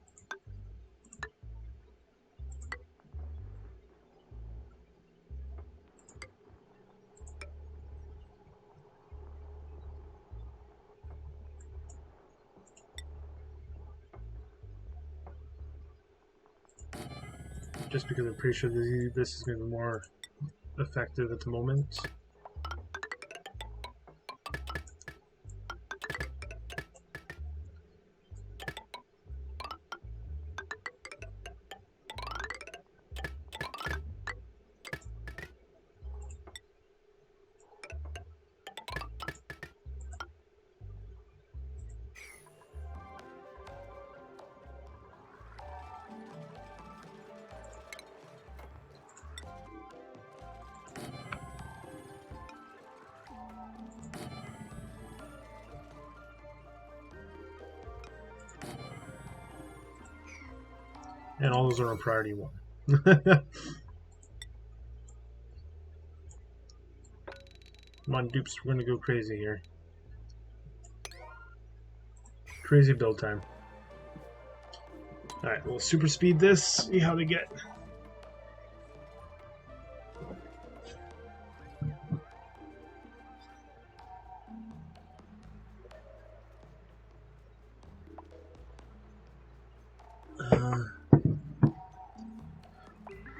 Just because I'm pretty sure this is going to be more effective at the moment. And all those are on priority 1. Come on, dupes, we're gonna go crazy here. Crazy build time. Alright, we'll super speed this, see how they get.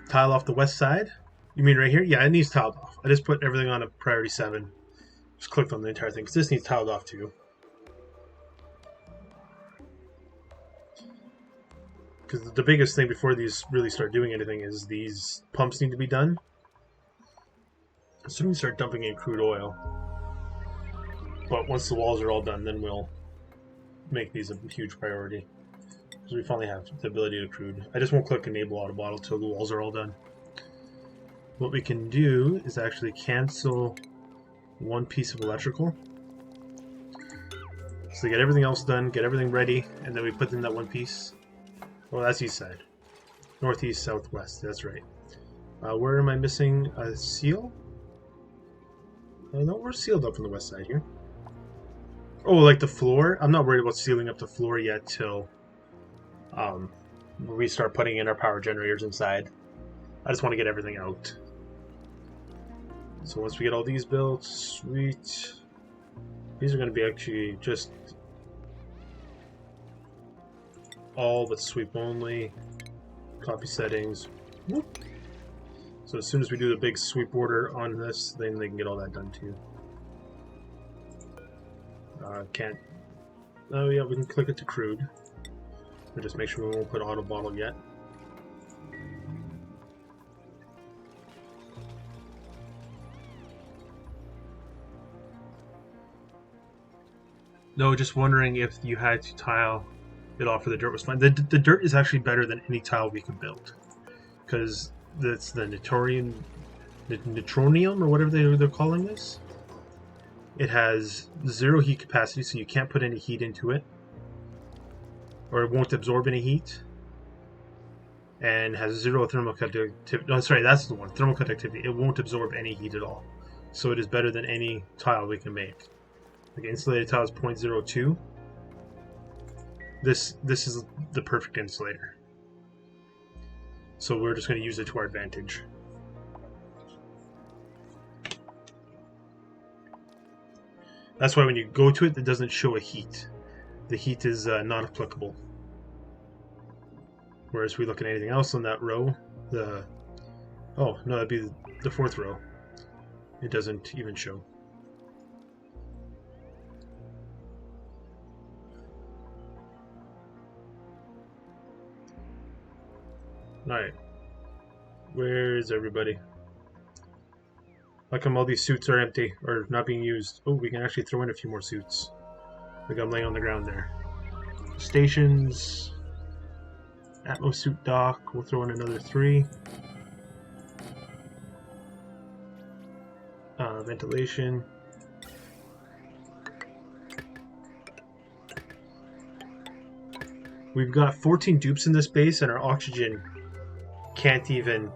Tile off the west side. You mean right here? Yeah, it needs tiled off. I just put everything on a priority 7. Just clicked on the entire thing because this needs tiled off too. Because the biggest thing before these really start doing anything is these pumps need to be done. As soon as we start dumping in crude oil. But once the walls are all done, then we'll make these a huge priority. Because we finally have the ability to crude. I just won't click enable auto bottle till the walls are all done. What we can do is actually cancel one piece of electrical. So get everything else done, get everything ready, and then we put in that one piece. Oh, that's east side. Northeast, southwest, that's right. Where am I missing a seal? No, we're sealed up on the west side here. Oh, like the floor? I'm not worried about sealing up the floor yet till we start putting in our power generators inside. I just want to get everything out. So once we get all these built, sweet. These are going to be actually just all but sweep only. Copy settings. Whoop. So as soon as we do the big sweep order on this, then they can get all that done too. Can't. Oh yeah, we can click it to crude. But just make sure we won't put auto bottle yet. No, just wondering if you had to tile it off, or the dirt was fine. The dirt is actually better than any tile we can build, because that's the Nitronium, or whatever they're calling this. It has 0 heat capacity, so you can't put any heat into it, or it won't absorb any heat, and has 0 thermal conductivity. No, sorry, that's the one. Thermal conductivity. It won't absorb any heat at all, so it is better than any tile we can make. Like insulated tile is 0.02. This is the perfect insulator. So we're just going to use it to our advantage. That's why when you go to it, it doesn't show a heat. The heat is not applicable. Whereas if we look at anything else on that row, oh no, that'd be the 4th row. It doesn't even show. Alright. Where is everybody? How come all these suits are empty or not being used? Oh, we can actually throw in a few more suits. Like I'm laying on the ground there. Stations. Atmos suit dock. We'll throw in another 3. Ventilation. We've got 14 dupes in this base, and our oxygen can't even...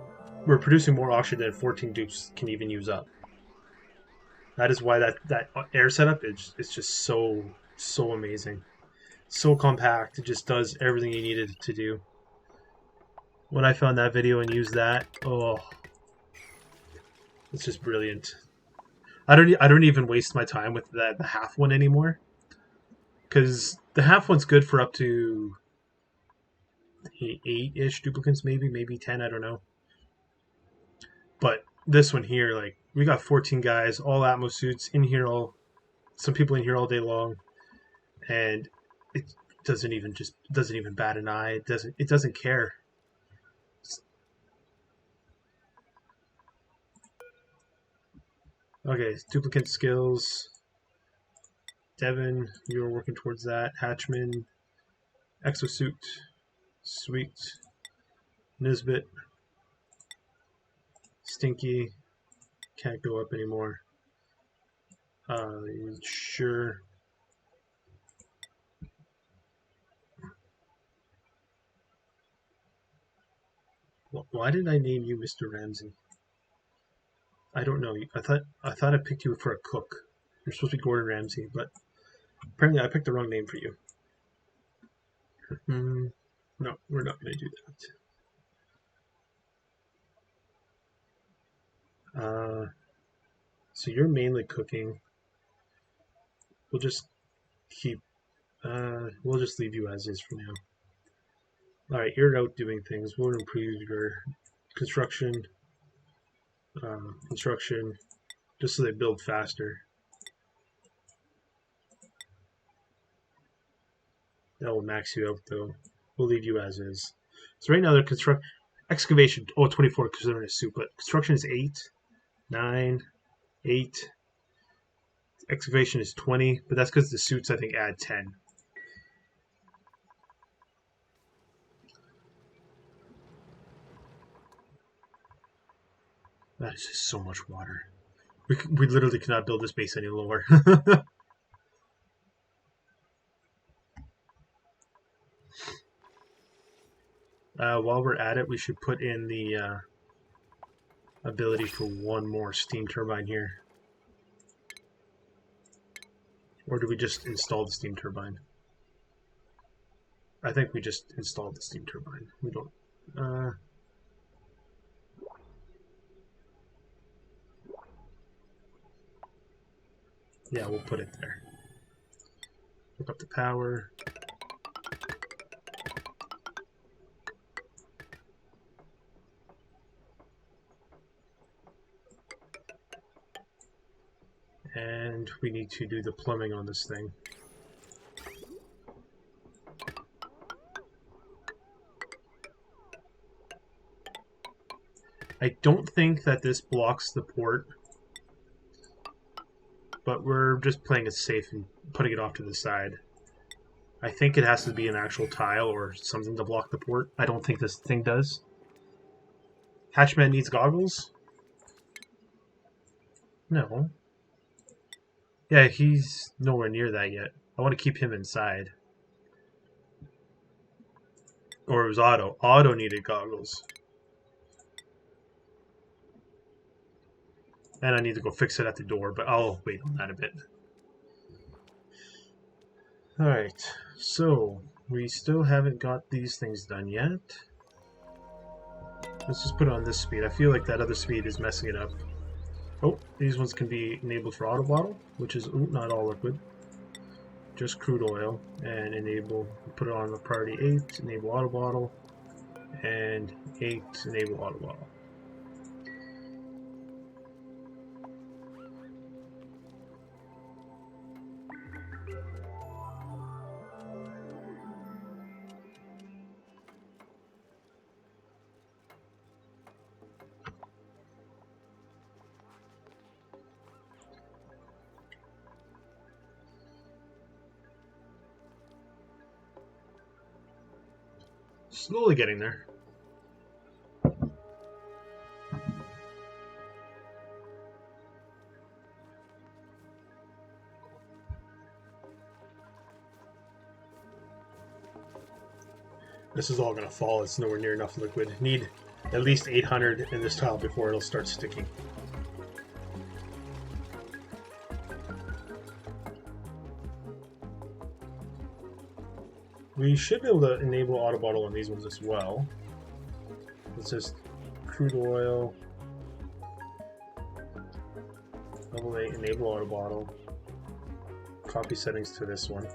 We're producing more oxygen than 14 dupes can even use up. That is why that air setup is just so amazing. So compact. It just does everything you need it to do. When I found that video and used that, oh, it's just brilliant. I don't even waste my time with the half one anymore, because the half one's good for up to 8-ish duplicates, maybe 10, I don't know. But this one here, like, we got 14 guys, all Atmos suits in here, some people in here all day long, and it doesn't even bat an eye. It doesn't care. Okay, duplicate skills. Devin, you're working towards that. Hatchman, exosuit, sweet. Nisbet, Stinky, can't go up anymore. Sure. Why did I name you Mr. Ramsey? I don't know. I thought I picked you for a cook. You're supposed to be Gordon Ramsay, but apparently I picked the wrong name for you. No, we're not going to do that. So you're mainly cooking. We'll just keep. We'll just leave you as is for now. All right, you're out doing things. We'll improve your construction. Construction, just so they build faster. That will max you out though. We'll leave you as is. So right now they're excavation. Oh, 24 because they're in a soup. But construction is 8, 9, 8. Excavation is 20, but that's because the suits I think add 10. That is just so much water. We literally cannot build this base any lower. While we're at it, we should put in the ability for one more steam turbine here. Or do we just install the steam turbine? I think we just installed the steam turbine. We don't... yeah, we'll put it there. Hook up the power. And we need to do the plumbing on this thing. I don't think that this blocks the port, but we're just playing it safe and putting it off to the side. I think it has to be an actual tile or something to block the port. I don't think this thing does. Hatchman needs goggles? No. Yeah, he's nowhere near that yet. I want to keep him inside. Or it was Otto. Otto needed goggles. And I need to go fix it at the door, but I'll wait on that a bit. Alright, so we still haven't got these things done yet. Let's just put it on this speed. I feel like that other speed is messing it up. Oh, these ones can be enabled for auto bottle, which is not all liquid. Just crude oil. And enable, put it on the priority 8, enable auto bottle, and 8, enable auto bottle. Slowly getting there. This is all going to fall. It's nowhere near enough liquid. Need at least 800 in this tile before it'll start sticking. We should be able to enable auto bottle on these ones as well. It's just crude oil, level 8, enable auto bottle, copy settings to this one.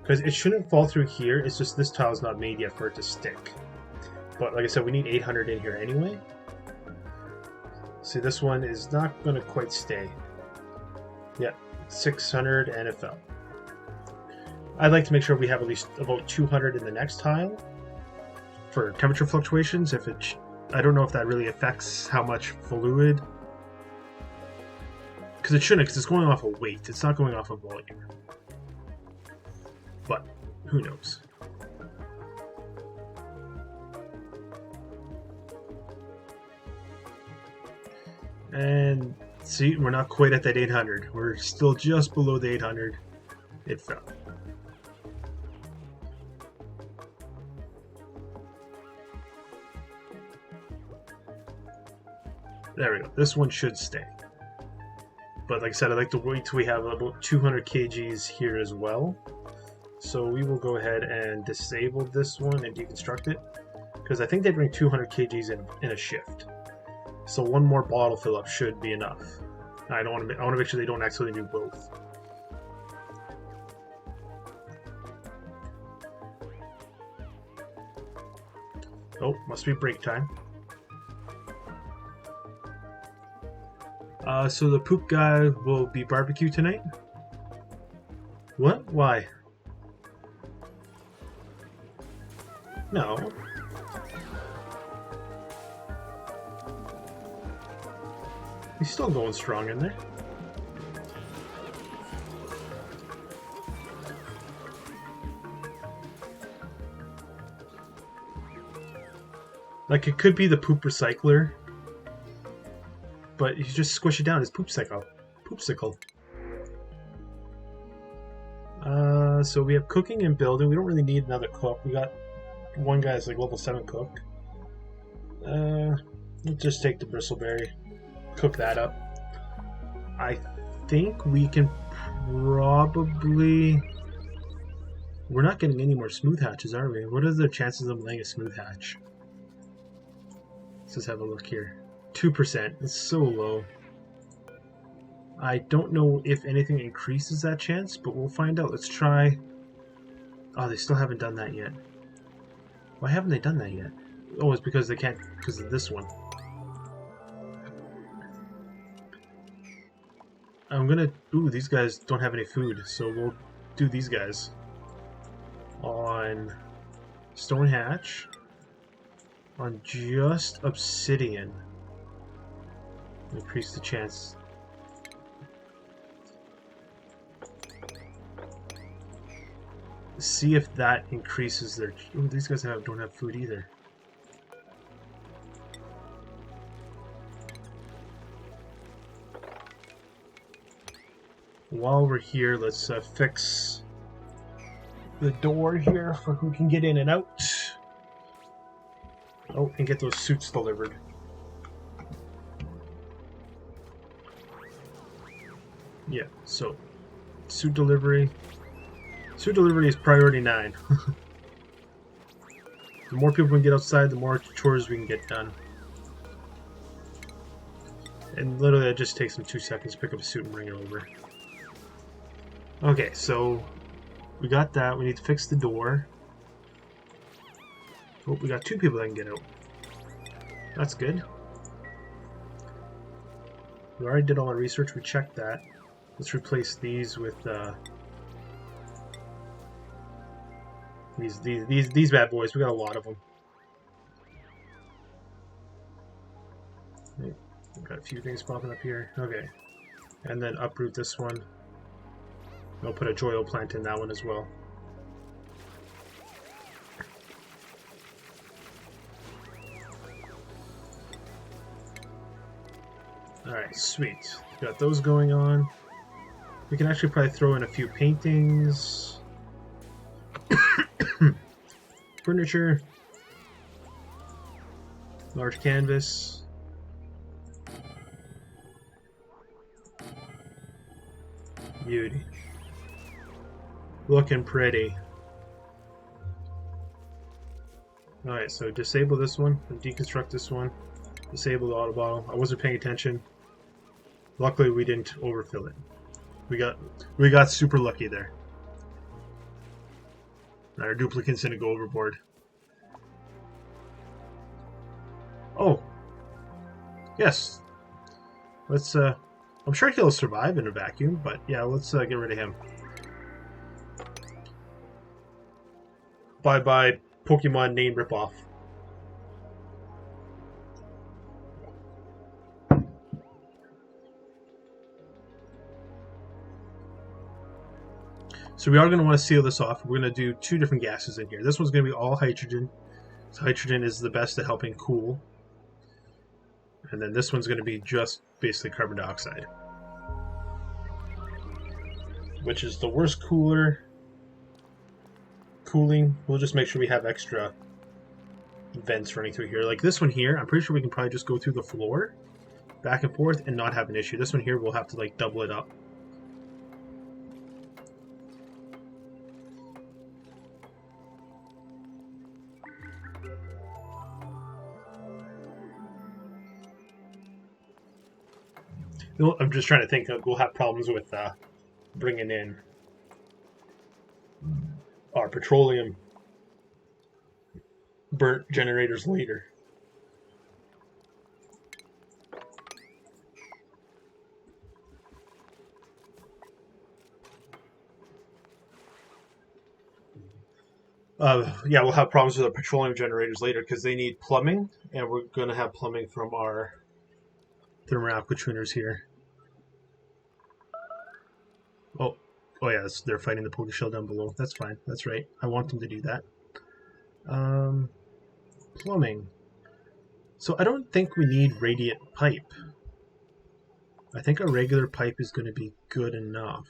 Because it shouldn't fall through here, it's just this tile is not made yet for it to stick. But like I said, we need 800 in here anyway. See, this one is not going to quite stay. Yeah, 600 and it fell. I'd like to make sure we have at least about 200 in the next tile for temperature fluctuations. If it, I don't know if that really affects how much fluid, because it shouldn't, because it's going off of weight. It's not going off of volume. But who knows? And see, we're not quite at that 800. We're still just below the 800. It fell. There we go. This one should stay. But like I said, I'd like to wait till we have about 200 kgs here as well. So we will go ahead and disable this one and deconstruct it, because I think they bring 200 kgs in a shift. So one more bottle fill up should be enough. I want to make sure they don't actually do both. Oh, must be break time. So the poop guy will be barbecue tonight? What? Why? No. He's still going strong in there. Like, it could be the poop recycler, but you just squish it down. It's poopsicle. Poopsicle. So we have cooking and building. We don't really need another cook. We got one guy's like level 7 cook. Let's just take the bristleberry, cook that up. I think we can probably... We're not getting any more smooth hatches, are we? What are the chances of laying a smooth hatch? Let's just have a look here. 2%. It's so low. I don't know if anything increases that chance, but we'll find out. Let's try... Oh, they still haven't done that yet. Why haven't they done that yet? Oh, it's because they can't, because of this one. I'm gonna... Ooh, these guys don't have any food, so we'll do these guys. On Stone Hatch. On just Obsidian. Increase the chance. See if that increases their... Ooh, these guys don't have food either. While we're here, let's fix the door here for who can get in and out. Oh, and get those suits delivered. Yeah, so suit delivery. Suit delivery is priority 9. The more people we can get outside, the more chores we can get done. And literally it just takes them 2 seconds to pick up a suit and bring it over. Okay, so we got that. We need to fix the door. Oh, we got 2 people that can get out. That's good. We already did all our research. We checked that. Let's replace these with these bad boys. We got a lot of them. We've got a few things popping up here. Okay, and then uproot this one. I'll put a joyo plant in that one as well. Alright, sweet. Got those going on. We can actually probably throw in a few paintings. Furniture. Large canvas. Beauty. Looking pretty. Alright, so disable this one and deconstruct this one. Disable the auto bottle. I wasn't paying attention. Luckily we didn't overfill it. We got super lucky there. Our duplicate's gonna go overboard. Oh. Yes. Let's I'm sure he'll survive in a vacuum, but yeah, let's get rid of him. Bye-bye, Pokemon name ripoff. So we are going to want to seal this off. We're going to do 2 different gases in here. This one's going to be all hydrogen. So hydrogen is the best at helping cool. And then this one's going to be just basically carbon dioxide, which is the worst cooling. We'll just make sure we have extra vents running through here. Like this one here, I'm pretty sure we can probably just go through the floor back and forth and not have an issue. This one here, we'll have to like double it up. I'm just trying to think. We'll have problems with bringing in our petroleum burnt generators later. Yeah, we'll have problems with our petroleum generators later because they need plumbing, and we're going to have plumbing from our thermal aqua tuners here. Oh, yeah, they're fighting the Pokeshell down below. That's fine. That's right. I want them to do that. Plumbing. So I don't think we need radiant pipe. I think a regular pipe is going to be good enough.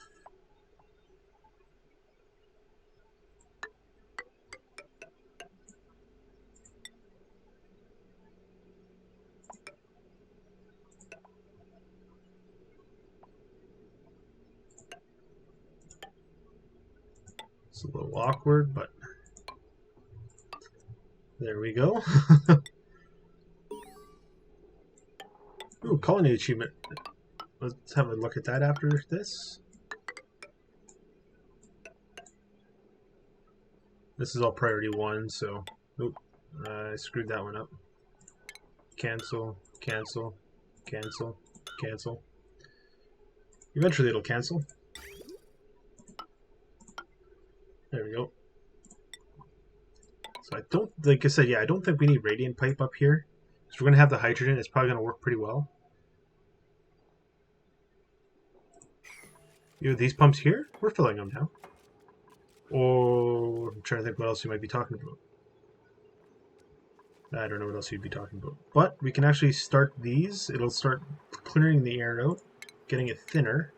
It's a little awkward, but there we go. Ooh, colony achievement. Let's have a look at that after this. This is all priority 1, so... Oop, I screwed that one up. Cancel, cancel, cancel, cancel. Eventually it'll cancel. There we go. So I don't, like I said, yeah, I don't think we need radiant pipe up here. So we're going to have the hydrogen. It's probably going to work pretty well. These pumps here, we're filling them now. Or I'm trying to think what else you might be talking about. I don't know what else you'd be talking about. But we can actually start these. It'll start clearing the air out, getting it thinner.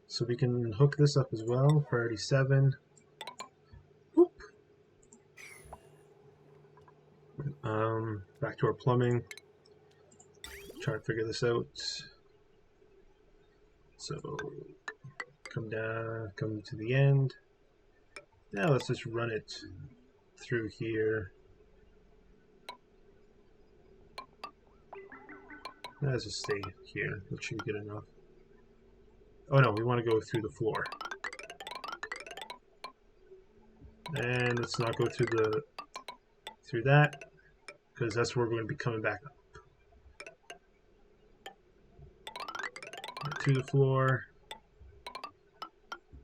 So we can hook this up as well. Priority 7. Whoop. Back to our plumbing. Try to figure this out. So come down, come to the end. Now let's just run it through here. Let's just stay here. That should be good enough. Oh no, we want to go through the floor. And let's not go through that, because that's where we're going to be coming back up. Through the floor.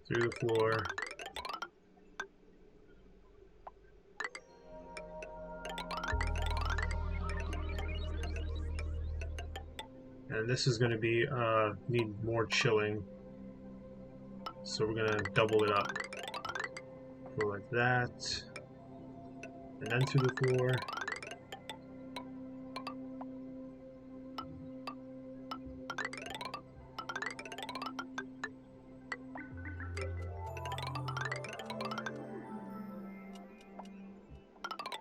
Through the floor. And this is going to be, need more chilling. So we're going to double it up. Go like that. And then through the floor.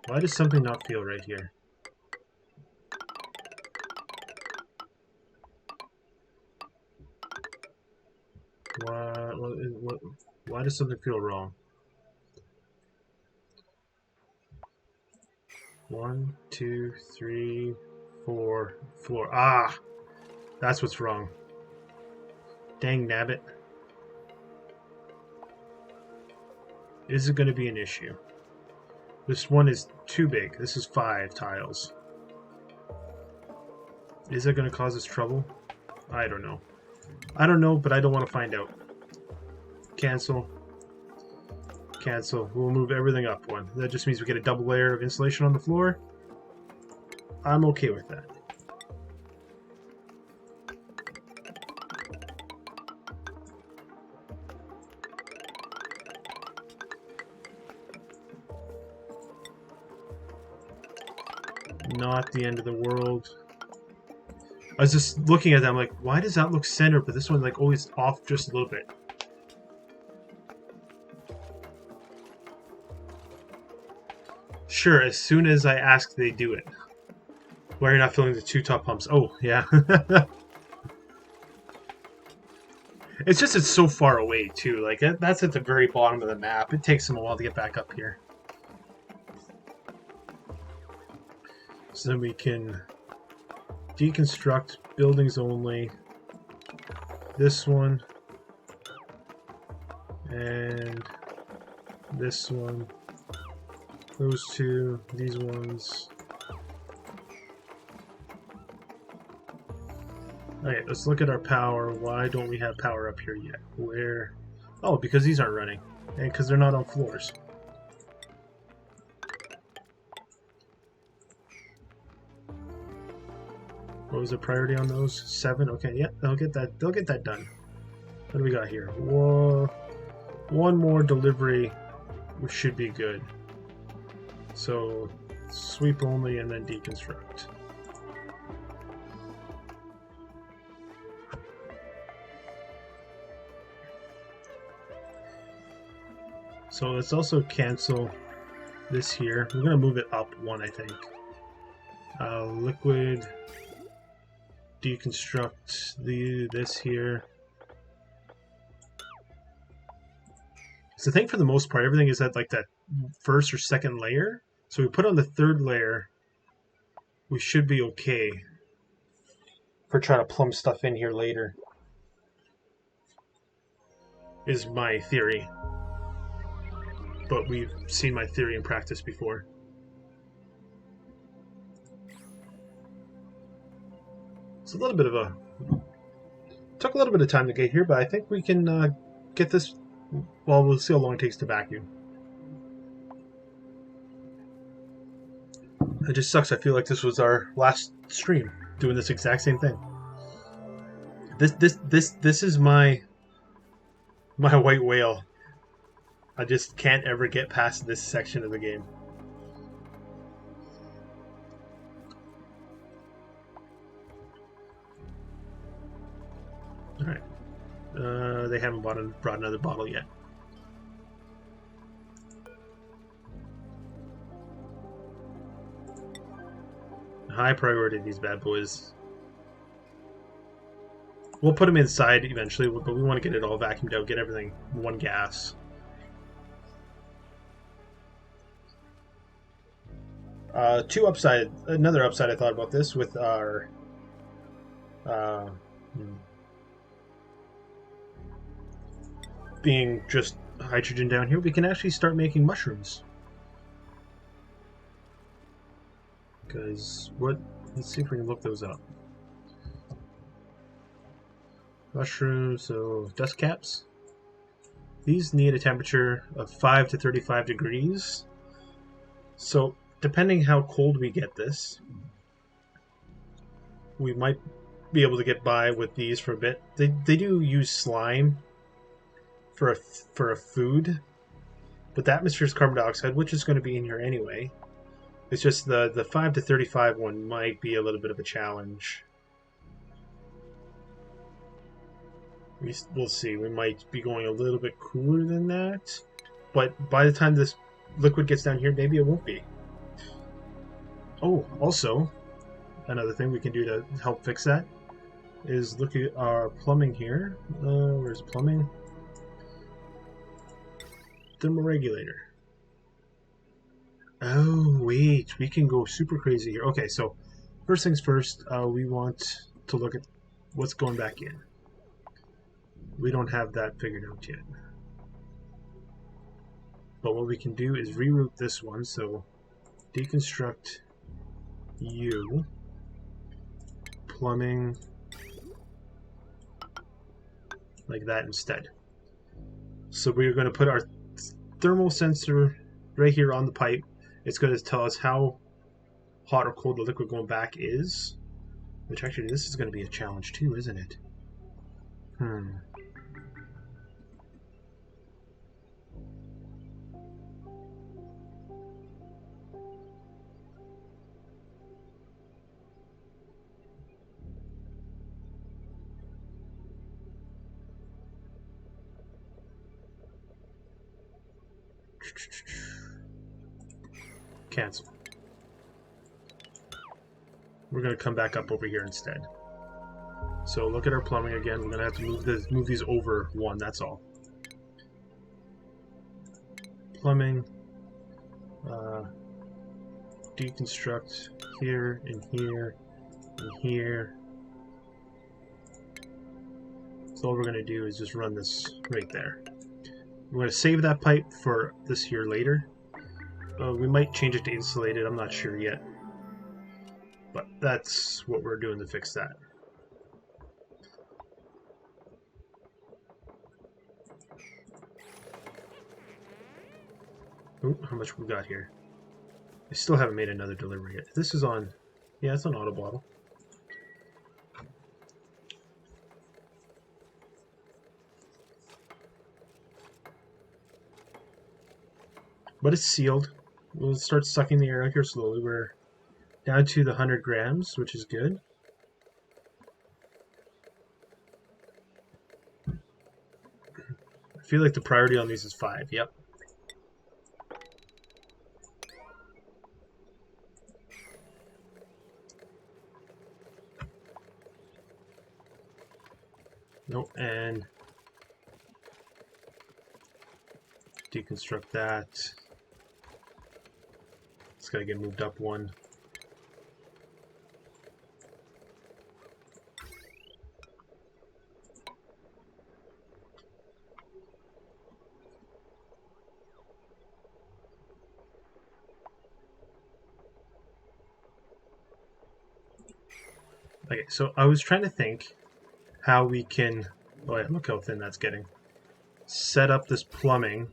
Why does something not feel right here? Why does something feel wrong? 1, 2, 3, 4, floor. Ah! That's what's wrong. Dang nabbit. Is it going to be an issue? This one is too big. This is 5 tiles. Is it going to cause us trouble? I don't know. I don't know, but I don't want to find out. Cancel. Cancel. We'll move everything up one. That just means we get a double layer of insulation on the floor. I'm okay with that. Not the end of the world. I was just looking at that, I'm like, why does that look centered, but this one like always off just a little bit? Sure, as soon as I ask, they do it. Why you're not filling the 2 top pumps? Oh, yeah. It's just it's so far away too. Like that's at the very bottom of the map. It takes them a while to get back up here. So then we can deconstruct buildings only. This one and this one. Those two. These ones. Okay, let's look at our power. Why don't we have power up here yet? Where? Oh, because these aren't running. And because they're not on floors. What was the priority on those? 7? Okay, yeah, they'll get that done. What do we got here? Whoa. One more delivery, which should be good. So, sweep only and then deconstruct. So let's also cancel this here. We're going to move it up 1, I think. Liquid, deconstruct this here. So I think for the most part, everything is at like that first or second layer. So we put on the 3rd layer, we should be okay for trying to plumb stuff in here later. Is my theory. But we've seen my theory in practice before. It's a little bit of a... Took a little bit of time to get here, but I think we can get this... Well, we'll see how long it takes to vacuum. It just sucks. I feel like this was our last stream doing this exact same thing. This is my white whale. I just can't ever get past this section of the game. Alright. They haven't brought another bottle yet. High priority, these bad boys. We'll put them inside eventually, but we want to get it all vacuumed out, get everything one gas. Another upside I thought about this with our being just hydrogen down here, we can actually start making mushrooms. Because let's see if we can look those up. Mushrooms, so dust caps. These need a temperature of 5 to 35 degrees. So depending how cold we get this, we might be able to get by with these for a bit. They do use slime for a food, but the atmosphere is carbon dioxide, which is going to be in here anyway. It's just the 5 to 35 one might be a little bit of a challenge. We'll see. We might be going a little bit cooler than that, but by the time this liquid gets down here, maybe it won't be. Oh, also, another thing we can do to help fix that is look at our plumbing here. Where's plumbing? Thermoregulator. Oh, wait, we can go super crazy here. Okay, so first things first, we want to look at what's going back in. We don't have that figured out yet. But what we can do is reroute this one, so deconstruct you, plumbing, like that instead. So we're going to put our thermal sensor right here on the pipe. It's going to tell us how hot or cold the liquid going back is. Which actually, this is going to be a challenge too, isn't it? Cancel. we're going to come back up over here instead. So look at our plumbing again. We're going to have to move these over one, that's all. Plumbing. Deconstruct here and here and here. So all we're going to do is just run this right there. We're going to save that pipe for this here later. We might change it to insulated, I'm not sure yet. But that's what we're doing to fix that. Ooh, how much we got here? I still haven't made another delivery yet. This is on... Yeah, it's on auto bottle. But it's sealed. We'll start sucking the air out here slowly. We're down to the 100 grams, which is good. I feel like the priority on these is 5. Yep. Nope, and deconstruct that. It's gotta get moved up one. Okay, so I was trying to think how we can, oh yeah, look how thin that's getting. Set up this plumbing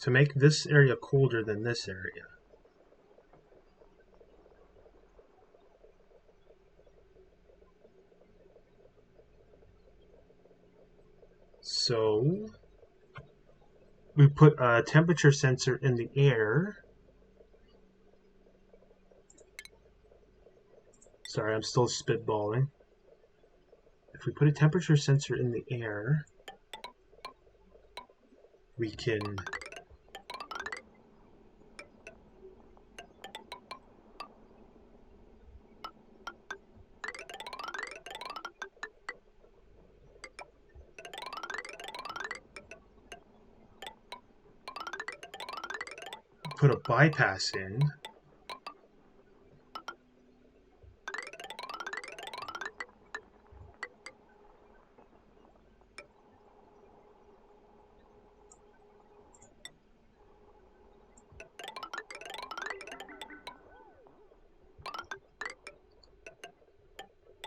to make this area colder than this area. So we put a temperature sensor in the air. Sorry, I'm still spitballing. If we put a temperature sensor in the air, we can put a bypass in.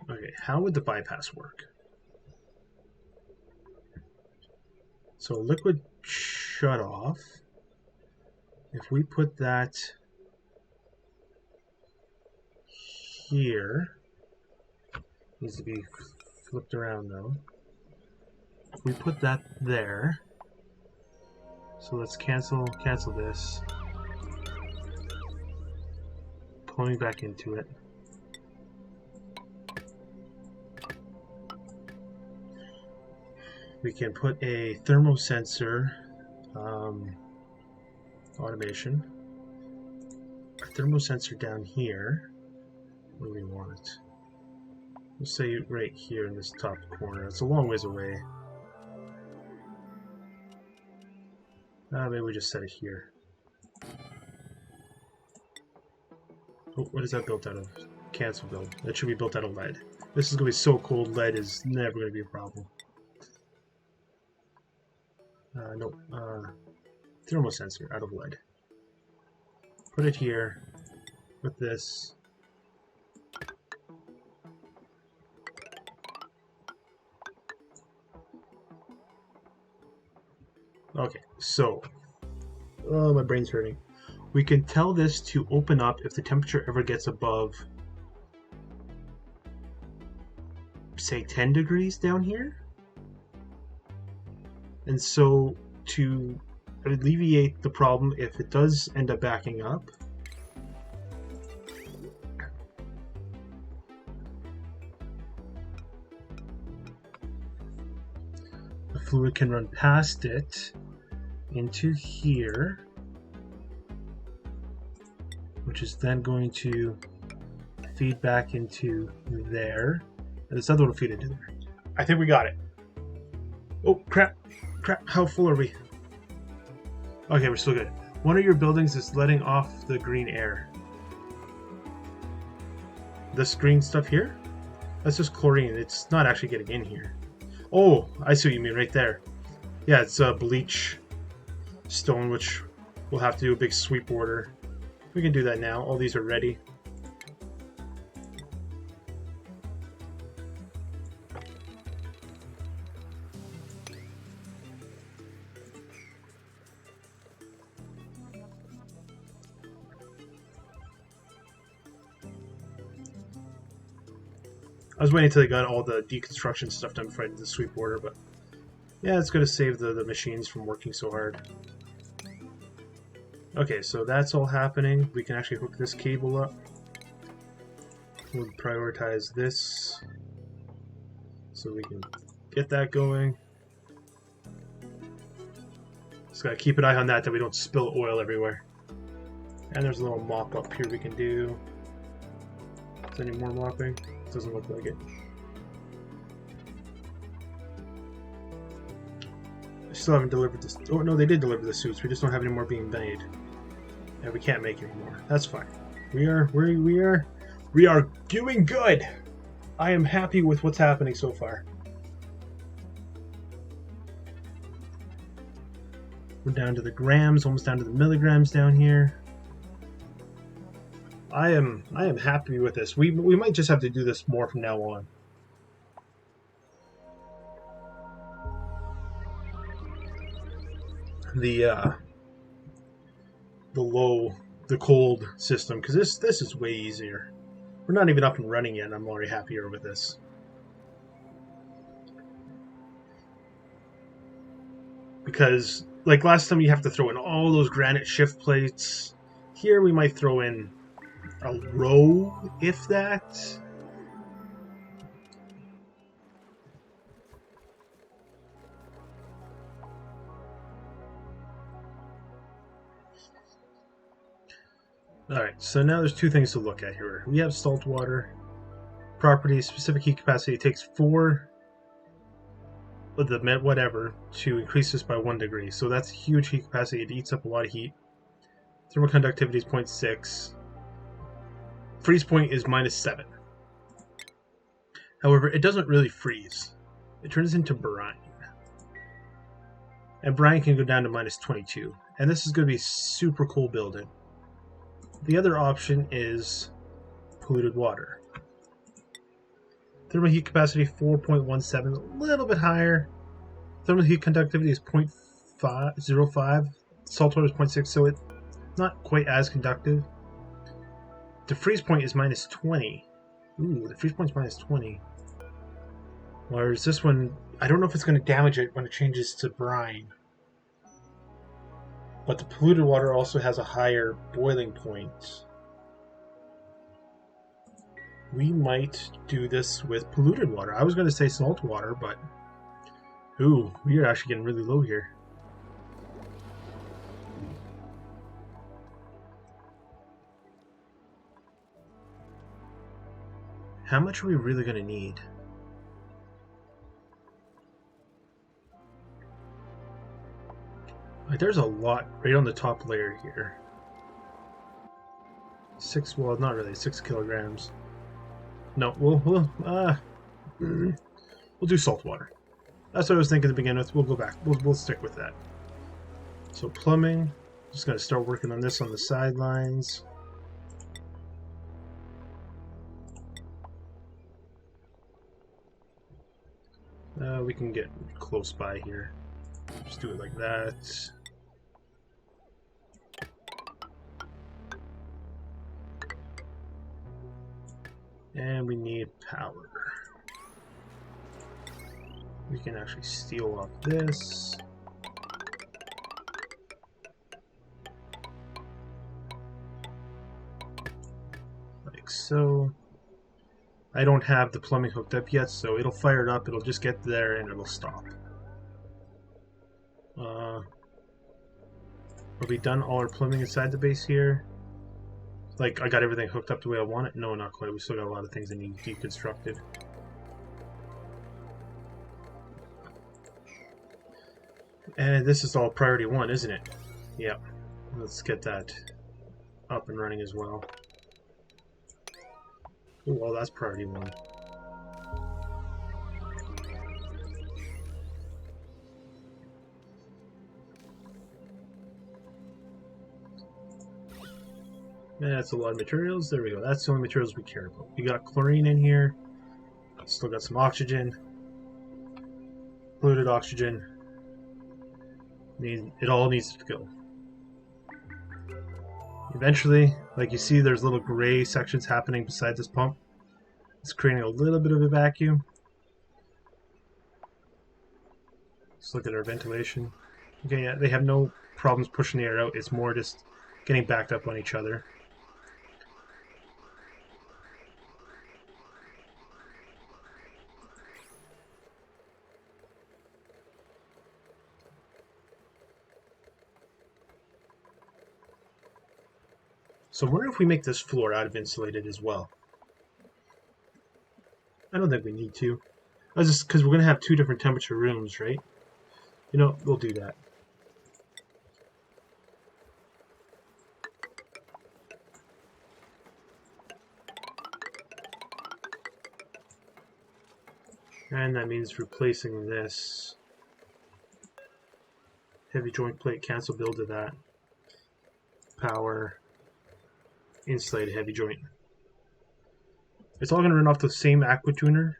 Okay, how would the bypass work? So liquid shut off. If we put that here, needs to be flipped around though. If we put that there, so let's cancel this. Pulling back into it. We can put a thermosensor automation. A thermosensor down here. Where do we want it? We'll say right here in this top corner. It's a long ways away. Maybe we just set it here. Oh, what is that built out of? Cancel build. That should be built out of lead. This is going to be so cold, lead is never going to be a problem. Nope. Thermosensor out of lead. Put it here. Put this. Okay, so. Oh, my brain's hurting. We can tell this to open up if the temperature ever gets above, say, 10 degrees down here. And so to alleviate the problem if it does end up backing up, the fluid can run past it into here, which is then going to feed back into there. And this other one will feed into there. I think we got it. Oh, crap. Crap, how full are we? Okay, we're still good. One of your buildings is letting off the green air. This green stuff here? That's just chlorine. It's not actually getting in here. Oh, I see what you mean right there. Yeah, it's bleach stone, which we'll have to do a big sweep order. We can do that now. All these are ready. I was waiting until they got all the deconstruction stuff done before I did the sweep order, but yeah, it's going to save the machines from working so hard. Okay, so that's all happening. We can actually hook this cable up. We'll prioritize this so we can get that going. Just got to keep an eye on that we don't spill oil everywhere. And there's a little mop up here we can do. Is there any more mopping? Doesn't look like it. I still haven't delivered this. Oh no, they did deliver the suits. We just don't have any more being made. Yeah, we can't make any more. That's fine. We are doing good. I am happy with what's happening so far. We're down to the grams, almost down to the milligrams down here. I am happy with this. We might just have to do this more from now on. The cold system, because this is way easier. We're not even up and running yet, and I'm already happier with this. Because like last time, you have to throw in all those granite shift plates. Here we might throw in a row, if that. Alright, so now there's two things to look at here. We have salt water. Properties, specific heat capacity. It takes 4 of the whatever to increase this by 1 degree. So that's huge heat capacity. It eats up a lot of heat. Thermal conductivity is 0.6. Freeze point is -7. However, it doesn't really freeze. It turns into brine. And brine can go down to -22. And this is going to be super cool building. The other option is polluted water. Thermal heat capacity 4.17, a little bit higher. Thermal heat conductivity is 0.05. Salt water is 0.6, so it's not quite as conductive. The freeze point is -20. Ooh, the freeze point is -20. Whereas this one, I don't know if it's going to damage it when it changes to brine. But the polluted water also has a higher boiling point. We might do this with polluted water. I was going to say salt water, but ooh, we are actually getting really low here. How much are we really going to need? Like, there's a lot right on the top layer here. 6, well, not really, 6 kilograms. No, we'll do salt water. That's what I was thinking to begin with. We'll go back. We'll stick with that. So plumbing, just gotta start working on this on the sidelines. We can get close by here. Just do it like that. And we need power. We can actually steal off this. Like so. I don't have the plumbing hooked up yet, so it'll fire it up, it'll just get there, and it'll stop. Have we done all our plumbing inside the base here? Like, I got everything hooked up the way I want it? No, not quite. We still got a lot of things that need deconstructed. And this is all priority 1, isn't it? Yep. Let's get that up and running as well. Oh, well, that's priority 1. That's a lot of materials. There we go. That's the only materials we care about. We got chlorine in here. Still got some oxygen. Polluted oxygen. It all needs to go. Eventually, like you see, there's little gray sections happening beside this pump. It's creating a little bit of a vacuum. Let's look at our ventilation. Okay, yeah, they have no problems pushing the air out. It's more just getting backed up on each other. So I wonder if we make this floor out of insulated as well. I don't think we need to. That's just because we're going to have 2 different temperature rooms, right? You know, we'll do that. And that means replacing this heavy joint plate, cancel build to that. Power, insulated heavy joint. It's all going to run off the same aqua tuner,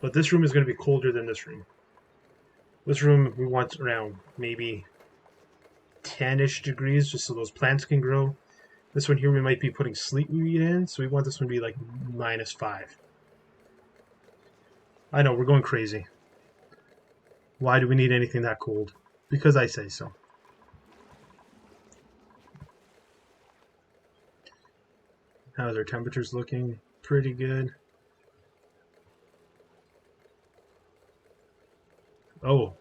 but this room is going to be colder than this room. This room we want around maybe 10-ish degrees, just so those plants can grow. This one here we might be putting sleet weed in, so we want this one to be like -5. I know, we're going crazy. Why do we need anything that cold? Because I say so. How's our temperatures looking? Pretty good. Oh,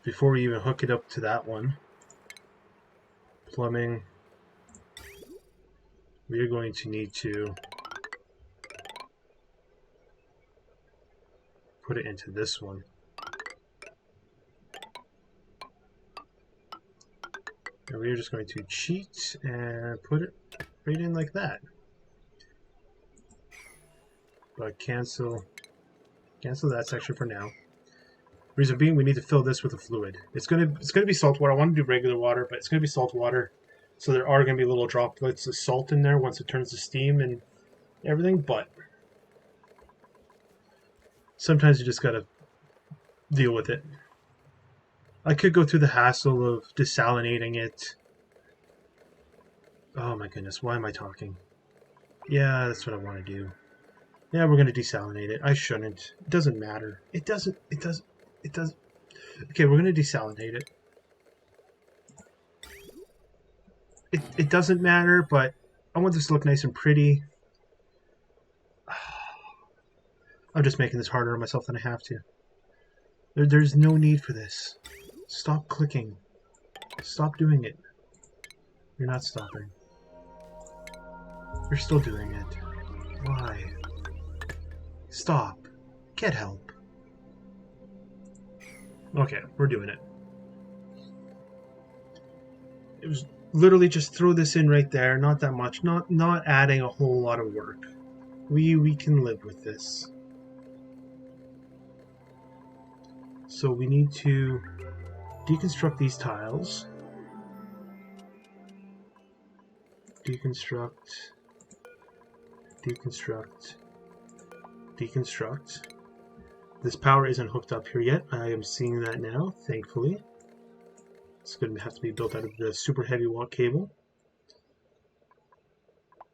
before we even hook it up to that one, plumbing, we are going to need to put it into this one. And we are just going to cheat and put it right in like that. But cancel that section for now. Reason being, we need to fill this with a fluid. It's gonna be salt water. I want to do regular water, but it's gonna be salt water. So there are gonna be little droplets of salt in there once it turns to steam and everything. But sometimes you just gotta deal with it. I could go through the hassle of desalinating it. Oh my goodness, why am I talking? Yeah, that's what I want to do. Yeah, we're going to desalinate it. I shouldn't. It doesn't matter. It doesn't. Okay, we're going to desalinate it. It doesn't matter, but I want this to look nice and pretty. I'm just making this harder on myself than I have to. There's no need for this. Stop clicking. Stop doing it. You're not stopping. You're still doing it. Why? Stop. Get help. Okay, we're doing it. It was literally just throw this in right there. Not that much. Not adding a whole lot of work. We can live with this. So we need to deconstruct these tiles. Deconstruct. This power isn't hooked up here yet. I am seeing that now, thankfully. It's going to have to be built out of the super heavy watt cable,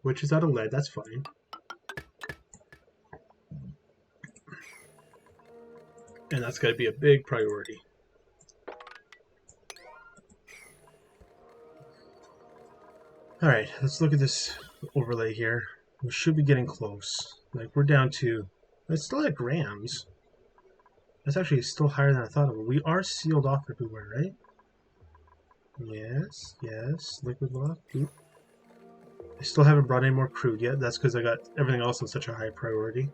which is out of lead. That's fine. And that's got to be a big priority. Alright, let's look at this overlay here. We should be getting close. Like, we're down to... It's still at grams. That's actually still higher than I thought it would. We are sealed off everywhere, right? Yes. Liquid lock. Oop. I still haven't brought any more crude yet. That's because I got everything else on such a high priority.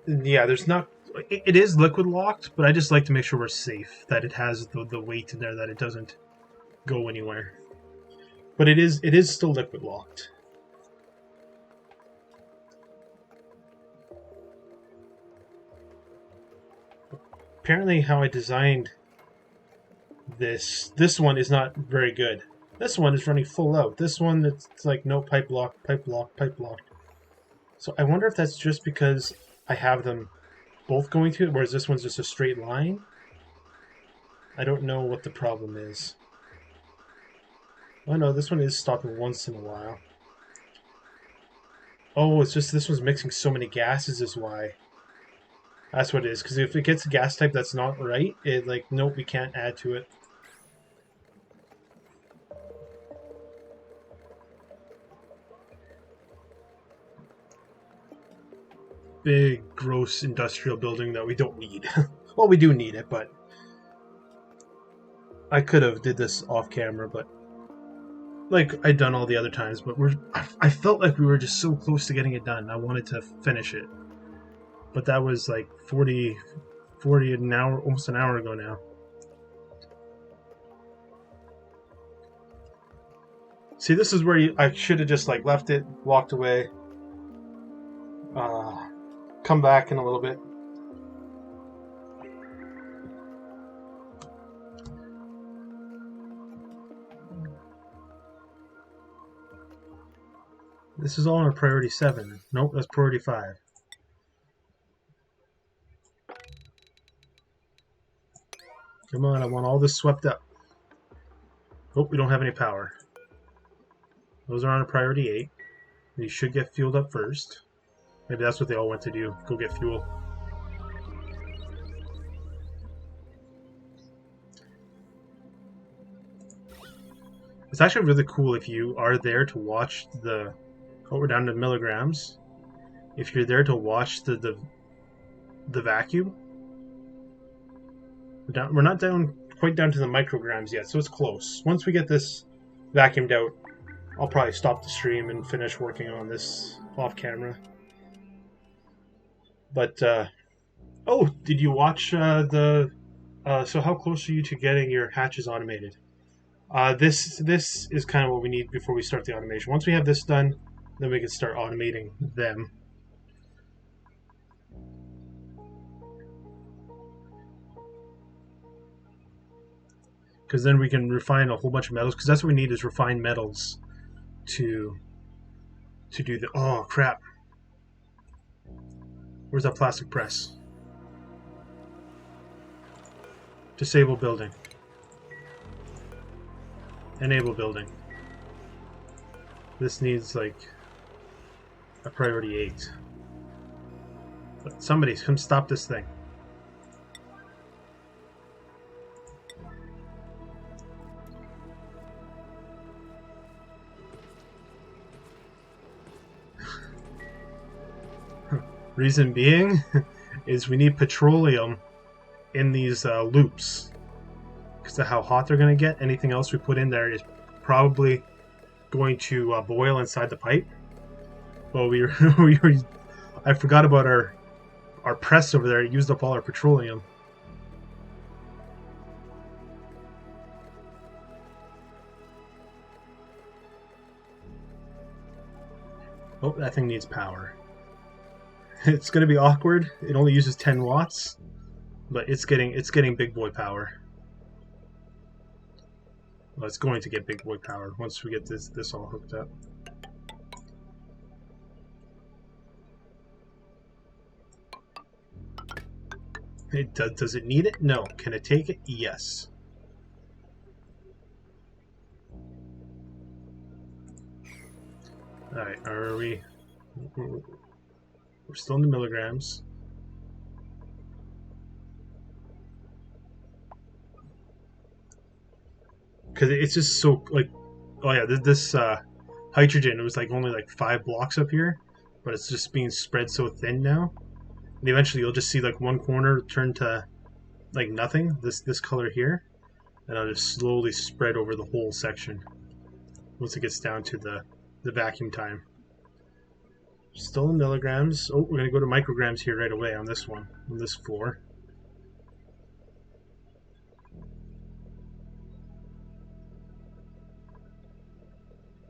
Yeah, there's not... It is liquid locked, but I just like to make sure we're safe, that it has the weight in there, that it doesn't go anywhere. But it is still liquid locked. Apparently how I designed this one is not very good. This one is running full out. This one, it's like no pipe lock, pipe lock, pipe lock. So I wonder if that's just because I have them both going to it, whereas this one's just a straight line. I don't know what the problem is. Oh no, this one is stopping once in a while. Oh, it's just this one's mixing so many gases is why. That's what it is, because if it gets a gas type that's not right, it like, nope, we can't add to it. Big, gross industrial building that we don't need. Well, we do need it, but I could have did this off camera, but like I'd done all the other times, but I felt like we were just so close to getting it done. I wanted to finish it. But that was like 40 an hour, almost an hour ago now. See, this is where I should have just like left it, walked away, come back in a little bit. This is all on a priority 7. Nope, that's priority 5. Come on, I want all this swept up. Oh, we don't have any power. Those are on a priority 8. These should get fueled up first. Maybe that's what they all went to do. Go get fuel. It's actually really cool if you are there to watch the... Oh, we're down to milligrams. If you're there to watch the vacuum, we're not down quite down to the micrograms yet, so it's close. Once we get this vacuumed out, I'll probably stop the stream and finish working on this off camera. But oh, did you watch so how close are you to getting your hatches automated? This is kind of what we need before we start the automation. Once we have this done, then we can start automating them. Because then we can refine a whole bunch of metals, because that's what we need is refined metals to do the... Oh, crap. Where's that plastic press? Disable building. Enable building. This needs like a priority 8. But somebody come stop this thing. Reason being is we need petroleum in these loops because of how hot they're going to get. Anything else we put in there is probably going to boil inside the pipe. Well, I forgot about our press over there. It used up all our petroleum. Oh, that thing needs power. It's going to be awkward. It only uses 10 watts, but it's getting big boy power. Well, it's going to get big boy power once we get this all hooked up. Does it need it? No. Can it take it? Yes. Alright, are we... We're still in the milligrams. Because it's just so, like... Oh yeah, this hydrogen, it was like only like 5 blocks up here. But it's just being spread so thin now. And eventually you'll just see like one corner turn to like nothing, this color here, and I'll just slowly spread over the whole section once it gets down to the vacuum time. Still in milligrams. Oh, we're going to go to micrograms here right away on this one, on this floor.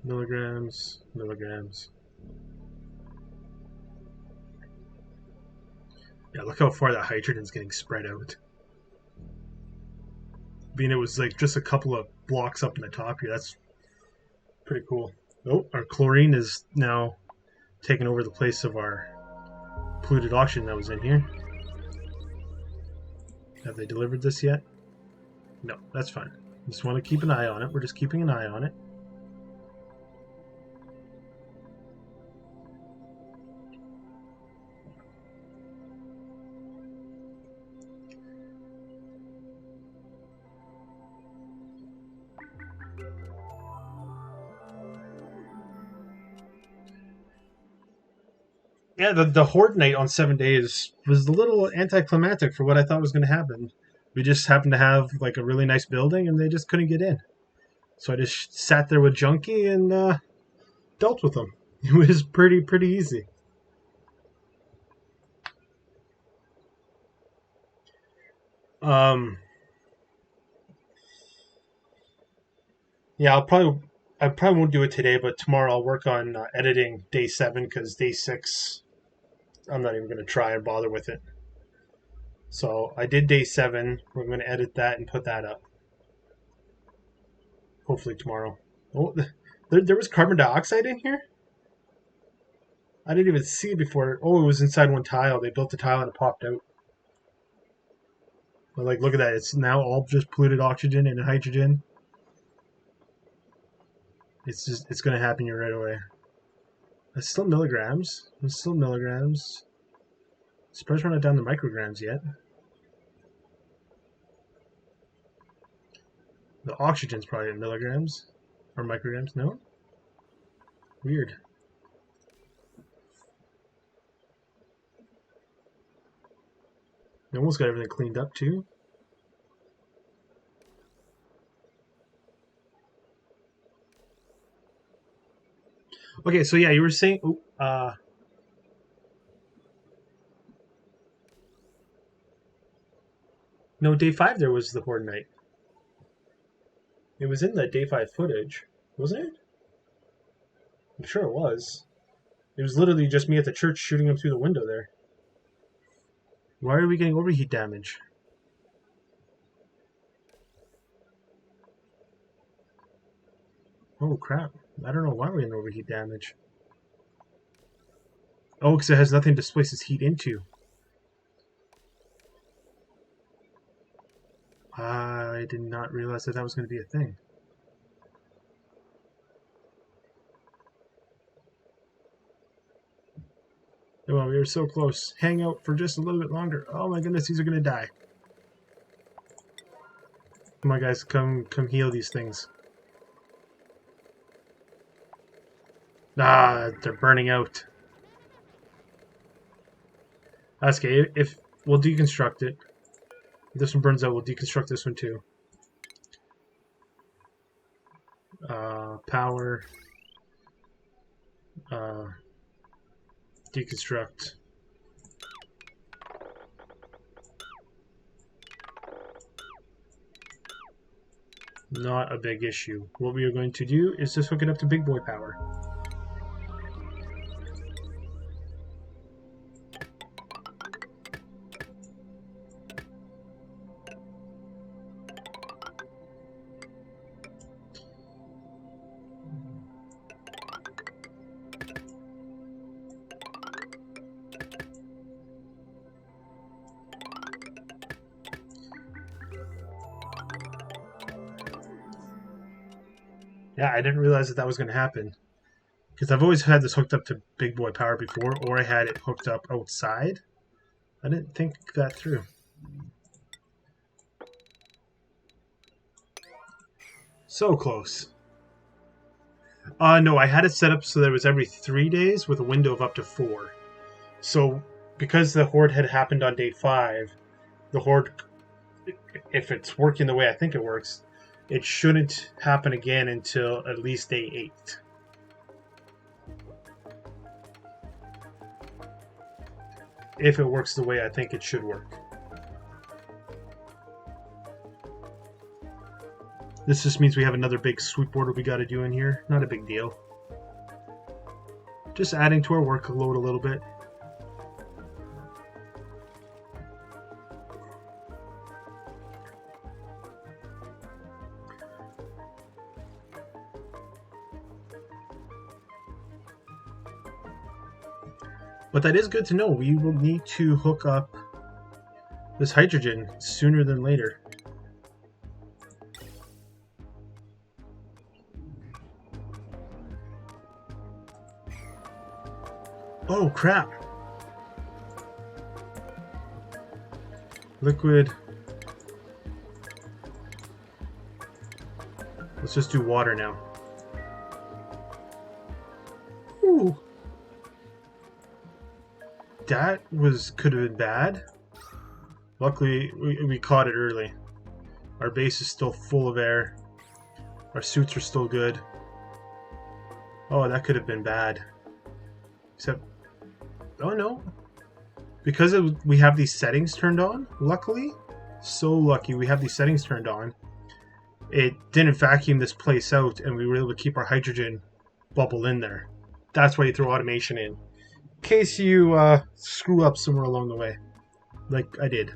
Milligrams, milligrams. Yeah, look how far that hydrogen's getting spread out. Being it was like just a couple of blocks up in the top here, that's pretty cool. Oh, our chlorine is now taking over the place of our polluted oxygen that was in here. Have they delivered this yet? No, that's fine. Just want to keep an eye on it. We're just keeping an eye on it. Yeah, the Horde night on 7 days was a little anticlimactic for what I thought was going to happen. We just happened to have like a really nice building, and they just couldn't get in. So I just sat there with Junkie and dealt with them. It was pretty easy. Yeah, I probably won't do it today, but tomorrow I'll work on editing day 7 because day 6 I'm not even going to try and bother with it. So I did day 7. We're going to edit that and put that up. Hopefully tomorrow. Oh, there was carbon dioxide in here? I didn't even see it before. Oh, it was inside one tile. They built the tile and it popped out. But like, look at that. It's now all just polluted oxygen and hydrogen. It's going to happen here right away. It's still milligrams. It's still milligrams. Surprised we're not down to micrograms yet. The oxygen's probably in milligrams. Or micrograms, no? Weird. They almost got everything cleaned up too. Okay, so yeah, you were saying... no, day 5 there was the Horde night. It was in the day 5 footage, wasn't it? I'm sure it was. It was literally just me at the church shooting him through the window there. Why are we getting overheat damage? Oh crap. I don't know why we're getting overheat damage. Oh, because it has nothing to displace its heat into. I did not realize that was going to be a thing. Well, we were so close. Hang out for just a little bit longer. Oh my goodness, these are going to die. Come on, guys, come heal these things. Ah, they're burning out. That's okay. If we'll deconstruct it. If this one burns out, we'll deconstruct this one too. Power. Deconstruct. Not a big issue. What we are going to do is just hook it up to big boy power. Yeah, I didn't realize that was going to happen. Because I've always had this hooked up to big boy power before, or I had it hooked up outside. I didn't think that through. So close. No, I had it set up so that it was every 3 days with a window of up to 4. So, because the Horde had happened on day 5, the Horde if it's working the way I think it works, it shouldn't happen again until at least day 8. If it works the way I think it should work. This just means we have another big sweep order we got to do in here. Not a big deal. Just adding to our workload a little bit. But that is good to know. We will need to hook up this hydrogen sooner than later. Oh, crap. Liquid. Let's just do water now. Ooh. That could have been bad. Luckily, we caught it early. Our base is still full of air. Our suits are still good. Oh, that could have been bad. Except, oh no. Because we have these settings turned on, luckily, so lucky we have these settings turned on, it didn't vacuum this place out and we were able to keep our hydrogen bubble in there. That's why you throw automation in case you screw up somewhere along the way, like I did.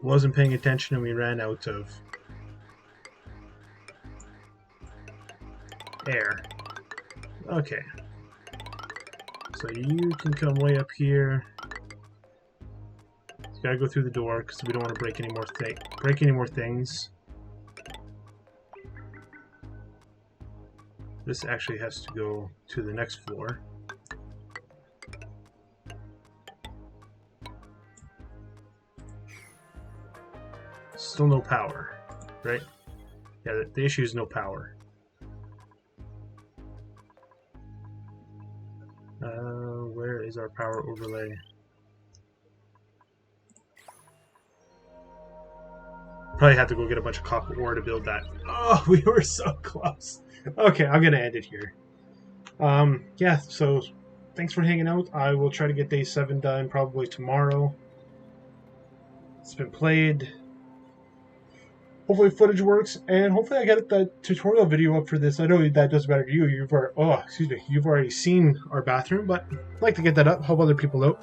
Wasn't paying attention and we ran out of air. Okay. So you can come way up here. You gotta go through the door because we don't want to break any more things. This actually has to go to the next floor. Still no power, right? Yeah, the issue is no power. Where is our power overlay? Probably have to go get a bunch of copper ore to build that. Oh, we were so close. Okay, I'm gonna end it here. Yeah, so thanks for hanging out. I will try to get day 7 done probably tomorrow. It's been played. Hopefully footage works, and hopefully I get that tutorial video up for this. I know that doesn't matter to you. You've already seen our bathroom, but I'd like to get that up, help other people out.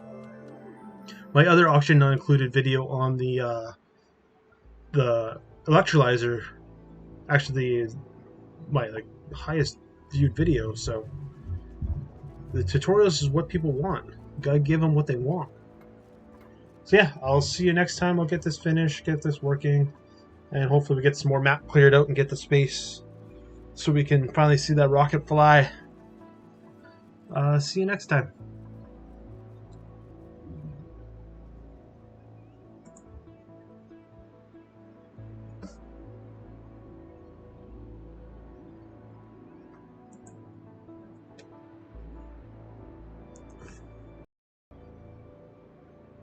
My other auction not included video on the electrolyzer actually is my highest viewed video, so the tutorials is what people want. You gotta give them what they want. So yeah, I'll see you next time. I'll get this finished, get this working, and hopefully we get some more map cleared out and get the space so we can finally see that rocket fly. See you next time.